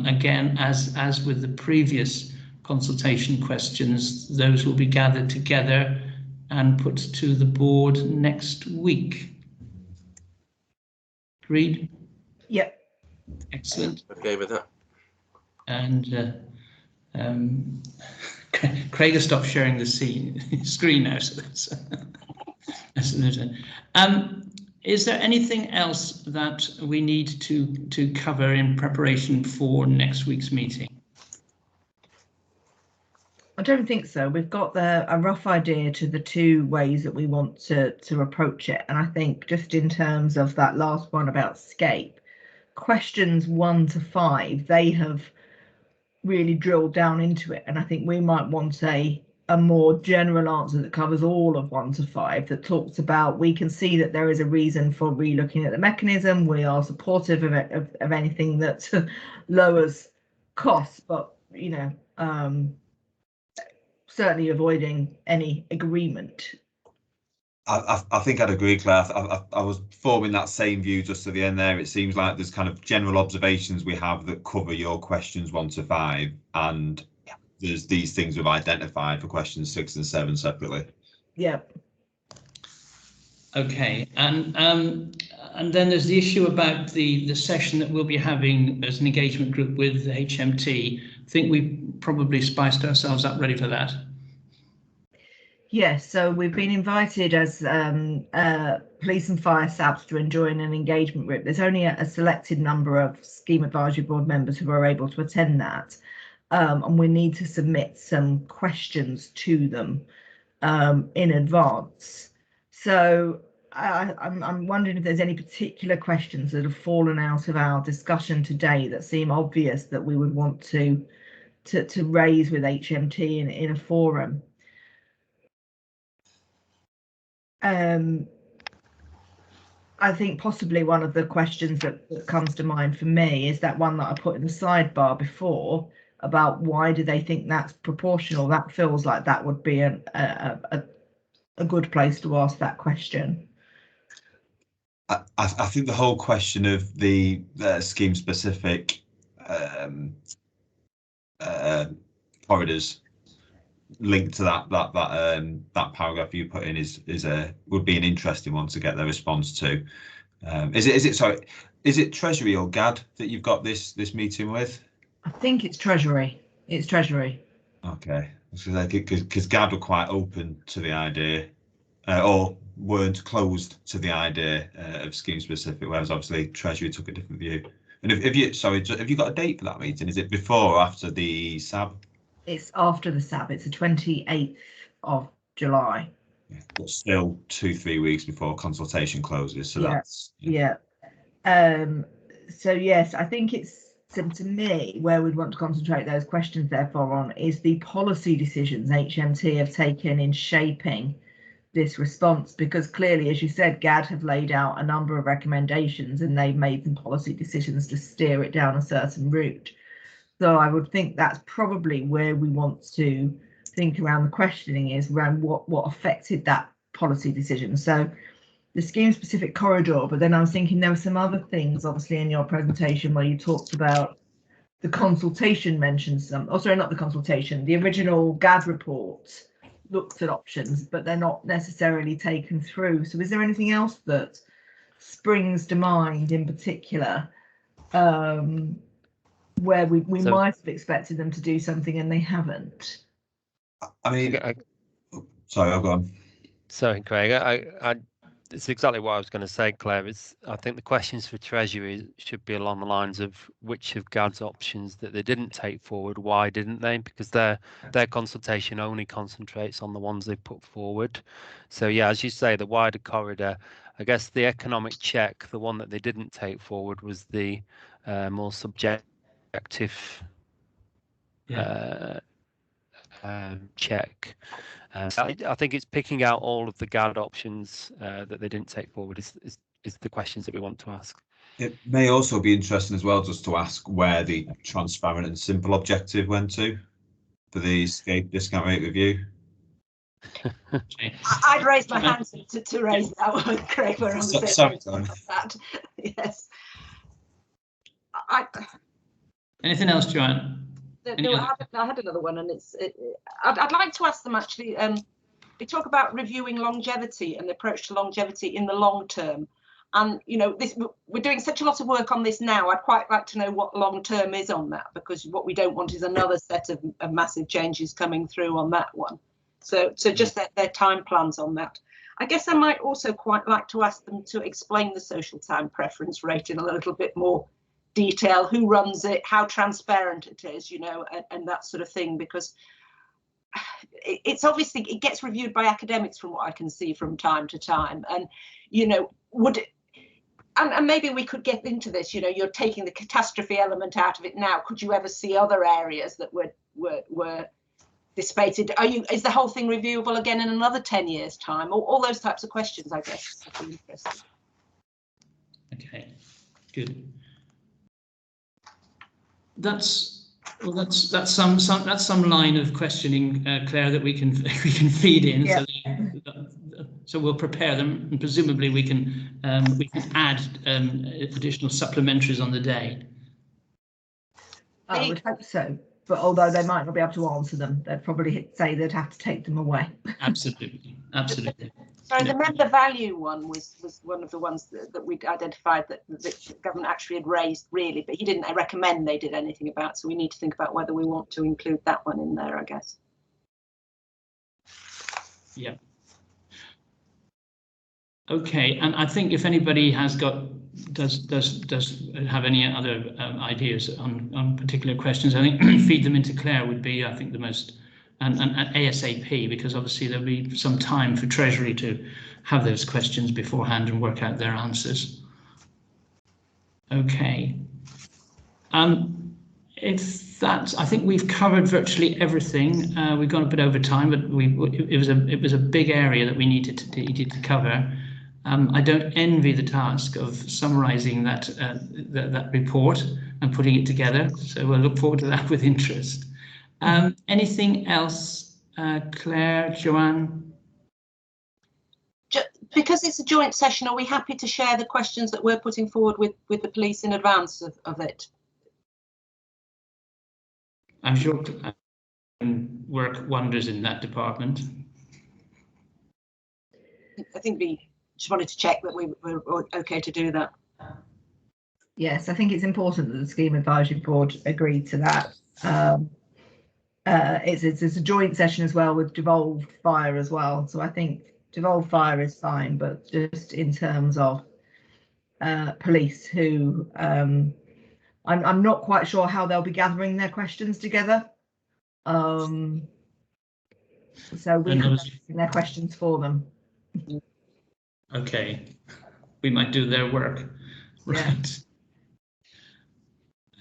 C: again, as with the previous consultation questions, those will be gathered together and put to the board next week. Agreed?
A: Yep.
C: Excellent.
G: Okay with that.
C: And Craig has stopped sharing the screen now. So that's is there anything else that we need to cover in preparation for next week's meeting?
A: I don't think so. We've got a rough idea to the 2 ways that we want to approach it. And I think just in terms of that last one about scape, questions 1 to 5, they have really drilled down into it. And I think we might want a a more general answer that covers all of 1 to 5, that talks about, we can see that there is a reason for re-looking at the mechanism. We are supportive of anything that lowers costs, but certainly avoiding any agreement.
B: I think I'd agree, Claire. I was forming that same view just at the end there. It seems like there's kind of general observations we have that cover your questions 1 to 5, and there's these things we've identified for questions 6 and 7 separately.
A: Yeah.
C: Okay, and then there's the issue about the session that we'll be having as an engagement group with HMT. I think we've probably spiced ourselves up ready for that.
A: Yes, so we've been invited as police and fire SABs to join an engagement group. There's only a selected number of Scheme Advisory Board members who are able to attend that, and we need to submit some questions to them in advance. So I'm wondering if there's any particular questions that have fallen out of our discussion today that seem obvious that we would want to raise with HMT in a forum. I think possibly one of the questions that comes to mind for me is that one that I put in the sidebar before about why do they think that's proportional. That feels like that would be a good place to ask that question.
B: I think the whole question of the scheme specific corridors linked to that paragraph you put in would be an interesting one to get their response to. Is it Treasury or GAD that you've got this meeting with?
A: I think it's Treasury. It's Treasury.
B: Okay, because GAD were quite open to the idea, or weren't closed to the idea of scheme specific, whereas obviously Treasury took a different view. And have you got a date for that meeting? Is it before or after the SAB?
A: It's after the SAB. It's the 28th of July.
B: Yeah, but still 2-3 weeks before consultation closes. So that's
A: so yes, I think it's to me where we'd want to concentrate those questions therefore on is the policy decisions HMT have taken in shaping this response, because clearly, as you said, GAD have laid out a number of recommendations and they've made some policy decisions to steer it down a certain route. So I would think that's probably where we want to think around the questioning is around what affected that policy decision. So the scheme specific corridor, but then I was thinking there were some other things obviously in your presentation where you talked about the consultation mentioned some, oh sorry, not the consultation, the original GAD report looks at options, but they're not necessarily taken through. So is there anything else that springs to mind in particular where we might have expected them to do something and they haven't?
B: I mean, sorry, I'll go on.
E: Sorry, Craig. It's exactly what I was going to say, Claire. I think the questions for Treasury should be along the lines of which of GAD's options that they didn't take forward, why didn't they? Because their consultation only concentrates on the ones they put forward. So yeah, as you say, the wider corridor, I guess the economic check, the one that they didn't take forward was the more subjective check. I think it's picking out all of the GAD options that they didn't take forward is the questions that we want to ask.
B: It may also be interesting as well just to ask where the transparent and simple objective went to for the escape discount rate review.
F: I'd raise my hand to raise that one, Craig. We're on the same page. Yes.
C: Anything else, Joanne?
F: No, I had another one, and I'd like to ask them actually. They talk about reviewing longevity and the approach to longevity in the long term, and we're doing such a lot of work on this now. I'd quite like to know what long term is on that, because what we don't want is another set of massive changes coming through on that one. So just their time plans on that. I guess I might also quite like to ask them to explain the social time preference rate in a little bit more detail, who runs it, how transparent it is, and that sort of thing, because it's obviously it gets reviewed by academics from what I can see from time to time, and and maybe we could get into this, you're taking the catastrophe element out of it now. Could you ever see other areas that were dissipated? Is the whole thing reviewable again in another 10 years' time? All those types of questions, I guess. Interesting.
C: Okay, good. That's some line of questioning, Claire, that we can feed in.
A: Yeah.
C: So we'll prepare them, and presumably we can add additional supplementaries on the day.
A: I would hope so, but although they might not be able to answer them, they'd probably say they'd have to take them away.
C: Absolutely, absolutely.
F: Sorry, the member value one was one of the ones that we'd identified that the government actually had raised, really, but he didn't recommend they did anything about. So we need to think about whether we want to include that one in there, I guess.
C: Yeah. Okay, and I think if anybody does have any other ideas on particular questions, I think feed them into Claire would be, I think, the most. And ASAP, because obviously there'll be some time for Treasury to have those questions beforehand and work out their answers. Okay. If that's, I think we've covered virtually everything. We've gone a bit over time, but it was a big area that we needed to cover. I don't envy the task of summarising that report and putting it together. So we'll look forward to that with interest. Anything else, Claire, Joanne?
F: Because it's a joint session, are we happy to share the questions that we're putting forward with the police in advance of it?
C: I'm sure I can work wonders in that department.
F: I think we just wanted to check that we were okay to do that.
A: Yes, I think it's important that the Scheme Advisory Board agreed to that. It's a joint session as well with devolved fire as well. So I think devolved fire is fine, but just in terms of police, who I'm not quite sure how they'll be gathering their questions together. So we have their questions for them.
C: Okay, we might do their work, right?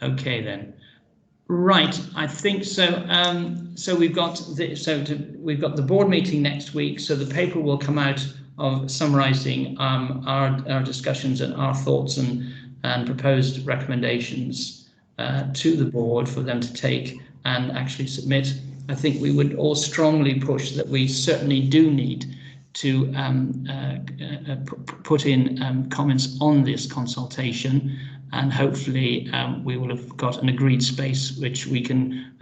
C: Yeah. Okay then. Right, I think so. So we've got the board meeting next week. So the paper will come out of summarising our discussions and our thoughts and proposed recommendations to the board for them to take and actually submit. I think we would all strongly push that we certainly do need to put in comments on this consultation. And hopefully we will have got an agreed space which we can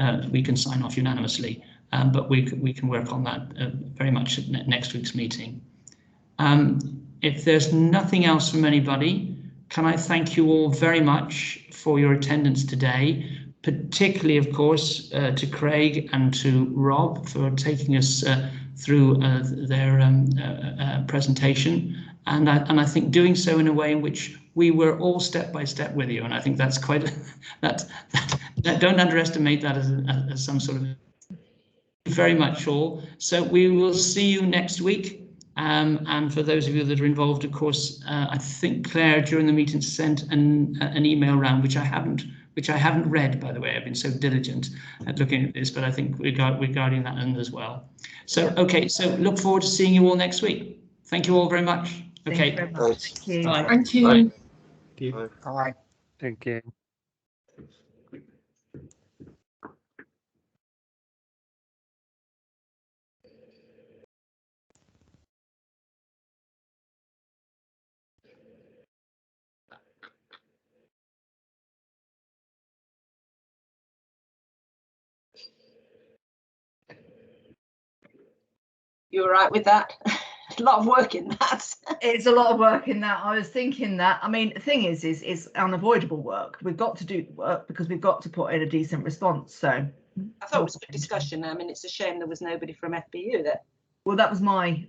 C: sign off unanimously. But we can work on that very much at next week's meeting. If there's nothing else from anybody, can I thank you all very much for your attendance today, particularly, of course, to Craig and to Rob for taking us through their presentation. And I think doing so in a way in which we were all step by step with you, and I think that's quite that don't underestimate that as some sort of very much all. So we will see you next week, and for those of you that are involved, of course, I think Claire during the meeting sent an email round which I haven't read, by the way. I've been so diligent at looking at this, but I think regarding that end as well. So okay, so look forward to seeing you all next week. Thank you all very much. Okay.
A: Thank you very much. Thank you.
C: Bye.
H: Thank you.
C: Bye.
D: Bye.
E: Thank you.
F: You all right with that? A lot of work in that.
A: It's a lot of work in that. I was thinking that. I mean, the thing is unavoidable work. We've got to do the work because we've got to put in a decent response. So
F: I thought it was a good discussion. I mean, it's a shame there was nobody from FBU there.
A: Well, that was my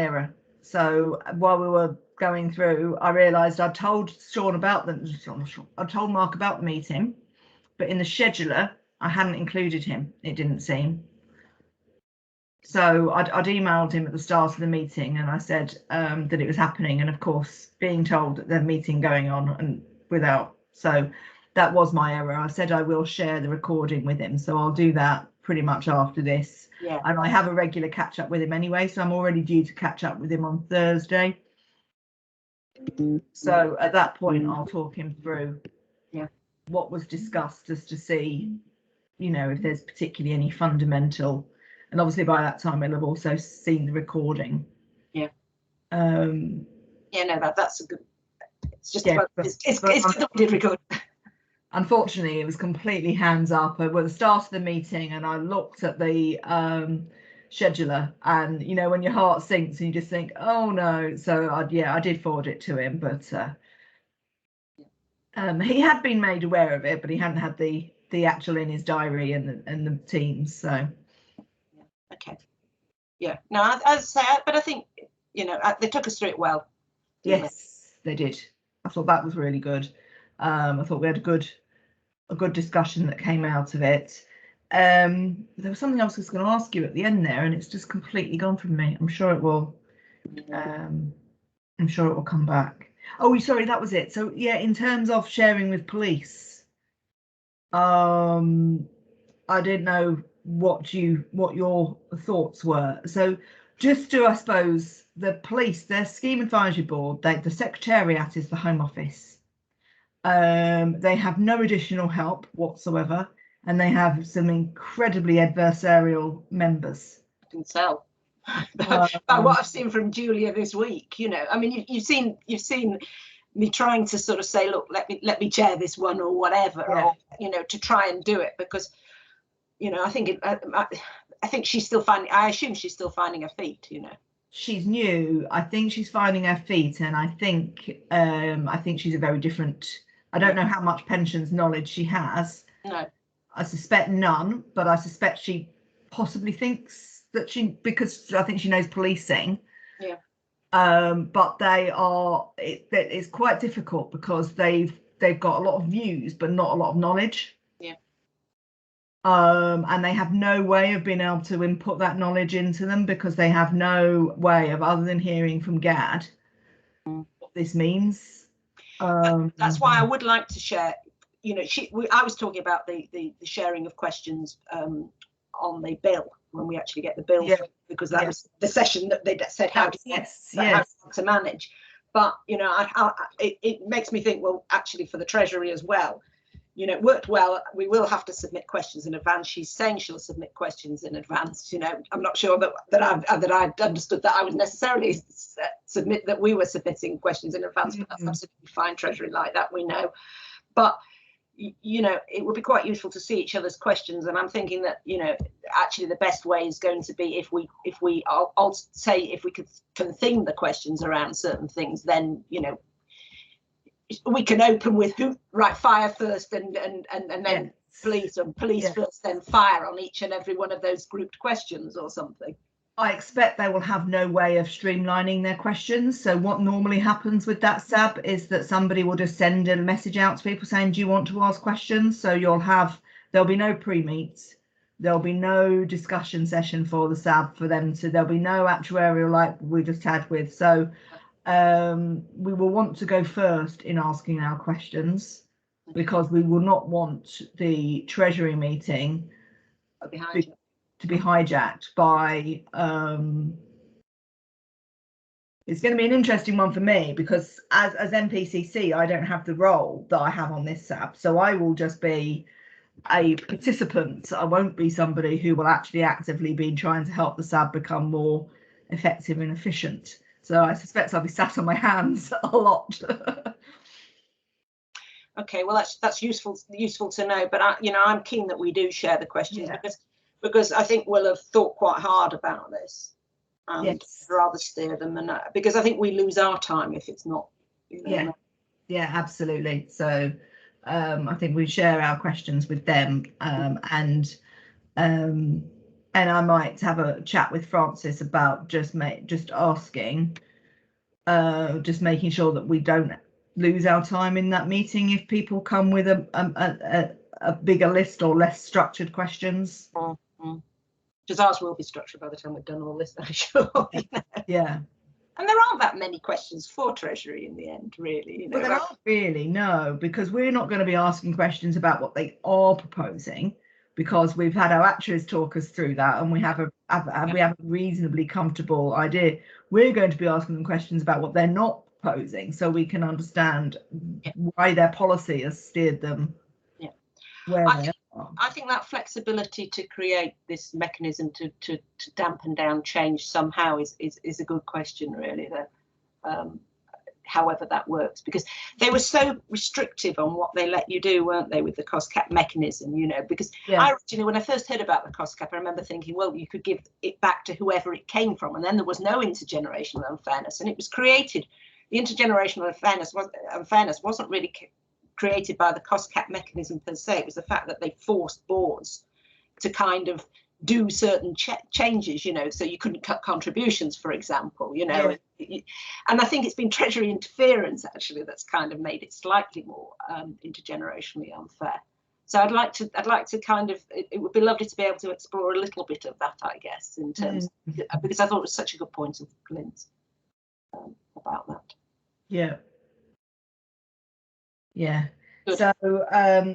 A: error. So while we were going through, I realised I'd told Sean about I told Mark about the meeting, but in the scheduler I hadn't included him. It didn't seem. So I'd emailed him at the start of the meeting and I said that it was happening, and of course being told that there's a meeting going on and without. So that was my error. I said I will share the recording with him, so I'll do that pretty much after this.
F: Yeah.
A: And I have a regular catch up with him anyway, so I'm already due to catch up with him on Thursday. So at that point, I'll talk him through what was discussed, just to see, you know, if there's particularly any fundamental. And obviously by that time, I'll have also seen the recording.
F: Yeah.
A: Yeah,
F: no, that's a good. It's just
A: yeah,
F: it's good did record.
A: Unfortunately, it was completely hands up at the start of the meeting, and I looked at the scheduler, and you know, when your heart sinks and you just think, oh no. So I did forward it to him, but he had been made aware of it, but he hadn't had the actual in his diary and the teams. So
F: okay, yeah, no, as I say, but I think, you know, they took us through it well.
A: Yes, they did. I thought that was really good. I thought we had a good discussion that came out of it. There was something I was just going to ask you at the end there, and it's just completely gone from me. I'm sure it will. I'm sure it will come back. Oh, sorry, that was it. So yeah, in terms of sharing with police, I didn't know what your thoughts were. So just to, I suppose, the police, their scheme advisory board, the secretariat is the Home Office. They have no additional help whatsoever, and they have some incredibly adversarial members.
F: I can tell by what I've seen from Julia this week. You know, I mean, you've seen me trying to sort of say, look, let me chair this one or whatever, or you know, to try and do it, because, you know, I think I think she's still finding. I assume she's still finding her feet. You know.
A: She's new. I think she's finding her feet, and I think she's a very different. I don't know how much pensions knowledge she has.
F: No.
A: I suspect none, but I suspect she possibly thinks that because I think she knows policing.
F: Yeah.
A: But it's quite difficult because they've got a lot of views, but not a lot of knowledge.
F: Yeah.
A: And they have no way of being able to input that knowledge into them, because they have no way of, other than hearing from Gad, what this means.
F: That's why I would like to share. You know, I was talking about the sharing of questions on the bill when we actually get the bill, because that was the session that they said how to manage. But you know, it makes me think, well, actually for the Treasury as well, you know, it worked well. We will have to submit questions in advance. She's saying she'll submit questions in advance. You know, I'm not sure that I've understood that I would necessarily submit that we were submitting questions in advance, but that's absolutely fine. Treasury like that, we know. But you know, it would be quite useful to see each other's questions, and I'm thinking that, you know, actually the best way is going to be if I'll say if we can theme the questions around certain things, then, you know, we can open with fire first and then police, or police first then fire on each and every one of those grouped questions or something.
A: I expect they will have no way of streamlining their questions. So what normally happens with that SAB is that somebody will just send a message out to people saying, do you want to ask questions? So there'll be no pre-meets. There'll be no discussion session for the SAB for them there'll be no actuarial like we just had with. So we will want to go first in asking our questions, because we will not want the Treasury meeting to be hijacked by it's going to be an interesting one for me, because as NPCC I don't have the role that I have on this SAB, so I will just be a participant. I won't be somebody who will actually actively be trying to help the SAB become more effective and efficient. So I suspect I'll be sat on my hands a lot.
F: Okay, well that's useful to know, but I'm keen that we do share the questions, because I think we'll have thought quite hard about this and rather steer them, and because I think we lose our time if it's not.
A: Yeah, absolutely. So I think we share our questions with them, and I might have a chat with Francis about just asking, just making sure that we don't lose our time in that meeting if people come with a bigger list or less structured questions.
F: Because ours will be structured by the time we've done all this, I'm sure.
A: Yeah.
F: And there aren't that many questions for Treasury in the end, really. You know,
A: but there aren't really, no, because we're not going to be asking questions about what they are proposing. because we've had our actuaries talk us through that, and we have a reasonably comfortable idea. We're going to be asking them questions about what they're not proposing, so we can understand why their policy has steered them where they are.
F: I think that flexibility to create this mechanism to dampen down change somehow is a good question, really. However that works, because they were so restrictive on what they let you do, weren't they, with the cost cap mechanism, you know, because I originally, when I first heard about the cost cap, I remember thinking, well, you could give it back to whoever it came from, and then there was no intergenerational unfairness, and it was created. The intergenerational unfairness wasn't really created by the cost cap mechanism per se. It was the fact that they forced boards to kind of do certain changes, you know, so you couldn't cut contributions, for example, you know. And I think it's been Treasury interference actually that's kind of made it slightly more intergenerationally unfair. So I'd like to kind of, it would be lovely to be able to explore a little bit of that, I guess, in terms because I thought it was such a good point of Glyn's about that.
A: Yeah.
F: Good.
A: So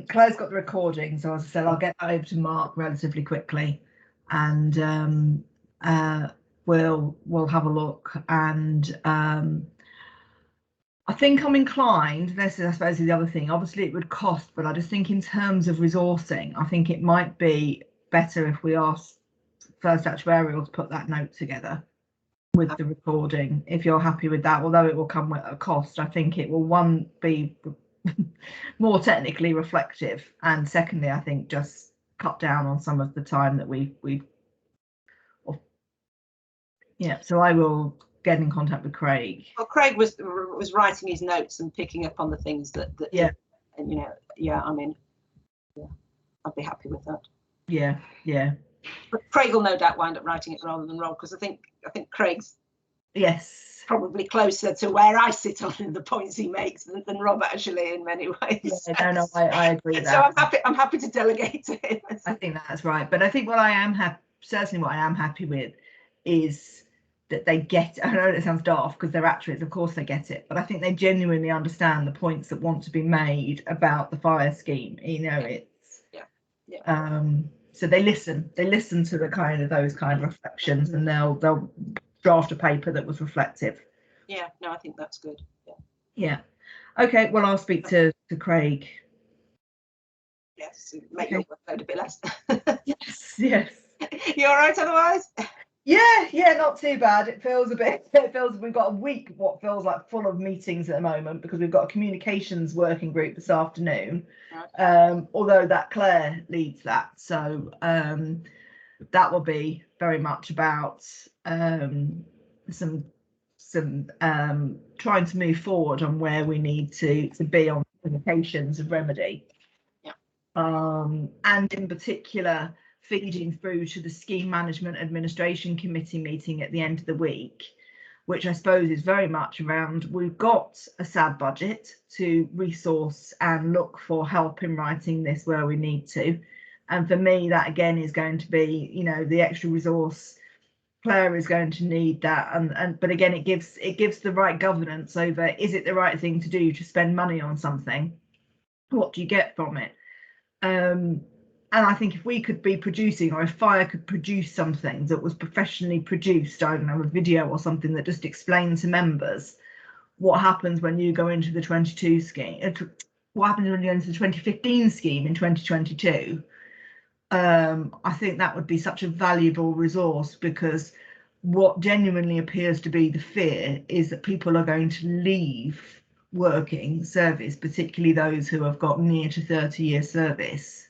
A: Claire's got the recording, so as I said, I'll get that over to Mark relatively quickly, and we'll have a look. And I think I'm inclined, this is I suppose the other thing, obviously it would cost, but I just think in terms of resourcing, I think it might be better if we ask First Actuarial to put that note together with the recording, if you're happy with that. Although it will come with a cost, I think it will, be more technically reflective, and secondly, I think just cut down on some of the time that so I will get in contact with Craig.
F: Well, Craig was writing his notes and picking up on the things that and you know, I mean, I'd be happy with that. But Craig will no doubt wind up writing it rather than Rob, because I think Craig's probably closer to where I sit on the points he makes than Rob actually in many ways.
A: No, I agree with
F: that.
A: So
F: I'm happy to delegate to him.
A: I think that's right. But I think what I am happy with is that they get, I know it sounds daft because they're actuaries, of course they get it, but I think they genuinely understand the points that want to be made about the fire scheme. You know, it's so they listen to the kind of those kind of reflections, and they'll draft a paper that was reflective.
F: I think that's good.
A: Okay, well, I'll speak to Craig.
F: Yes, make your workload a bit less.
A: yes.
F: You all right otherwise?
A: Yeah, not too bad. It feels we've got a week what feels like full of meetings at the moment, because we've got a communications working group this afternoon. Although that Claire leads that, so that will be very much about some trying to move forward on where we need to be on communications of remedy. And in particular feeding through to the Scheme Management Administration Committee meeting at the end of the week, which I suppose is very much around, we've got a SAB budget to resource and look for help in writing this where we need to. And for me, that again is going to be, you know, the extra resource. Claire is going to need that, but again, it gives the right governance over, is it the right thing to do to spend money on something? What do you get from it? And I think if we could be producing, or if Fire could produce something that was professionally produced, I don't know, a video or something that just explained to members what happens when you go into the 22 scheme, what happens when you go into the 2015 scheme in 2022. I think that would be such a valuable resource, because what genuinely appears to be the fear is that people are going to leave working service, particularly those who have got near to 30-year service.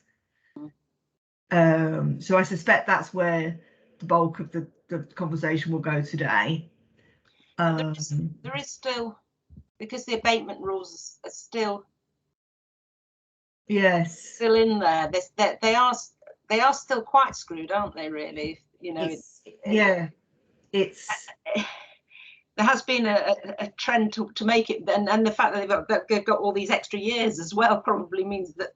A: So I suspect that's where the bulk of the conversation will go today.
F: There is still, because the abatement rules are still still in there. They are still quite screwed, aren't they? Really, you know.
A: It's
F: there has been a trend to make it, and the fact that they've got all these extra years as well probably means that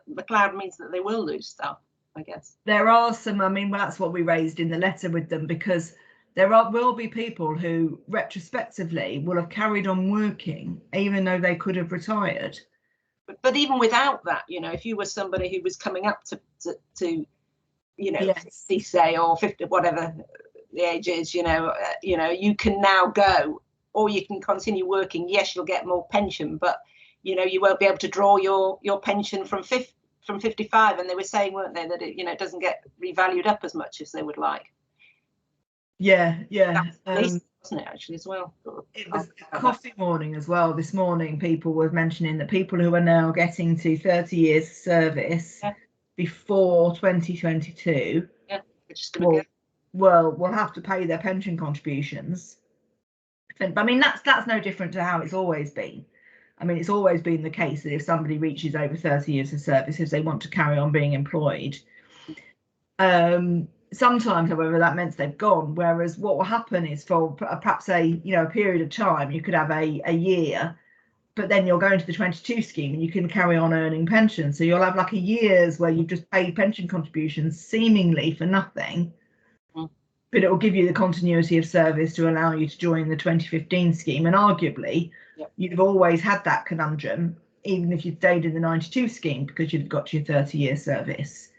F: McLeod means that they will lose stuff, I guess.
A: There are some, I mean, that's what we raised in the letter with them, because will be people who retrospectively will have carried on working even though they could have retired.
F: But even without that, you know, if you were somebody who was coming up to you know,
A: Yes.
F: 60, say, or 50, whatever the age is, you know, you can now go, or you can continue working. Yes, you'll get more pension, but you know, you won't be able to draw your pension from 55. And they were saying, weren't they, that it, you know, it doesn't get revalued up as much as they would like.
A: Yeah.
F: Wasn't it actually as well?
A: It was coffee morning as well. This morning, people were mentioning that people who are now getting to 30 years service before 2022 will have to pay their pension contributions. But I mean, that's no different to how it's always been. I mean, it's always been the case that if somebody reaches over 30 years of service, if they want to carry on being employed, sometimes, however, that means they've gone. Whereas what will happen is for perhaps a period of time, you could have a year, but then you'll go into the 22 scheme and you can carry on earning pension. So you'll have like a year's where you've just paid pension contributions seemingly for nothing, but it will give you the continuity of service to allow you to join the 2015 scheme. And arguably, you'd have always had that conundrum, even if you'd stayed in the 92 scheme, because you'd got your 30-year service.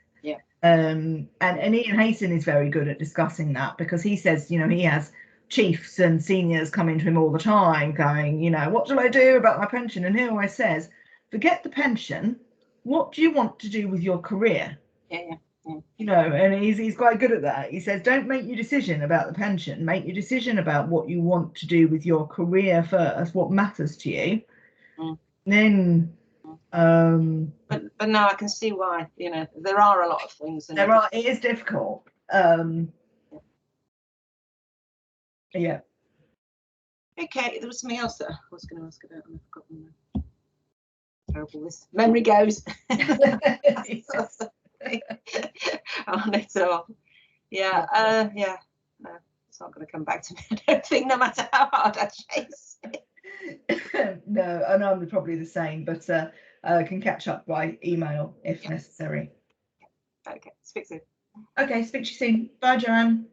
A: And Ian Hayson is very good at discussing that, because he says, you know, he has chiefs and seniors coming to him all the time going, you know, what shall I do about my pension? And he always says, forget the pension. What do you want to do with your career? You know, and he's quite good at that. He says, don't make your decision about the pension. Make your decision about what you want to do with your career first, what matters to you. Then
F: but now I can see why, you know, there are a lot of things. And
A: it is difficult. Yeah.
F: Okay, there was something else that I was going to ask about and I've forgotten. Terrible, this memory goes. On it all. No, it's not going to come back to me, I don't think, no matter how hard I chase it.
A: No, and I'm probably the same, but can catch up by email if necessary.
F: Okay, speak soon.
A: Okay, speak to you soon. Bye, Joanne.